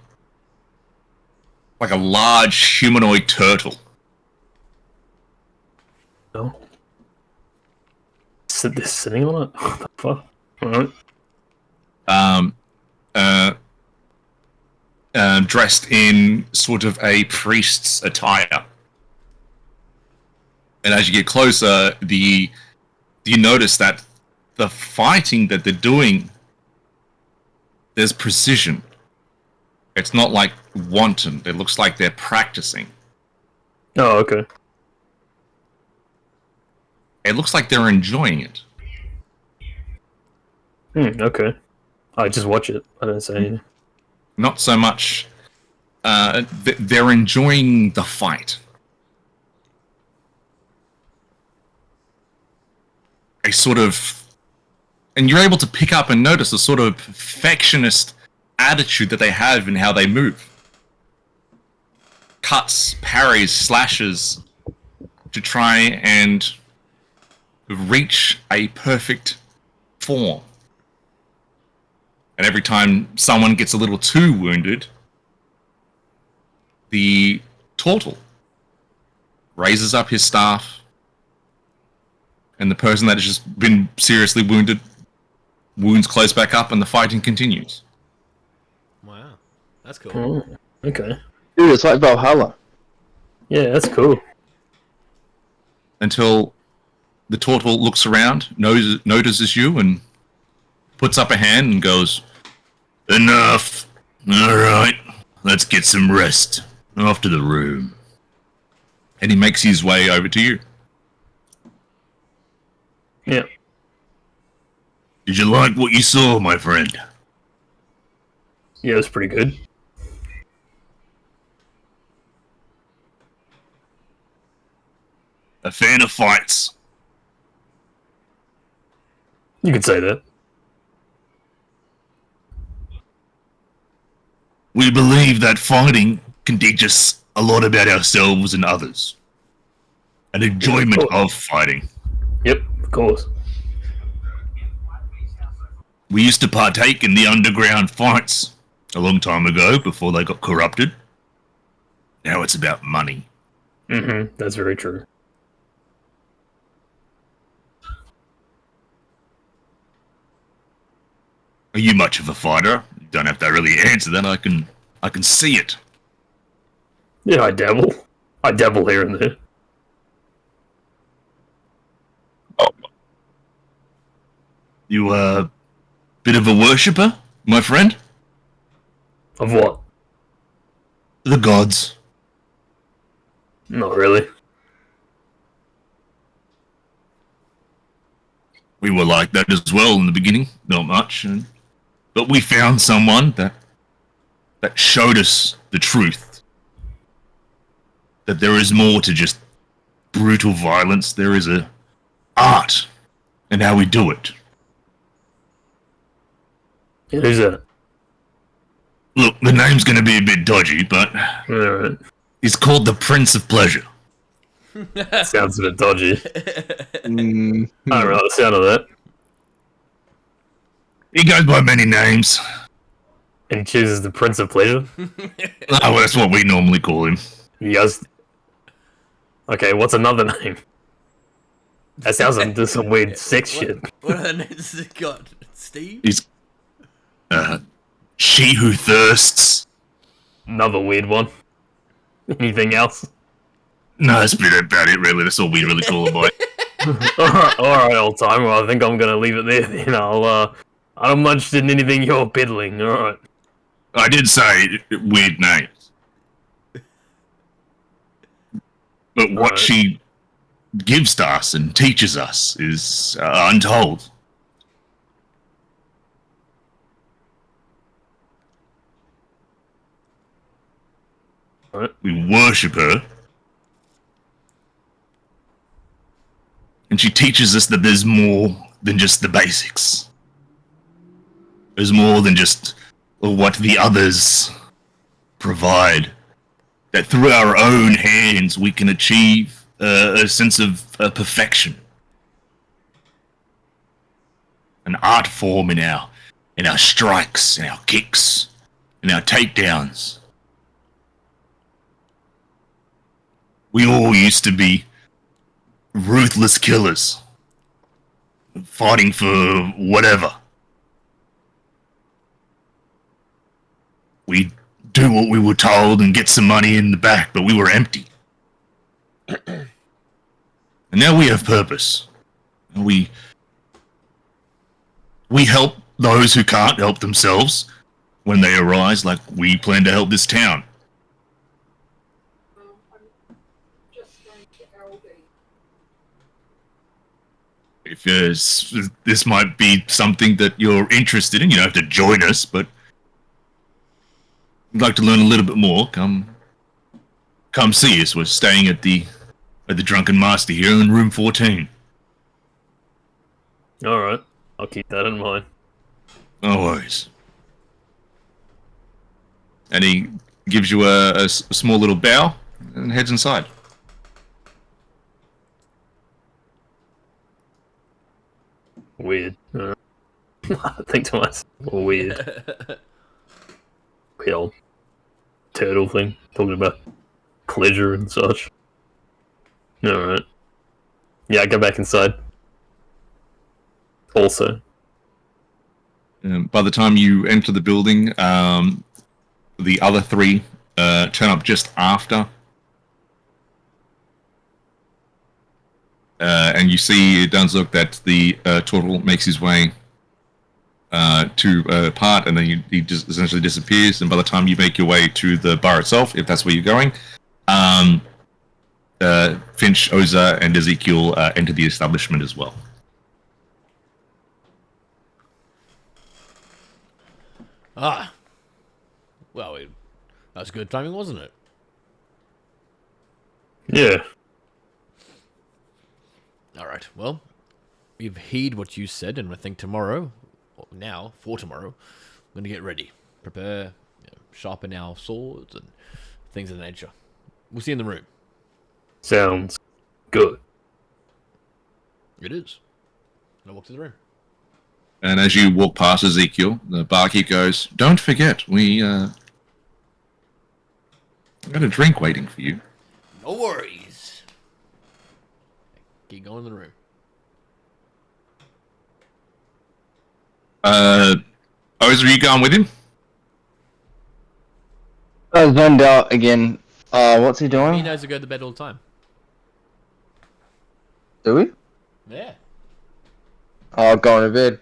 large humanoid turtle. No. They're sitting on it. What the fuck? Alright. Dressed in sort of a priest's attire. And as you get closer, you notice that the fighting that they're doing, there's precision. It's not like wanton. It looks like they're practicing. Oh, okay. It looks like they're enjoying it. Okay. I just watch it. I don't say anything. Not so much. They're enjoying the fight. A sort of, and you're able to pick up and notice a sort of perfectionist attitude that they have in how they move. Cuts, parries, slashes to try and reach a perfect form. And every time someone gets a little too wounded, the turtle raises up his staff, and the person that has just been seriously wounded wounds close back up, and the fighting continues. Wow, that's cool. Oh, okay. Dude, it's like Valhalla. Yeah, that's cool. Until the turtle looks around, notices you, and puts up a hand and goes, "Enough. All right, let's get some rest. Off to the room." And he makes his way over to you. Yeah. Did you like what you saw, my friend? Yeah, it was pretty good. A fan of fights. You could say that. We believe that fighting can teach us a lot about ourselves and others. An enjoyment of fighting. Yep, of course. We used to partake in the underground fights a long time ago before they got corrupted. Now it's about money. Mm-hmm. That's very true. Are you much of a fighter? You don't have to really answer that. I can see it. Yeah, I dabble. I dabble here and there. You bit of a worshipper, my friend? Of what? The gods. Not really. We were like that as well in the beginning. Not much, but we found someone that showed us the truth. That there is more to just brutal violence. There is a art and how we do it. Who's that? Look, the name's going to be a bit dodgy, but Alright. he's called the Prince of Pleasure. Sounds a bit dodgy. Mm, I don't know the sound of that. He goes by many names. And he chooses the Prince of Pleasure. Oh, well, that's what we normally call him. He goes. Okay, what's another name? That sounds like just some weird sex shit. What other names has it got? Steve? He's She Who Thirsts. Another weird one. Anything else? No, that's about it, really. That's all we really call him by. Alright, old timer. Well, I think I'm gonna leave it there then. I'm not interested in anything you're piddling. Alright. I did say weird names. But what Right. she gives to us and teaches us is untold. Right. We worship her. And she teaches us that there's more than just the basics. There's more than just what the others provide. That through our own hands we can achieve a sense of perfection. An art form in our strikes, in our kicks, in our takedowns. We all used to be ruthless killers, fighting for whatever. We do what we were told and get some money in the back, but we were empty. And now we have purpose. We help those who can't help themselves when they arise, like we plan to help this town. I'm just going to LB. If this might be something that you're interested in, you don't have to join us, but you'd like to learn a little bit more, come see us. We're staying at the Drunken Master here in room 14. Alright. I'll keep that in mind. No worries. And he gives you a small little bow and heads inside. Weird. I think to myself, weird. The old turtle thing, talking about pleasure and such. Alright. Yeah, I go back inside. Also. By the time you enter the building, the other three turn up just after. And you see, it does look that the turtle makes his way to a part, and then he just essentially disappears. And by the time you make your way to the bar itself, if that's where you're going, Finch, Oza, and Ezekiel enter the establishment as well. Ah. Well, that was good timing, wasn't it? Yeah. Alright, well, we've heed what you said, and I think tomorrow, or now, for tomorrow, we're going to get ready. Prepare, sharpen our swords, and things of that nature. We'll see you in the room. Sounds good. It is. And I walk to the room. And as you walk past Ezekiel, the barkeep goes, "Don't forget, we got a drink waiting for you." No worries. Keep going in the room. Oza, are you going with him? I was zoned out again. What's he doing? He knows to go to bed all the time. Do we? Yeah. Oh, going to bed.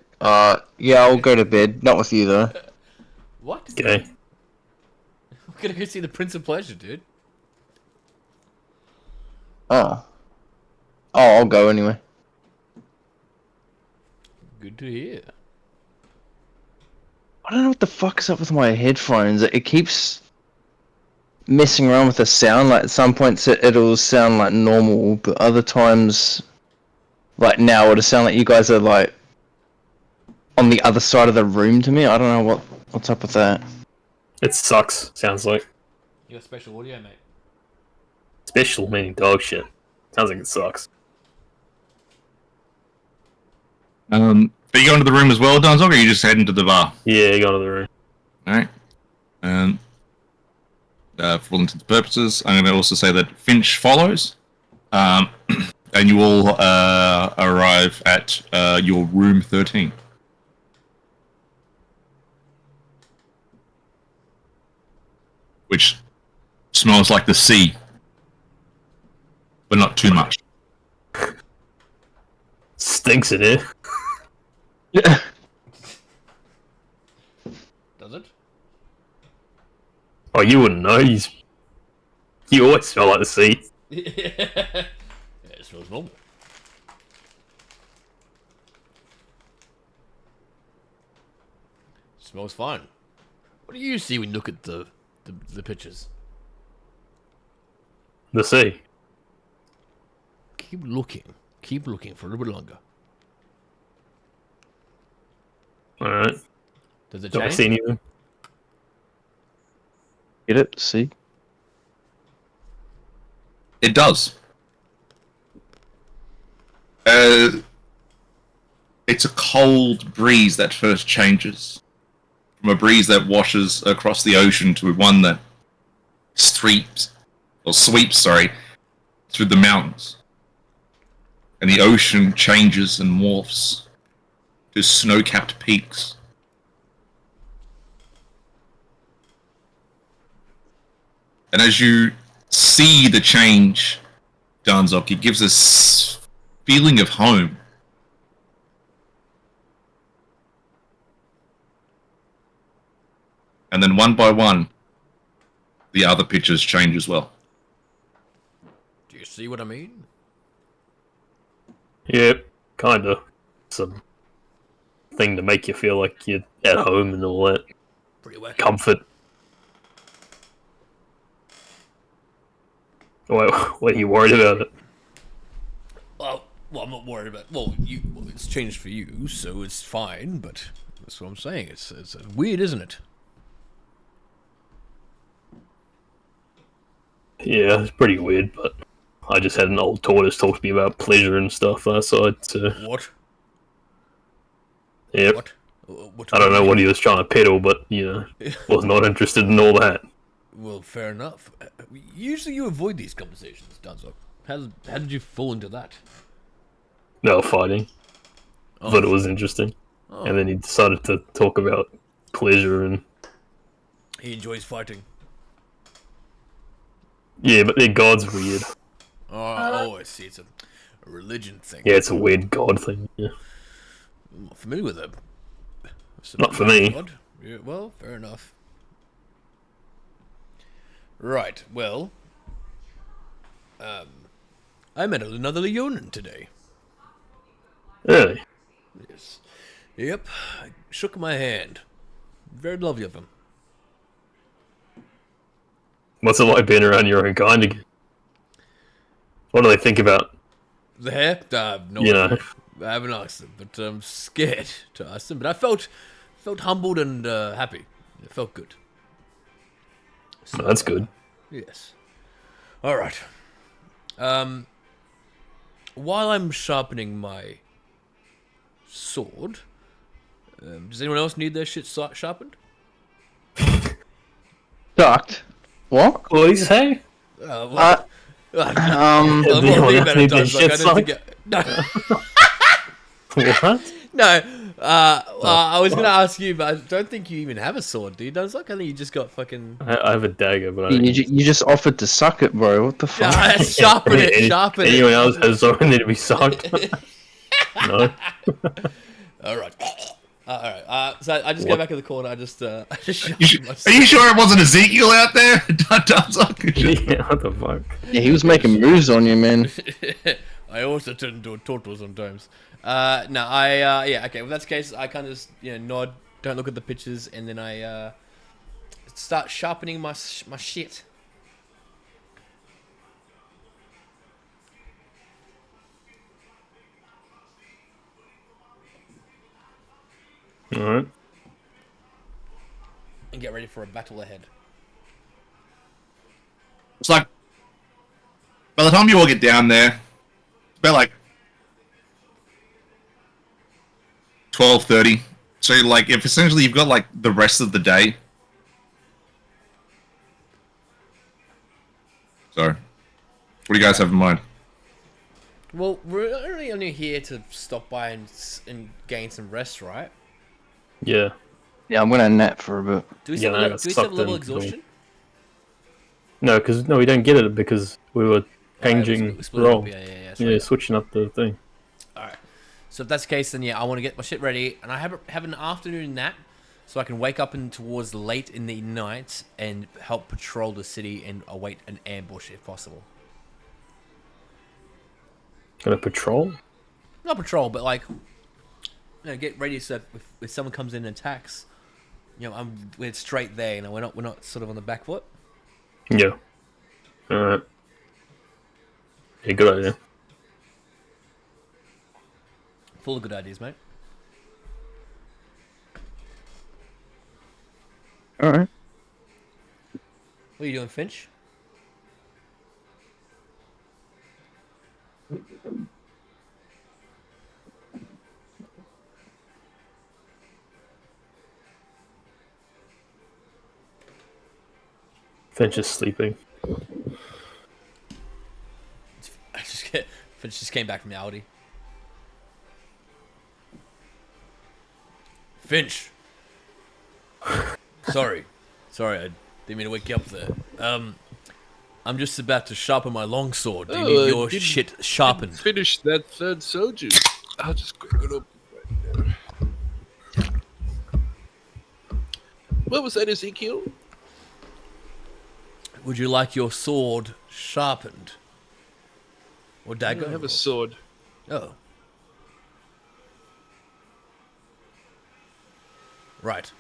Yeah, I'll go to bed. Not with you though. What? Okay. We're gonna go see the Prince of Pleasure, dude. Oh. Oh, I'll go anyway. Good to hear. I don't know what the fuck is up with my headphones. It keeps messing around with the sound. Like at some points it'll sound like normal, but other times Like now, it would sound like you guys are like on the other side of the room to me. I don't know what's up with that. It sucks. Sounds like You got special audio, mate. special meaning dog shit. Sounds like it sucks. Are you going to the room as well, Donzog, or are you just heading to the bar? Yeah, you go to the room. Alright. For all intents and purposes, I'm going to also say that Finch follows. And you all arrive at your room 13. Which smells like the sea. But not too much. Stinks in here. Yeah. Does it? Oh, you wouldn't know. You always smell like the sea. Yeah, it smells normal. Smells fine. What do you see when you look at the pictures? The sea. Keep looking. Keep looking for a little bit longer. Alright. Does it Don't I change? see anything? Get it? See? It does. It's a cold breeze that first changes. From a breeze that washes across the ocean to one that sweeps through the mountains. And the ocean changes and morphs to snow-capped peaks. And as you see the change, Danzok, it gives us feeling of home. And then one by one, the other pictures change as well. Do you see what I mean? Yep, kinda. Some thing to make you feel like you're at home and all that. Pretty wacky. Comfort. What are you worried about it? Well, I'm not worried about. Well, it's changed for you, so it's fine. But that's what I'm saying. It's weird, isn't it? Yeah, it's pretty weird, but I just had an old tortoise talk to me about pleasure and stuff last night, so... What? Yep. What? I don't know what he was trying to peddle, but, you know, was not interested in all that. Well, fair enough. Usually you avoid these conversations, Danzok. How did you fall into that? They were fighting. Oh. Thought it was interesting. Oh. And then he decided to talk about pleasure and... He enjoys fighting. Yeah, but their god's weird. Oh, I see. It's a religion thing. Yeah, it's a weird god thing, yeah. I'm not familiar with it. Not for me. God. Yeah, well, fair enough. Right, well... I met another Leonin today. Really? Yes. Yep. I shook my hand. Very lovely of him. What's it like being around your own kind again? What do they think about? The hair? No You idea. know. I haven't asked them, but I'm scared to ask them. But I felt humbled and happy. It felt good. So, That's good. Yes. All right. While I'm sharpening my sword, does anyone else need their shit sharpened? Ducked. What? What did he say? Well, Um. well, Did anyone me else better need their times, like, I shit don't think What? no. I was gonna ask you, but I don't think you even have a sword, do you? Dunzluck? I think you just got fucking. I have a dagger, but I You just offered to suck it, bro. What the fuck? Sharpen it, sharpen Anyone it. else has something need to be sucked? No. All right. All right. So I just go back in the corner. I just Are sharpen my you sword. sure it wasn't Ezekiel out there? Danzok? Yeah, what the fuck? Yeah, he was making moves on you, man. I also turn into a turtle sometimes. No, yeah, okay. Well, that's the case. I kind of just, nod, don't look at the pictures, and then I start sharpening my shit. All right. And get ready for a battle ahead. It's like by the time you all get down there, it's about like 12:30. So like, if essentially you've got like the rest of the day. So, what do you guys have in mind? Well, we're only here to stop by and gain some rest, right? Yeah. Yeah, I'm gonna nap for a bit. Do we Yeah, still, I have, got do we still have sucked level in. exhaustion? No, we don't get it because we were Alright, changing we're splitting up, roles. yeah, that's Yeah, right. switching up the thing. Alright. So if that's the case, then yeah, I want to get my shit ready, and I have an afternoon nap, so I can wake up in towards late in the night and help patrol the city and await an ambush if possible. Gonna patrol? Not patrol, but like, get ready so if someone comes in and attacks, we're straight there. We're not sort of on the back foot. Yeah. Alright. Yeah, good idea. Full of good ideas, mate. All right. What are you doing, Finch? Finch is sleeping. Finch just came back from the Audi. Finch. Sorry, I didn't mean to wake you up there. I'm just about to sharpen my longsword. Do you need your shit sharpened? Finish that third soju. I'll just quick it up right now. What was that, Ezekiel? Would you like your sword sharpened? Or I dagger? don't have a sword. Oh. Right.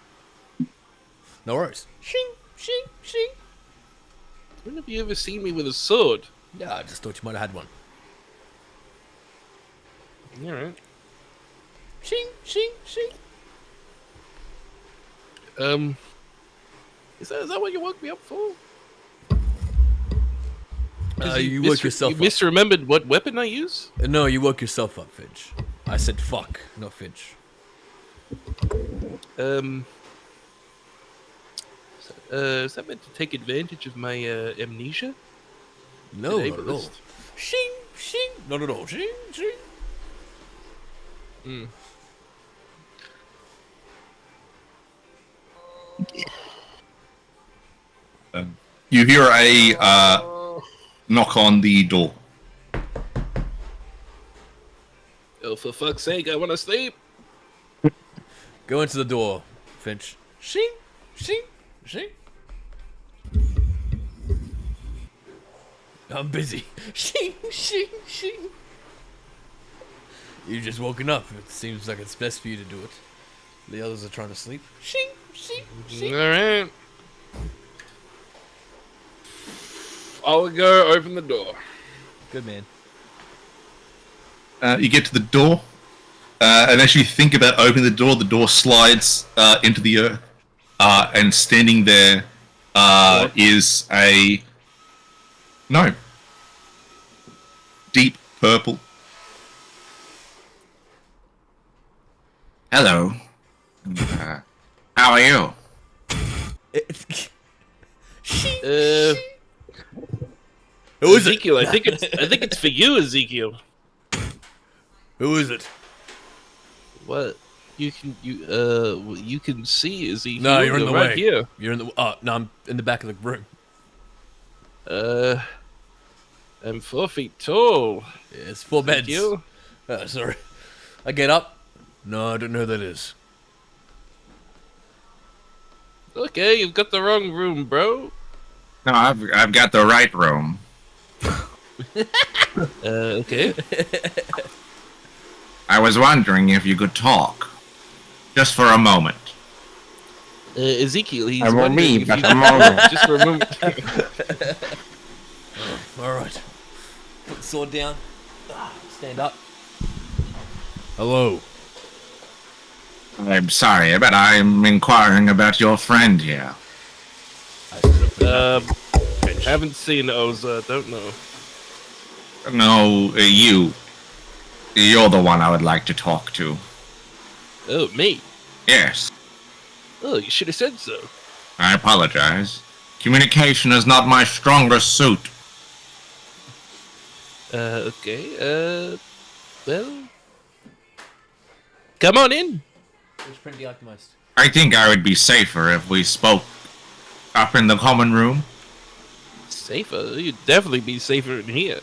No worries. Shing, shing, shing. When have you ever seen me with a sword? Yeah, I just thought you might have had one. Alright. Shing, shing, shing. Is that what you woke me up for? You woke yourself You up. misremembered what weapon I use? No, you woke yourself up, Finch. I said fuck, not Finch. Is that meant to take advantage of my amnesia? No, An not at all. ableist? Shing, shing. Not at all. Shing, shing. You hear a knock on the door. Oh, for fuck's sake, I want to sleep. Go into the door, Finch. Shing, shing, shing. I'm busy. Shing, shing, shing. You've just woken up. It seems like it's best for you to do it. The others are trying to sleep. Shing, shing, shing. Alright. I'll go open the door. Good man. You get to the door, and as you think about opening the door slides into the earth, and standing there is a gnome. Deep purple. Hello. How are you? Shing, Uh, shing. Who is it? Ezekiel, I think it's for you, Ezekiel. Who is it? What? You can see Ezekiel. No, you're in the right way. here. You're in the. Oh, no, I'm in the back of the room. I'm 4 feet tall. Yeah, it's 4 beds. Ezekiel. Sorry. I get up. No, I don't know who that is. Okay, you've got the wrong room, bro. No, I've got the right room. Okay. I was wondering if you could talk, just for a moment. Ezekiel, he's I'm on wondering me, if but you I'm on. just for a moment. All right. Put the sword down. Stand up. Hello. I'm sorry, but I'm inquiring about your friend here. Haven't seen Oza, don't know. No, you. You're the one I would like to talk to. Oh, me? Yes, Oh, you should have said so. I apologize. Communication is not my strongest suit. Okay, well... Come on in! Which print do you like the most? I think I would be safer if we spoke up in the common room. Safer? You'd definitely be safer in here.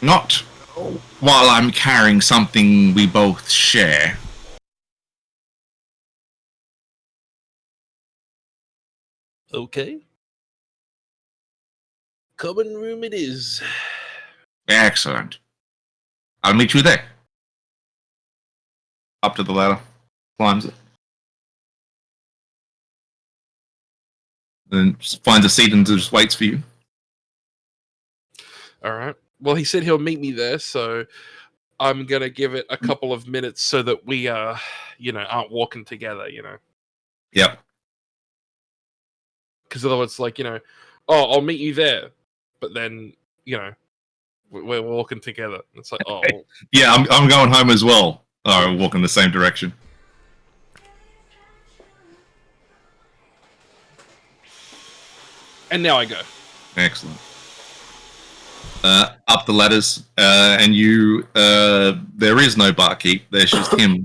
Not while I'm carrying something we both share. Okay. Common room it is. Excellent. I'll meet you there. Up to the ladder. Climbs it. Then finds a seat and just waits for you. Alright. Well, he said he'll meet me there, so I'm gonna give it a couple of minutes so that we, aren't walking together, Yep. Because otherwise, it's like, oh, I'll meet you there. But then, we're walking together. It's like, oh. Yeah, I'm going home as well. Oh, walk in the same direction. And now I go. Excellent. Up the ladders, and you. There is no barkeep. There's just him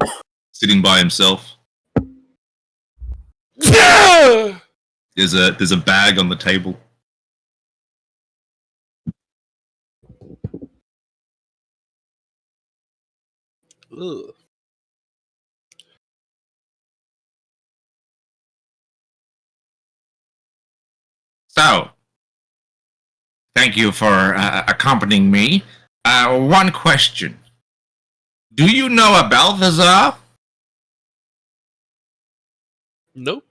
sitting by himself. Yeah! There's a bag on the table. Ugh. So, thank you for accompanying me. One question. Do you know a Balthazar? Nope.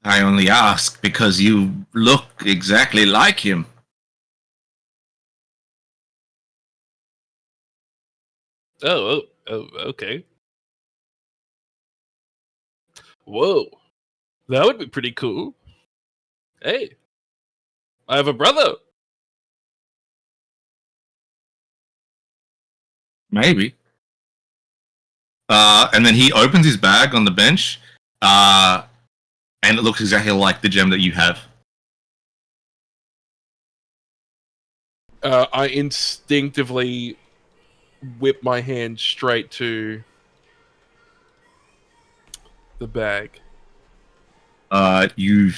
I only ask because you look exactly like him. Oh, okay. Whoa. That would be pretty cool. Hey. I have a brother. Maybe. And then he opens his bag on the bench, and it looks exactly like the gem that you have. I instinctively whip my hand straight to the bag. You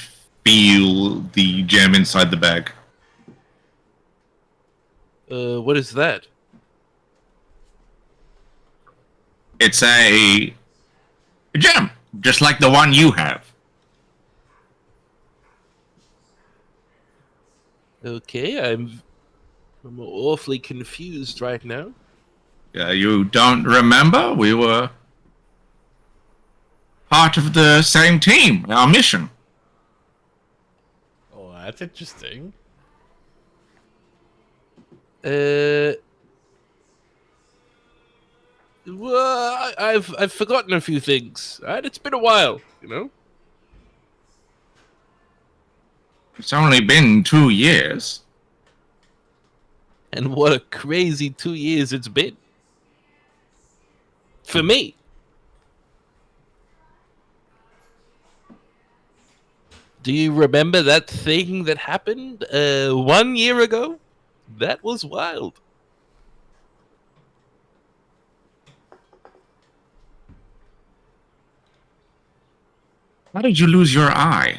feel the gem inside the bag. What is that? It's a gem, just like the one you have. Okay, I'm awfully confused right now. You don't remember? We were part of the same team, our mission. Oh, that's interesting. Well, I've forgotten a few things. Right? It's been a while, It's only been 2 years. And what a crazy 2 years it's been. For me. Do you remember that thing that happened 1 year ago? That was wild. How did you lose your eye?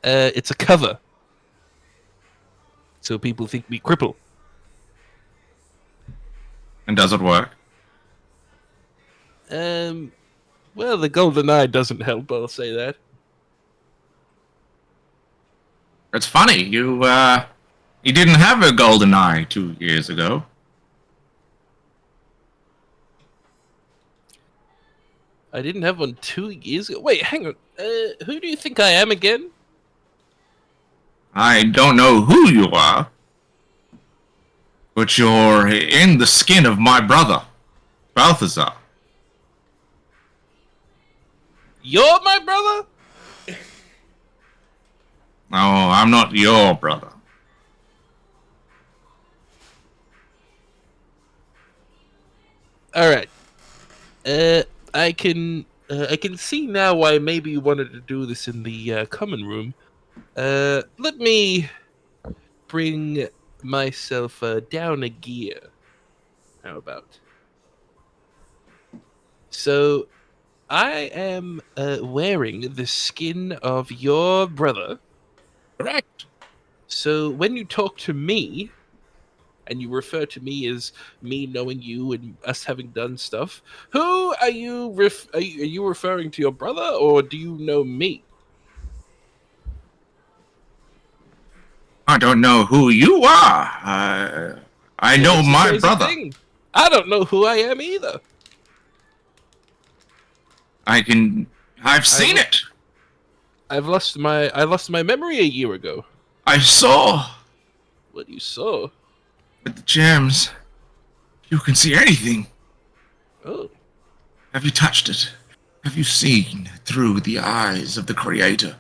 It's a cover. So people think me cripple. And does it work? Well, the golden eye doesn't help, I'll say that. It's funny, you didn't have a golden eye 2 years ago. I didn't have one 2 years ago. Wait, hang on. Who do you think I am again? I don't know who you are. But you're in the skin of my brother, Balthazar. You're my brother? No, I'm not your brother. All right. I can see now why maybe you wanted to do this in the common room. Let me bring myself down a gear. How about? So, I am wearing the skin of your brother. Correct. So when you talk to me, and you refer to me as me knowing you and us having done stuff, who are you? Are you referring to your brother, or do you know me? I don't know who you are. I know That's the my crazy brother. thing. I don't know who I am either. I've seen it. I lost my memory a year ago. I saw What you saw? with the gems. You can see anything. Oh, Have you touched it? Have you seen through the eyes of the Creator?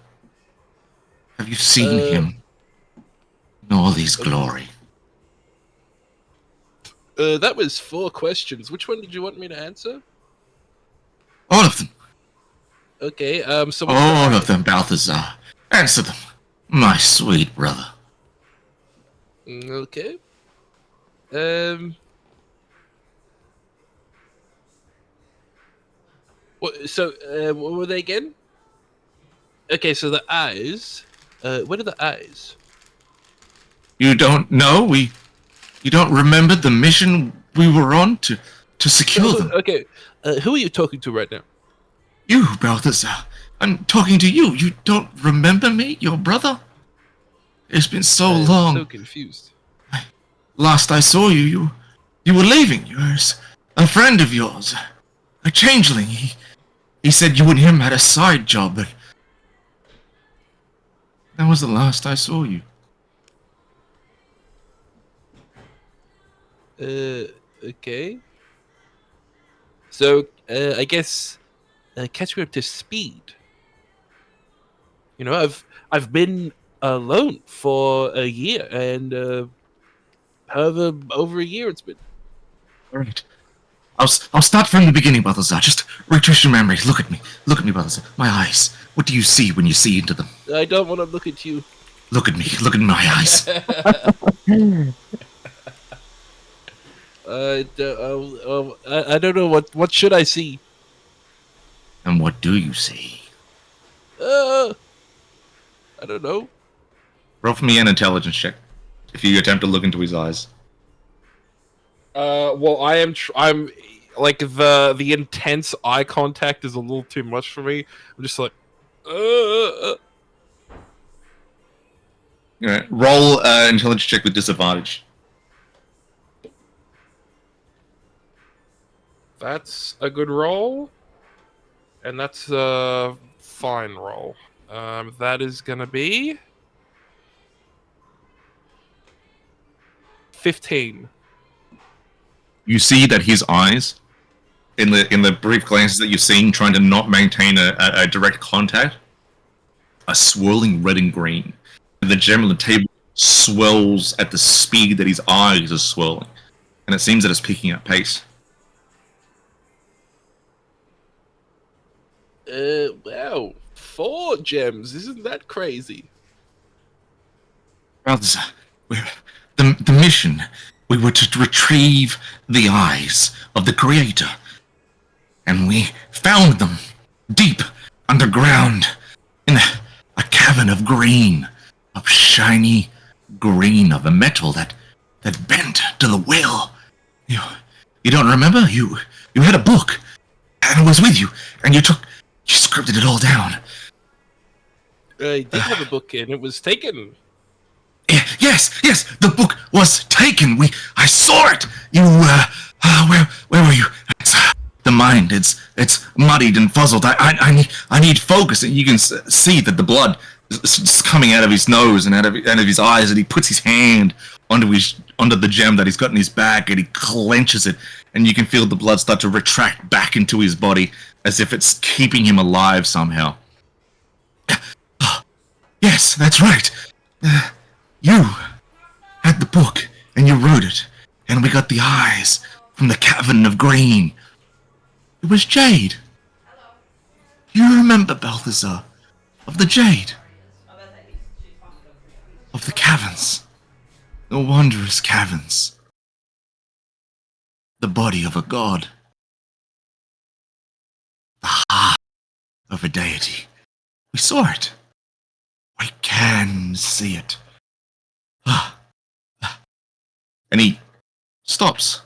Have you seen him in all his glory? that was 4 questions. Which one did you want me to answer? All of them. Okay. So what's the All eye? of them, Balthazar. Answer them, my sweet brother. Okay. What were they again? Okay, so the eyes. What are the eyes? You don't know? You don't remember the mission we were on to secure them? Okay, who are you talking to right now? You, Balthazar. I'm talking to you. You don't remember me, your brother? It's been so I'm long. so confused. Last I saw you were leaving. You were a friend of yours. A changeling. He said you and him had a side job, but that was the last I saw you. Okay. So, I guess catch me up to speed. You know, I've been alone for a year, and however over a year it's been. All right. I'll start from the beginning, Balthazar. Just retrace your memory. Look at me, Balthazar. My eyes. What do you see when you see into them? I don't want to look at you. Look at me. Look in my eyes. I don't know what should I see. And what do you see? I don't know. Roll for me an intelligence check if you attempt to look into his eyes. Well, I'm like the intense eye contact is a little too much for me. I'm just like, Alright, roll intelligence check with disadvantage. That's a good roll, and that's a fine roll. That is gonna be 15. You see that his eyes, in the brief glances that you've seen, trying to not maintain a direct contact, are swirling red and green. And the gem on the table swells at the speed that his eyes are swirling, and it seems that it's picking up pace. Wow, 4 gems. Isn't that crazy? Balthazar, the mission, we were to retrieve the eyes of the Creator. And we found them deep underground in a cavern of green, of shiny green of a metal that bent to the will. You don't remember? You had a book, and it was with you, and you scripted it all down. I did have a book, and it was taken. Yes, the book was taken. I saw it. You, where were you? The mind, it's muddied and fuzzled. I need focus. You can see that the blood It's coming out of his nose and out of his eyes, and he puts his hand onto the gem that he's got in his bag, and he clenches it, and you can feel the blood start to retract back into his body as if it's keeping him alive somehow. Yes, that's right. You had the book, and you wrote it, and we got the eyes from the Cavern of Green. It was Jade. You remember, Balthazar, of the Jade? Of the caverns. The wondrous caverns. The body of a god. The heart of a deity. We saw it. We can see it. And he stops.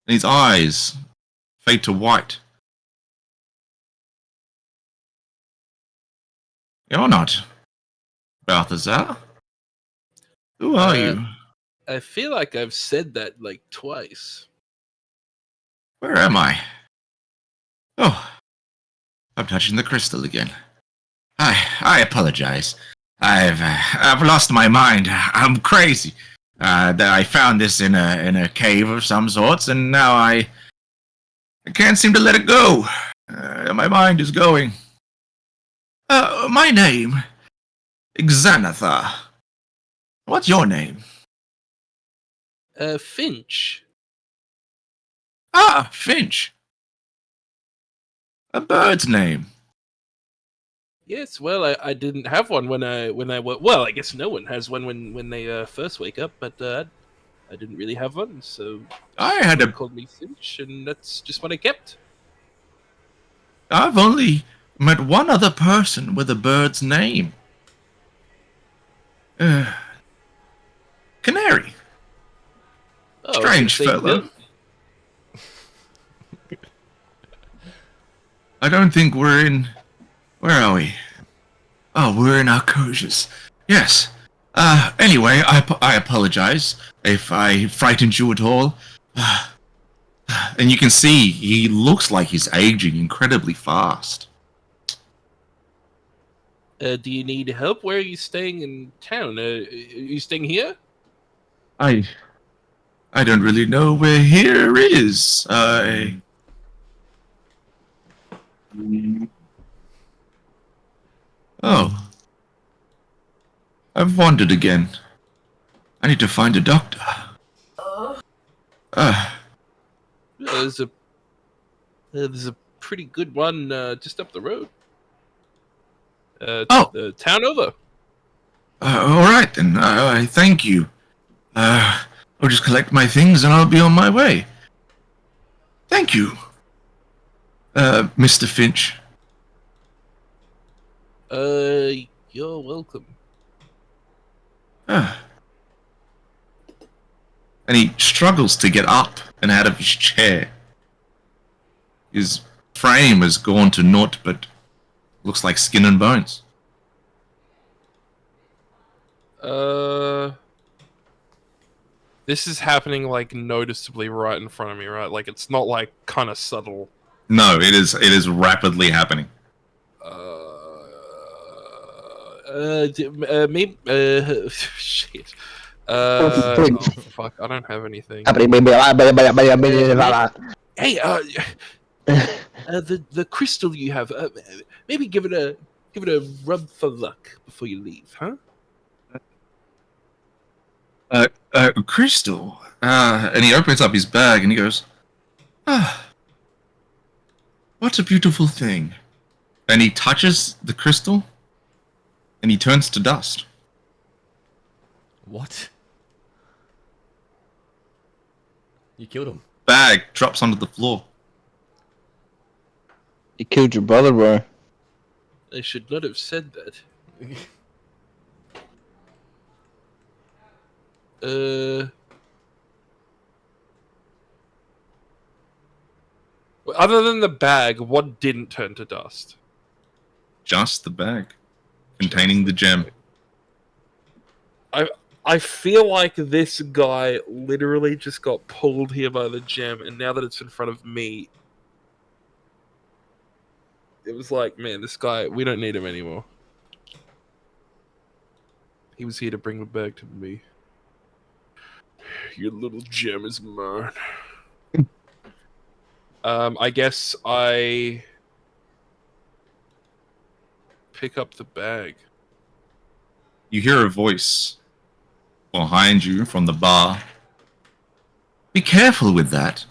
And his eyes fade to white. You're not Balthazar. Who are you? I feel like I've said that like twice. Where am I? Oh, I'm touching the crystal again. I apologize. I've lost my mind. I'm crazy. That I found this in a cave of some sorts, and now I can't seem to let it go. My mind is going. My name, Xanathar. What's your name? Finch. Ah, Finch. A bird's name. Yes, well, I didn't have one when I well, I guess no one has one when they first wake up, but I didn't really have one, so I had someone a. called me Finch, and that's just what I kept. I've only met one other person with a bird's name. Canary. Oh, I was Strange gonna say fellow. no. I don't think we're in. Where are we? Oh, we're in Arcosius. Yes. Anyway, I apologize if I frightened you at all. And you can see he looks like he's aging incredibly fast. Do you need help? Where are you staying in town? Are you staying here? I don't really know where here is. Oh. I've wandered again. I need to find a doctor. There's a pretty good one just up the road. Oh. The town over. All right then. I thank you. I'll just collect my things and I'll be on my way. Thank you, Mr. Finch. You're welcome. And he struggles to get up and out of his chair. His frame has gone to naught, but looks like skin and bones. This is happening like noticeably right in front of me, right? Like it's not like kind of subtle. No, it is rapidly happening. Maybe. Shit. Oh, fuck! I don't have anything. Hey, the crystal you have. Maybe give it a rub for luck before you leave, huh? Crystal. And he opens up his bag and he goes, what a beautiful thing. And he touches the crystal and he turns to dust. What? You killed him. Bag drops onto the floor. You killed your brother, bro. I should not have said that. Other than the bag, what didn't turn to dust? Just the bag containing the gem. I feel like this guy literally just got pulled here by the gem, and now that it's in front of me, it was like, man, this guy, we don't need him anymore. He was here to bring the bag to me. Your little gem is mine. I guess I pick up the bag. You hear a voice behind you from the bar. Be careful with that,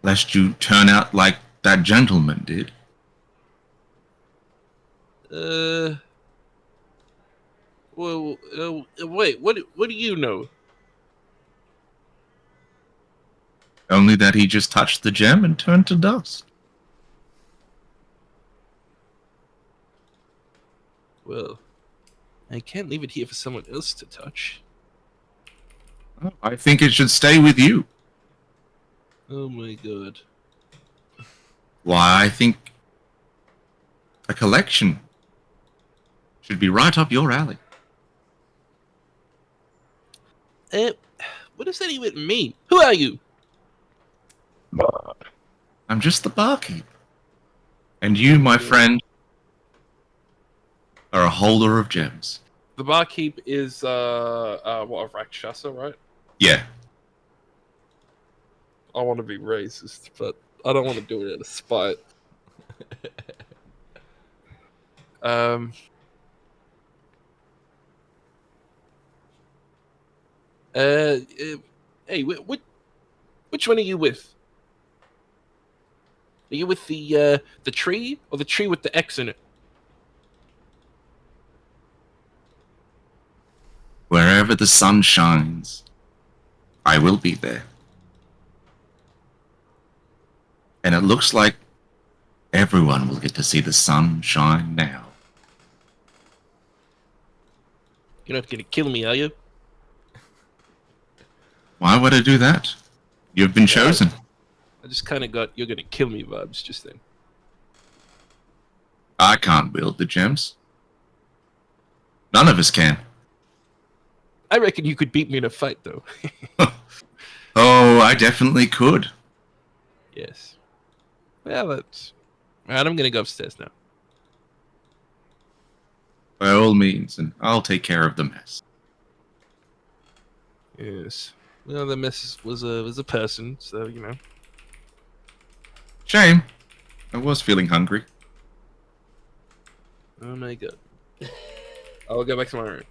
lest you turn out like that gentleman did. Well, wait. What do you know? Only that he just touched the gem and turned to dust. Well, I can't leave it here for someone else to touch. I think it should stay with you. Oh my god. Why, I think a collection should be right up your alley. What does that even mean? Who are you? I'm just the barkeep. And you, my friend, are a holder of gems. The barkeep is a Rakshasa, right? Yeah. I want to be racist, but I don't want to do it out of spite. Hey, which one are you with? Are you with the tree or the tree with the X in it? Wherever the sun shines, I will be there. And it looks like everyone will get to see the sun shine now. You're not gonna kill me, are you? Why would I do that? You've been chosen. I just kind of got "you're gonna kill me" vibes just then. I can't wield the gems. None of us can. I reckon you could beat me in a fight, though. Oh, I definitely could. Yes. Well, that's... Alright, I'm gonna go upstairs now. By all means, and I'll take care of the mess. Yes. Well, the mess was a person, so, you know. Shame. I was feeling hungry. Oh my god. I'll go back to my room.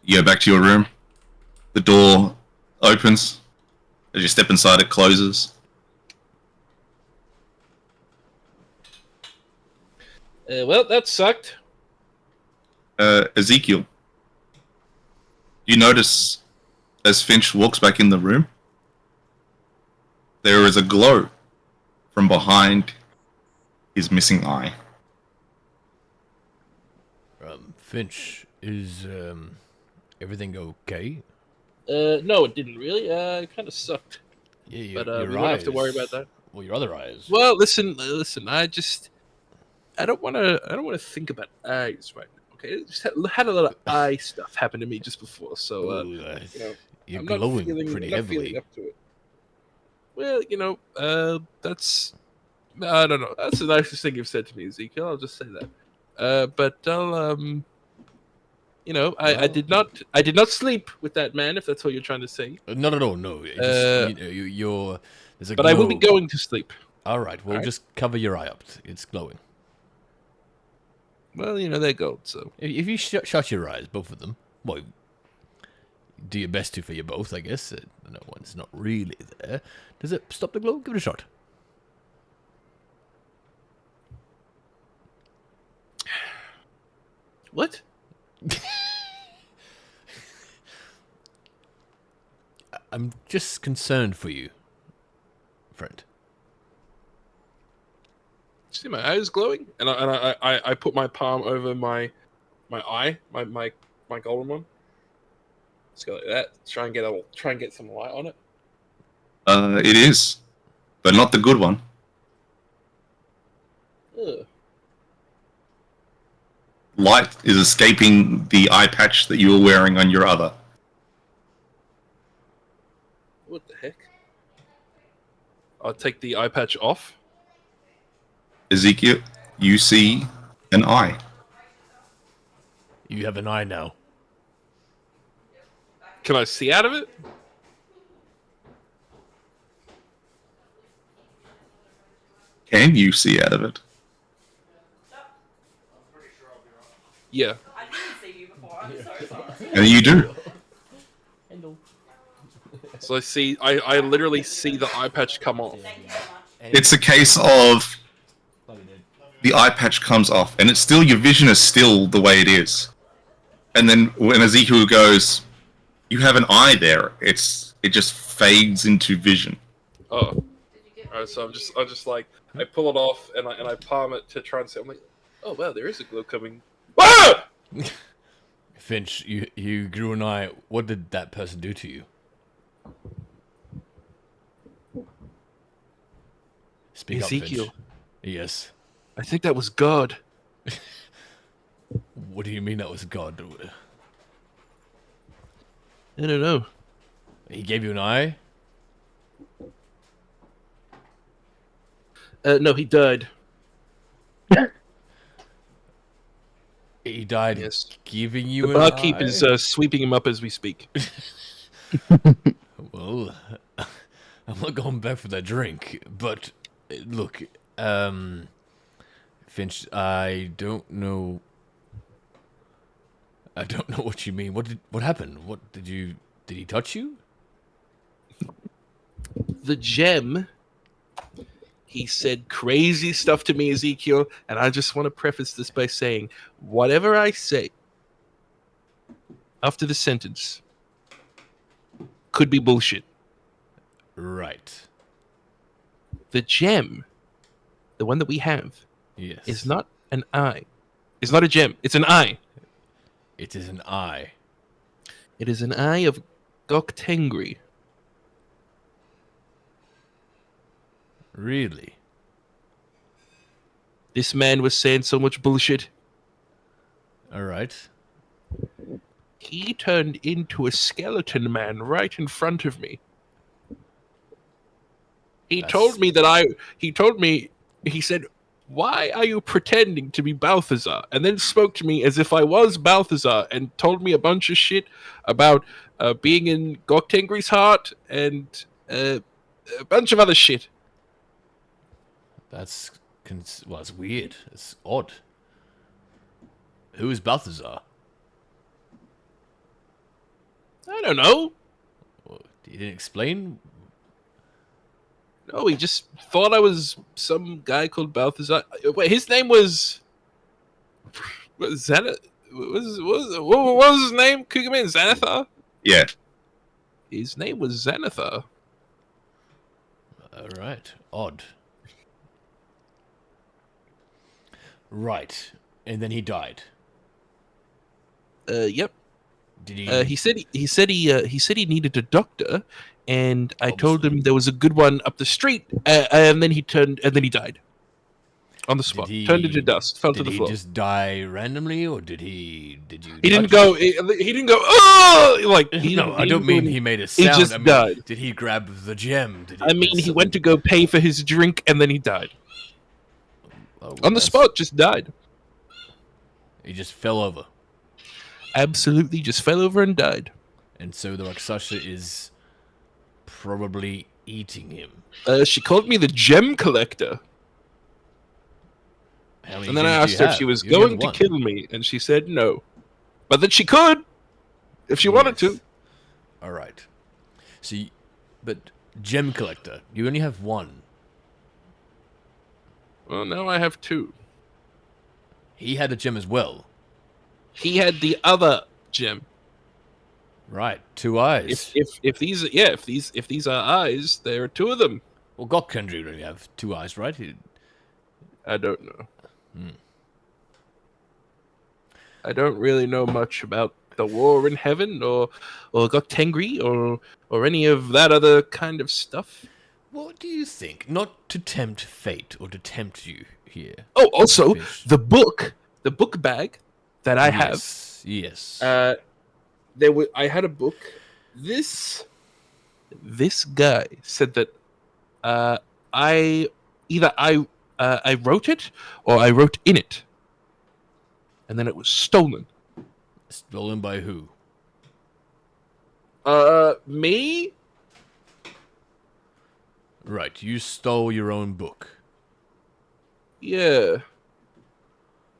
You go back to your room. The door opens. As you step inside, it closes. Well, that sucked. Ezekiel, you notice as Finch walks back in the room, there is a glow from behind his missing eye. Finch, is everything okay? No, it didn't really. It kind of sucked. Yeah, But your we eyes. won't have to worry about that. Well, your other eyes. Well, listen. I don't want to think about eyes right now. Okay, I just had a lot of eye stuff happen to me just before, so Ooh, you know, you're I'm not glowing feeling- pretty I'm not heavily. feeling up to it. Well, you know, that's I don't know. That's the nicest thing you've said to me, Ezekiel. I'll just say that. But I'll you know, I did not sleep with that man. If that's what you're trying to say. No. It's just, you're. There's a But I will be glow. going to sleep. All right. Well, All right. just cover your eye up. It's glowing. Well, you know, they're gold, so. If you shut your eyes, both of them, well, do your best to for you both, I guess. No one's not really there. Does it stop the glow? Give it a shot. What? I'm just concerned for you, friend. See my eyes glowing, and I put my palm over my eye, my golden one. Just go like that. Try and get some light on it. It is, but not the good one. Ugh. Light is escaping the eye patch that you were wearing on your other. What the heck? I'll take the eye patch off. Ezekiel, you see an eye. You have an eye now. Can I see out of it? Can you see out of it? Yeah. I didn't see you before. I'm so sorry. And you do. So I literally see the eye patch come off. Thank you so much. It's a case of the eye patch comes off, and it's still, your vision is still the way it is. And then when Ezekiel goes, "You have an eye there," it just fades into vision. Oh. Alright, so I'm just like, I pull it off and I palm it to try and see. I'm like, oh wow, there is a glow coming. Ah! Finch, you grew an eye. What did that person do to you? Speak Ezekiel. up, Finch. Yes. I think that was God. What do you mean that was God? I don't know. He gave you an eye? No, he died. He died Yes. giving you The an barkeep eye? is sweeping him up as we speak. Well, I'm not going back for that drink, but look, Finch, I don't know what you mean. What happened? Did he touch you? The gem. He said crazy stuff to me, Ezekiel, and I just want to preface this by saying, whatever I say after the sentence could be bullshit. Right. The gem, the one that we have, Yes. is not an eye. It's not a gem. It's an eye. It is an eye. It is an eye of Goktengri. Really? This man was saying so much bullshit. All right. He turned into a skeleton man right in front of me. He told me he said, "Why are you pretending to be Balthazar?" And then spoke to me as if I was Balthazar and told me a bunch of shit about being in Goktengri's heart and a bunch of other shit. It's weird. It's odd. Who is Balthazar? I don't know. Well, he didn't explain. No, he just thought I was some guy called Balthazar. Wait, his name was Xanath. What was his name? Cougarman Xanathar? Yeah. His name was Xanathar. All right. Odd. Right. And then he died. Yep. Did he? He said he needed a doctor, and I told him there was a good one up the street. And then he died on the spot. Turned into dust. Fell to the floor. Did he just die randomly, or did you? He didn't go. He didn't go. Oh, like No, I don't mean he made a He sound. just I mean, died. Did he grab the gem? He went to go pay for his drink, and then he died on the spot. Just died. He just fell over. Absolutely, just fell over and died. And so the Rakshasa is probably eating him. She called me the gem collector. How many And then I gems do asked you her if have? she was You only going have to one. kill me, and she said no. But that she could, if she wanted to. All right. So, but gem collector, you only have one. Well, now I have two. He had a gem as well. He had the other gem. Right, two eyes. If these are eyes, there are two of them. Well, Gokendry only have two eyes, right? I don't know. I don't really know much about the war in heaven or Goktengri or any of that other kind of stuff. What do you think? Not to tempt fate or to tempt you here. Oh, also Fish. the book bag that I have. Yes. I had a book. This guy said that I wrote it or I wrote in it, and then it was stolen. Stolen by who? Me? Right, you stole your own book. Yeah.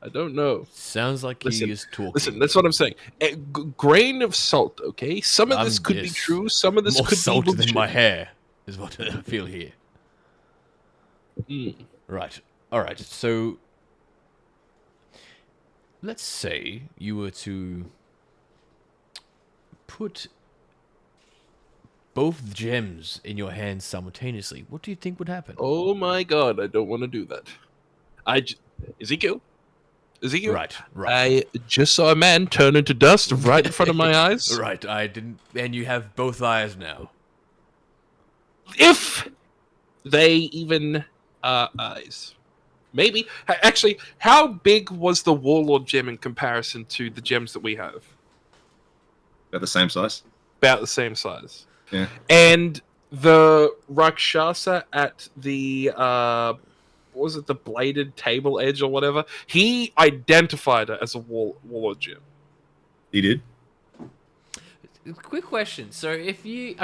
I don't know. Sounds like he Listen, is talking. Listen, that's what I'm saying. A grain of salt, okay? Some of this could be yes, true, some of this more could salt be than bullshit. my hair, is what I feel here. Mm. Right. All right. So, let's say you were to put both gems in your hands simultaneously. What do you think would happen? Oh my god, I don't want to do that. Ezekiel? Ezekiel? Right. I just saw a man turn into dust right in front of my eyes. Right. I didn't. And you have both eyes now. If they even are eyes. Maybe. Actually, how big was the Warlord gem in comparison to the gems that we have? About the same size. About the same size. Yeah. And the Rakshasa at the what was it, the bladed table edge or whatever? He identified it as a Warlord gem. He did. Quick question. So if you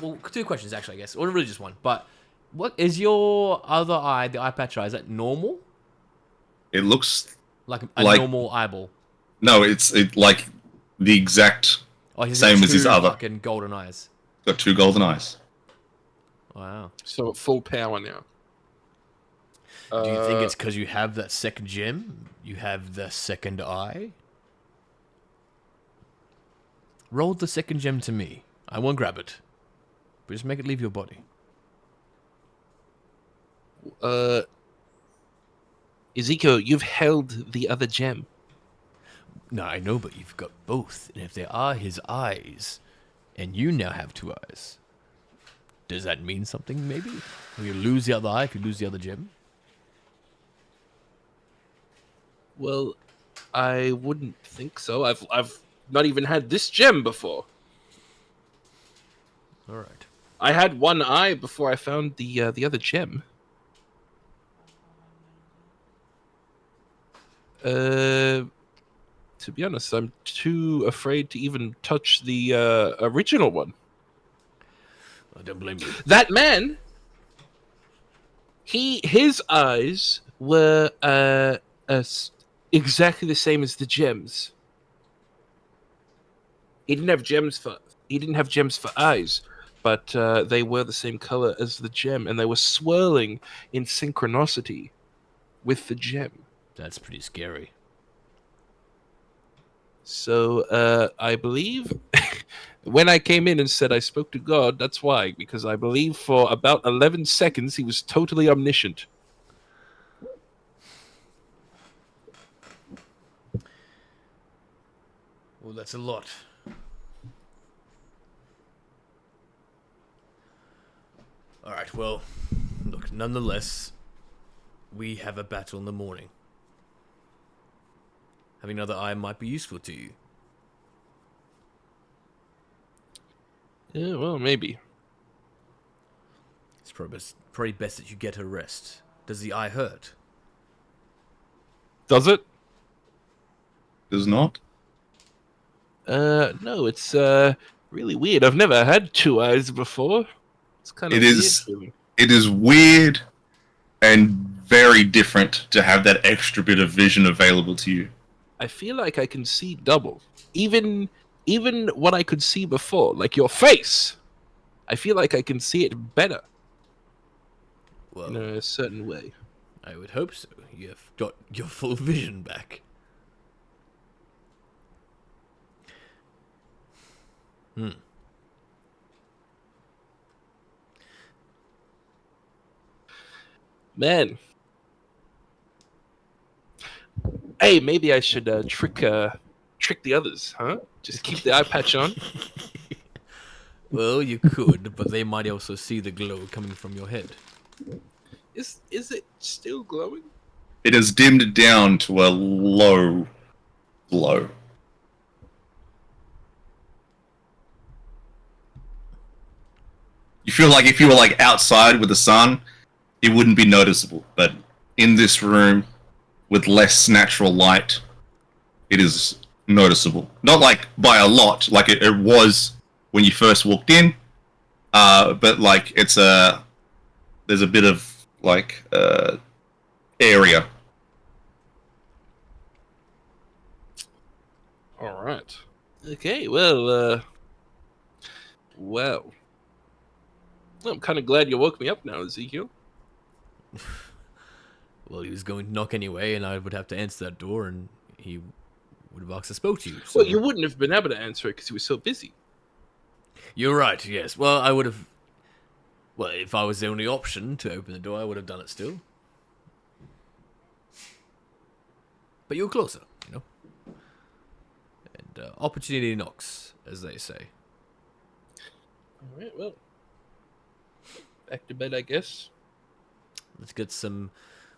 well, two questions actually, I guess, or really just one. But what is your other eye, the eye patch eye? Is that normal? It looks Like a like normal eyeball? no. It's like the exact Oh, he's same got as his two other. fucking golden eyes. Got 2 golden eyes. Wow. So at full power now. Do you think it's because you have that second gem? You have the second eye? Roll the second gem to me. I won't grab it. But just make it leave your body. Ezekiel, you've held the other gem. No, I know, but you've got both. And if they are his eyes, and you now have 2 eyes, does that mean something, maybe? Will you lose the other eye if you lose the other gem? Well, I wouldn't think so. I've not even had this gem before. Alright. I had one eye before I found the other gem. To be honest, I'm too afraid to even touch the original one. I don't blame you. That man, his eyes were exactly the same as the gems. He didn't have gems for eyes, but they were the same color as the gem, and they were swirling in synchronicity with the gem. That's pretty scary. So I believe when I came in and said I spoke to God, that's why, because I believe for about 11 seconds he was totally omniscient. Well, that's a lot. Alright, well, look, nonetheless, we have a battle in the morning. Having another eye might be useful to you. Yeah, well, maybe. It's probably best that you get a rest. Does the eye hurt? Does it? Does not. No, it's really weird. I've never had 2 eyes before. It's kind of It weird is. feeling. It is weird and very different to have that extra bit of vision available to you. I feel like I can see double. Even what I could see before, like your face. I feel like I can see it better Well, in a certain way. I would hope so. You've got your full vision back. Man. Hey, maybe I should trick the others, huh? Just keep the eye patch on. Well, you could, but they might also see the glow coming from your head. Is it still glowing? It is dimmed down to a low glow. You feel like if you were like outside with the sun, it wouldn't be noticeable. But in this room, with less natural light, it is noticeable. Not like by a lot, like it was when you first walked in, but like there's a bit of like area. All right. Okay. Well. Well. I'm kind of glad you woke me up now, Ezekiel. Well, he was going to knock anyway, and I would have to answer that door, and he would have asked to spoke to you. So. Well, you wouldn't have been able to answer it because you were so busy. You're right, yes. Well, I would have... Well, if I was the only option to open the door, I would have done it still. But you were closer, you know? And opportunity knocks, as they say. All right, well. Back to bed, I guess. Let's get some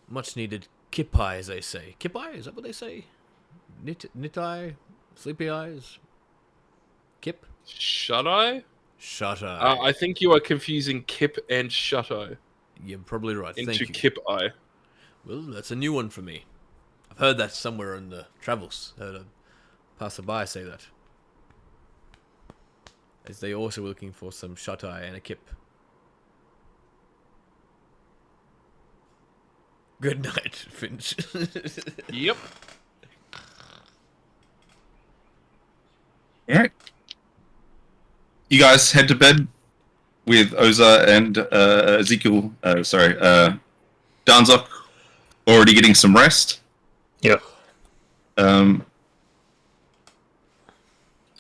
much-needed kip-eye, as they say. Kip-eye? Is that what they say? Knit-eye? Sleepy eyes? Kip? Shut-eye? Shut-eye. I think you are confusing kip and shut-eye You're probably right, thank into you. kip-eye. Well, that's a new one for me. I've heard that somewhere in the travels. Heard a passerby say that. As they also were looking for some shut-eye and a kip. Good night, Finch. Yep. All right. You guys head to bed with Oza and Ezekiel. Danzok already getting some rest. Yep.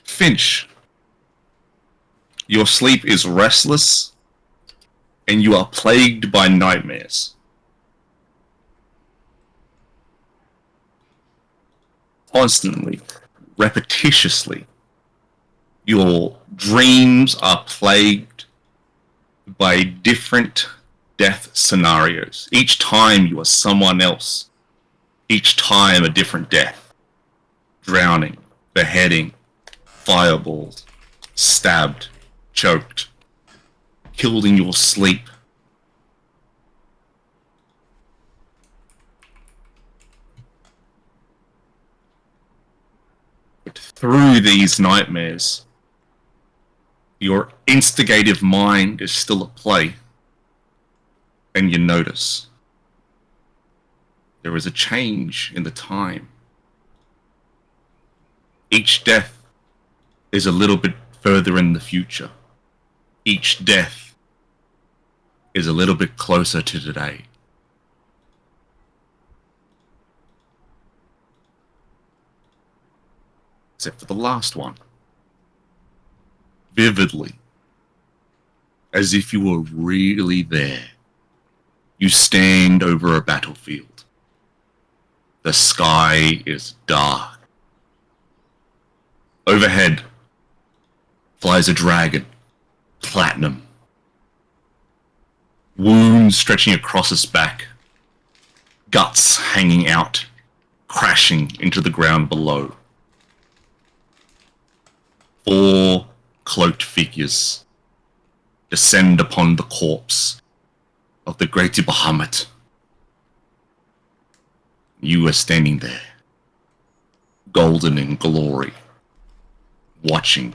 Finch, your sleep is restless, and you are plagued by nightmares. Constantly, repetitiously, your dreams are plagued by different death scenarios. Each time you are someone else. Each time a different death. Drowning, beheading, fireballs, stabbed, choked, killed in your sleep. But through these nightmares, your instigative mind is still at play, and you notice there is a change in the time. Each death is a little bit further in the future. Each death is a little bit closer to today. Except for the last one. Vividly. As if you were really there. You stand over a battlefield. The sky is dark. Overhead flies a dragon, platinum. Wounds stretching across its back. Guts hanging out, crashing into the ground below. 4 cloaked figures descend upon the corpse of the great Bahamut. You are standing there, golden in glory, watching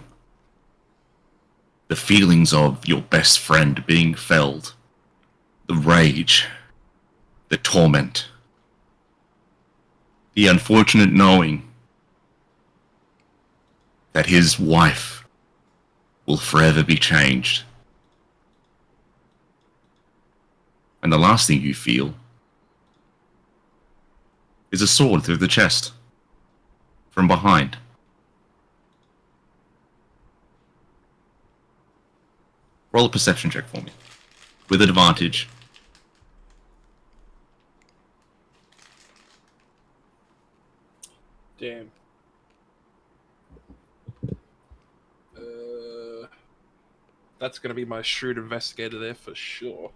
the feelings of your best friend being felled, the rage, the torment, the unfortunate knowing that his wife will forever be changed. And the last thing you feel is a sword through the chest from behind. Roll a perception check for me with advantage. Damn. That's going to be my shrewd investigator there for sure.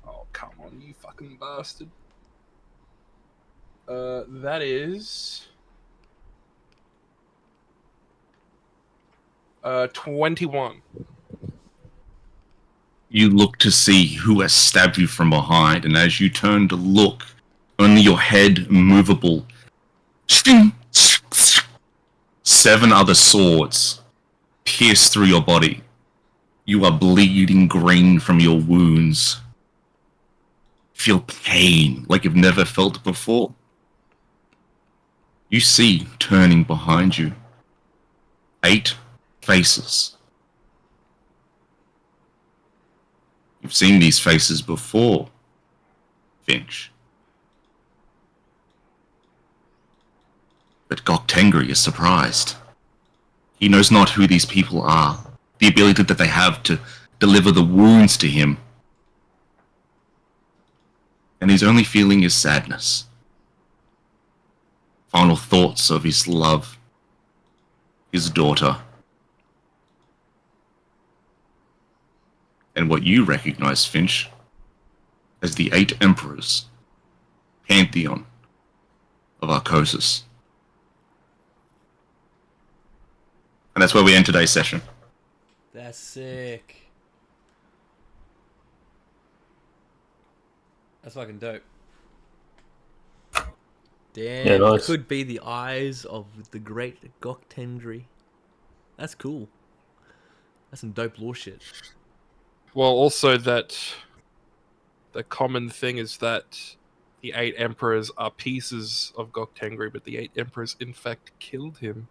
Oh, come on, you fucking bastard. That is... 21. You look to see who has stabbed you from behind, and as you turn to look, only your head movable 7 other swords pierce through your body. You are bleeding green from your wounds. Feel pain like you've never felt before. You see, turning behind you, 8 faces. You've seen these faces before, Finch. But Gok Tengri is surprised. He knows not who these people are, the ability that they have to deliver the wounds to him. And his only feeling is sadness. Final thoughts of his love, his daughter, and what you recognize, Finch, as the 8 Emperors, pantheon of Arcosis. And that's where we end today's session. That's sick. That's fucking dope. Damn, Yeah, nice. it could be the eyes of the great Gok Tendri. That's cool. That's some dope lore shit. Well, also that the common thing is that the 8 emperors are pieces of Gok Tengri, but the 8 emperors in fact killed him.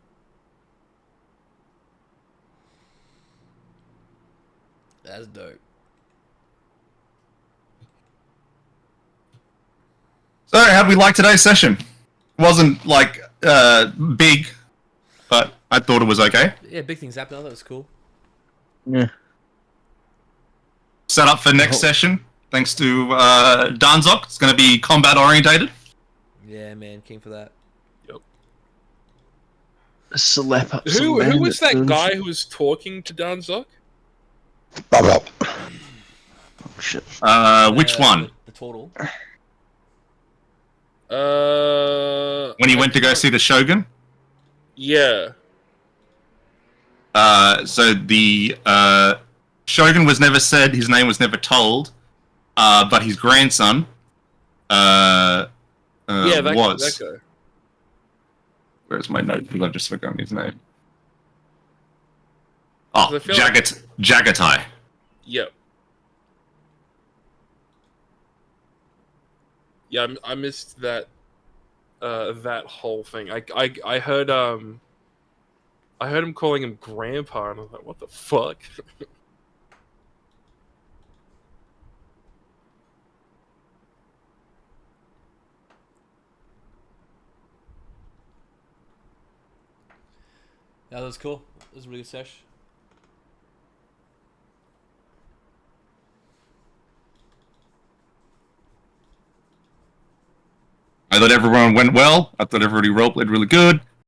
That's dope. So, how'd we like today's session? It wasn't like big, but I thought it was okay. Yeah, big things happened. I thought it was cool. Yeah. Set up for next session, thanks to Danzok. It's going to be combat orientated. Yeah, man, keen for that. Slap up some Who was that bandits, guy who was talking to Danzok? Oh shit. Which one? The turtle. When he went to go see the Shogun? Yeah. So the Shogun was never said, his name was never told, but his grandson Yeah, that was. that guy. Where's my note? Because I've just forgotten his name. Oh, 'Cause I feel like- Jagatai. Yep. Yeah, I missed that that whole thing. I heard I heard him calling him grandpa, and I was like, what the fuck? Yeah, that was cool. That was a really good sesh. I thought everyone went well. I thought everybody roleplayed really good.